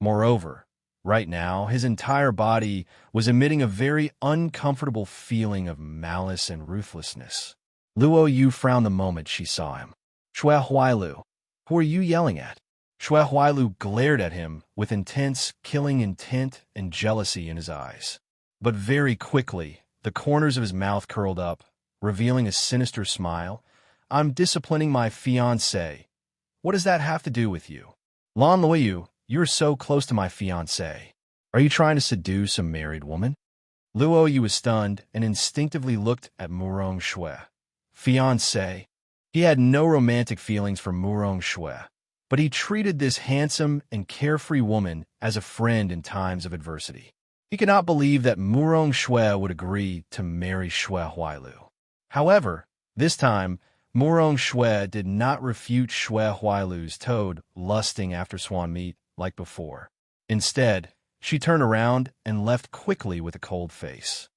Moreover, right now, his entire body was emitting a very uncomfortable feeling of malice and ruthlessness. Luo Yu frowned the moment she saw him. Shui Huailu, who are you yelling at? Shui Huailu glared at him with intense, killing intent and jealousy in his eyes. But very quickly, the corners of his mouth curled up, revealing a sinister smile. I'm disciplining my fiancé. What does that have to do with you? Lan Luoyu, you're so close to my fiancé. Are you trying to seduce a married woman? Luo Yu was stunned and instinctively looked at Murong Shui. Fiancé. He had no romantic feelings for Murong Shui, but he treated this handsome and carefree woman as a friend in times of adversity. He could not believe that Murong Shui would agree to marry Shui Huailu. However, this time, Murong Shui did not refute Shui Huailu's toad lusting after swan meat like before. Instead, she turned around and left quickly with a cold face.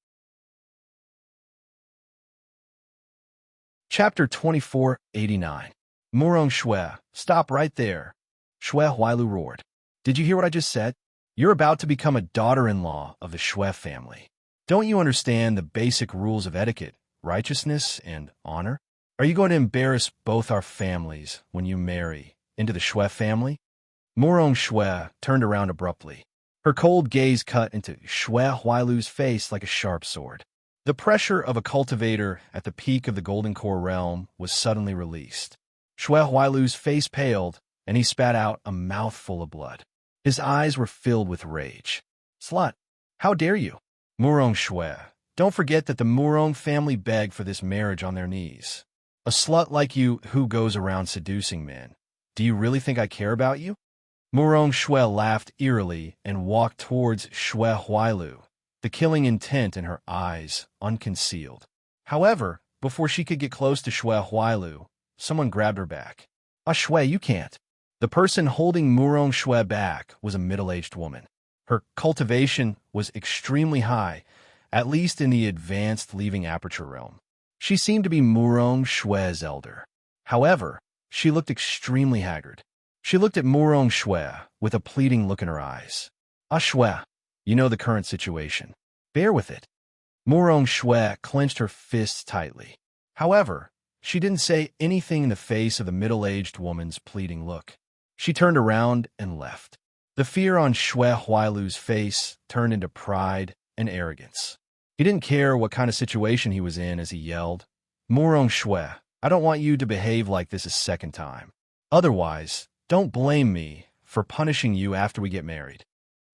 Chapter 2489. Murong Shui, stop right there. Shui Huailu roared. Did you hear what I just said? You're about to become a daughter-in-law of the Shui family. Don't you understand the basic rules of etiquette, righteousness, and honor? Are you going to embarrass both our families when you marry into the Shui family? Murong Shui turned around abruptly. Her cold gaze cut into Shui Huailu's face like a sharp sword. The pressure of a cultivator at the peak of the Golden Core realm was suddenly released. Shui Huailu's face paled, and he spat out a mouthful of blood. His eyes were filled with rage. Slut, how dare you? Murong Shui, don't forget that the Murong family begged for this marriage on their knees. A slut like you who goes around seducing men. Do you really think I care about you? Murong Shui laughed eerily and walked towards Shui Huailu, the killing intent in her eyes unconcealed. However, before she could get close to Shui Huailu, someone grabbed her back. Ah, Shui, you can't. The person holding Murong Shui back was a middle-aged woman. Her cultivation was extremely high, at least in the advanced leaving aperture realm. She seemed to be Murong Shui's elder. However, she looked extremely haggard. She looked at Murong Shui with a pleading look in her eyes. Ah, Shui, you know the current situation. Bear with it. Murong Shui clenched her fists tightly. However, she didn't say anything in the face of the middle-aged woman's pleading look. She turned around and left. The fear on Shui Huailu's face turned into pride and arrogance. He didn't care what kind of situation he was in as he yelled, Murong Shui, I don't want you to behave like this a second time. Otherwise, don't blame me for punishing you after we get married.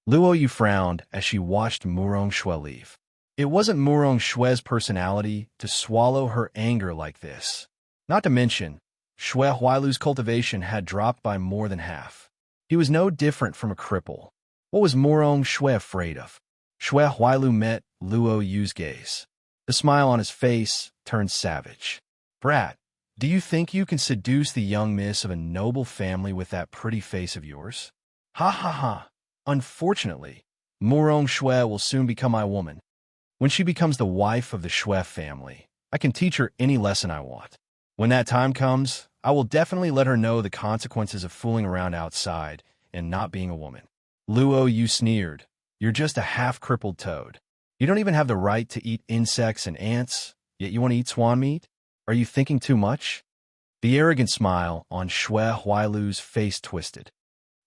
Luo Yu frowned as she watched Murong Shui leave. It wasn't Murong Shui's personality to swallow her anger like this. Not to mention, Shui Huailu's cultivation had dropped by more than half. He was no different from a cripple. What was Murong Shui afraid of? Shui Huailu met Luo Yu's gaze. The smile on his face turned savage. Brat, do you think you can seduce the young miss of a noble family with that pretty face of yours? Ha ha ha. Unfortunately, Murong Shui will soon become my woman. When she becomes the wife of the Shui family, I can teach her any lesson I want. When that time comes, I will definitely let her know the consequences of fooling around outside and not being a woman. Luo Yu sneered. You're just a half-crippled toad. You don't even have the right to eat insects and ants, yet you want to eat swan meat? Are you thinking too much? The arrogant smile on Shui Huailu's face twisted.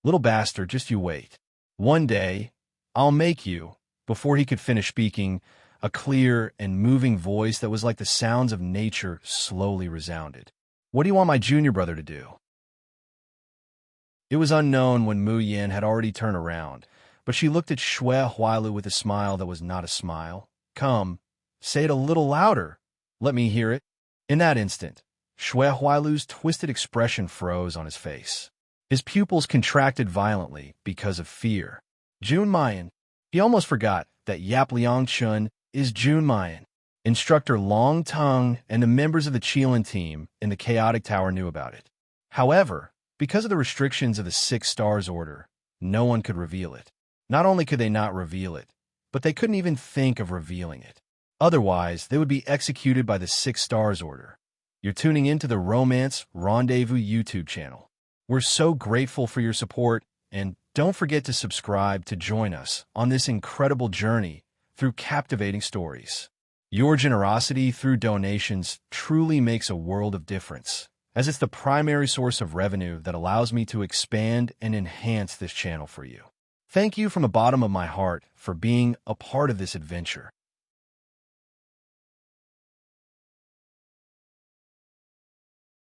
Little bastard, just you wait. One day, I'll make you. Before he could finish speaking, a clear and moving voice that was like the sounds of nature slowly resounded. What do you want my junior brother to do? It was unknown when Mu Yin had already turned around, but she looked at Shui Huailu with a smile that was not a smile. Come, Say it a little louder. Let me hear it. In that instant, Shui Huailu's twisted expression froze on his face. His pupils contracted violently because of fear. Jun Mayan. He almost forgot that Yap Liangchun is Jun Mayan. Instructor Long Tongue and the members of the Qilin team in the Chaotic Tower knew about it. However, because of the restrictions of the 6 Stars Order, no one could reveal it. Not only could they not reveal it, but they couldn't even think of revealing it. Otherwise, they would be executed by the 6 Stars Order. You're tuning into the Romance Rendezvous YouTube channel. We're so grateful for your support, and don't forget to subscribe to join us on this incredible journey through captivating stories. Your generosity through donations truly makes a world of difference, as it's the primary source of revenue that allows me to expand and enhance this channel for you. Thank you from the bottom of my heart for being a part of this adventure.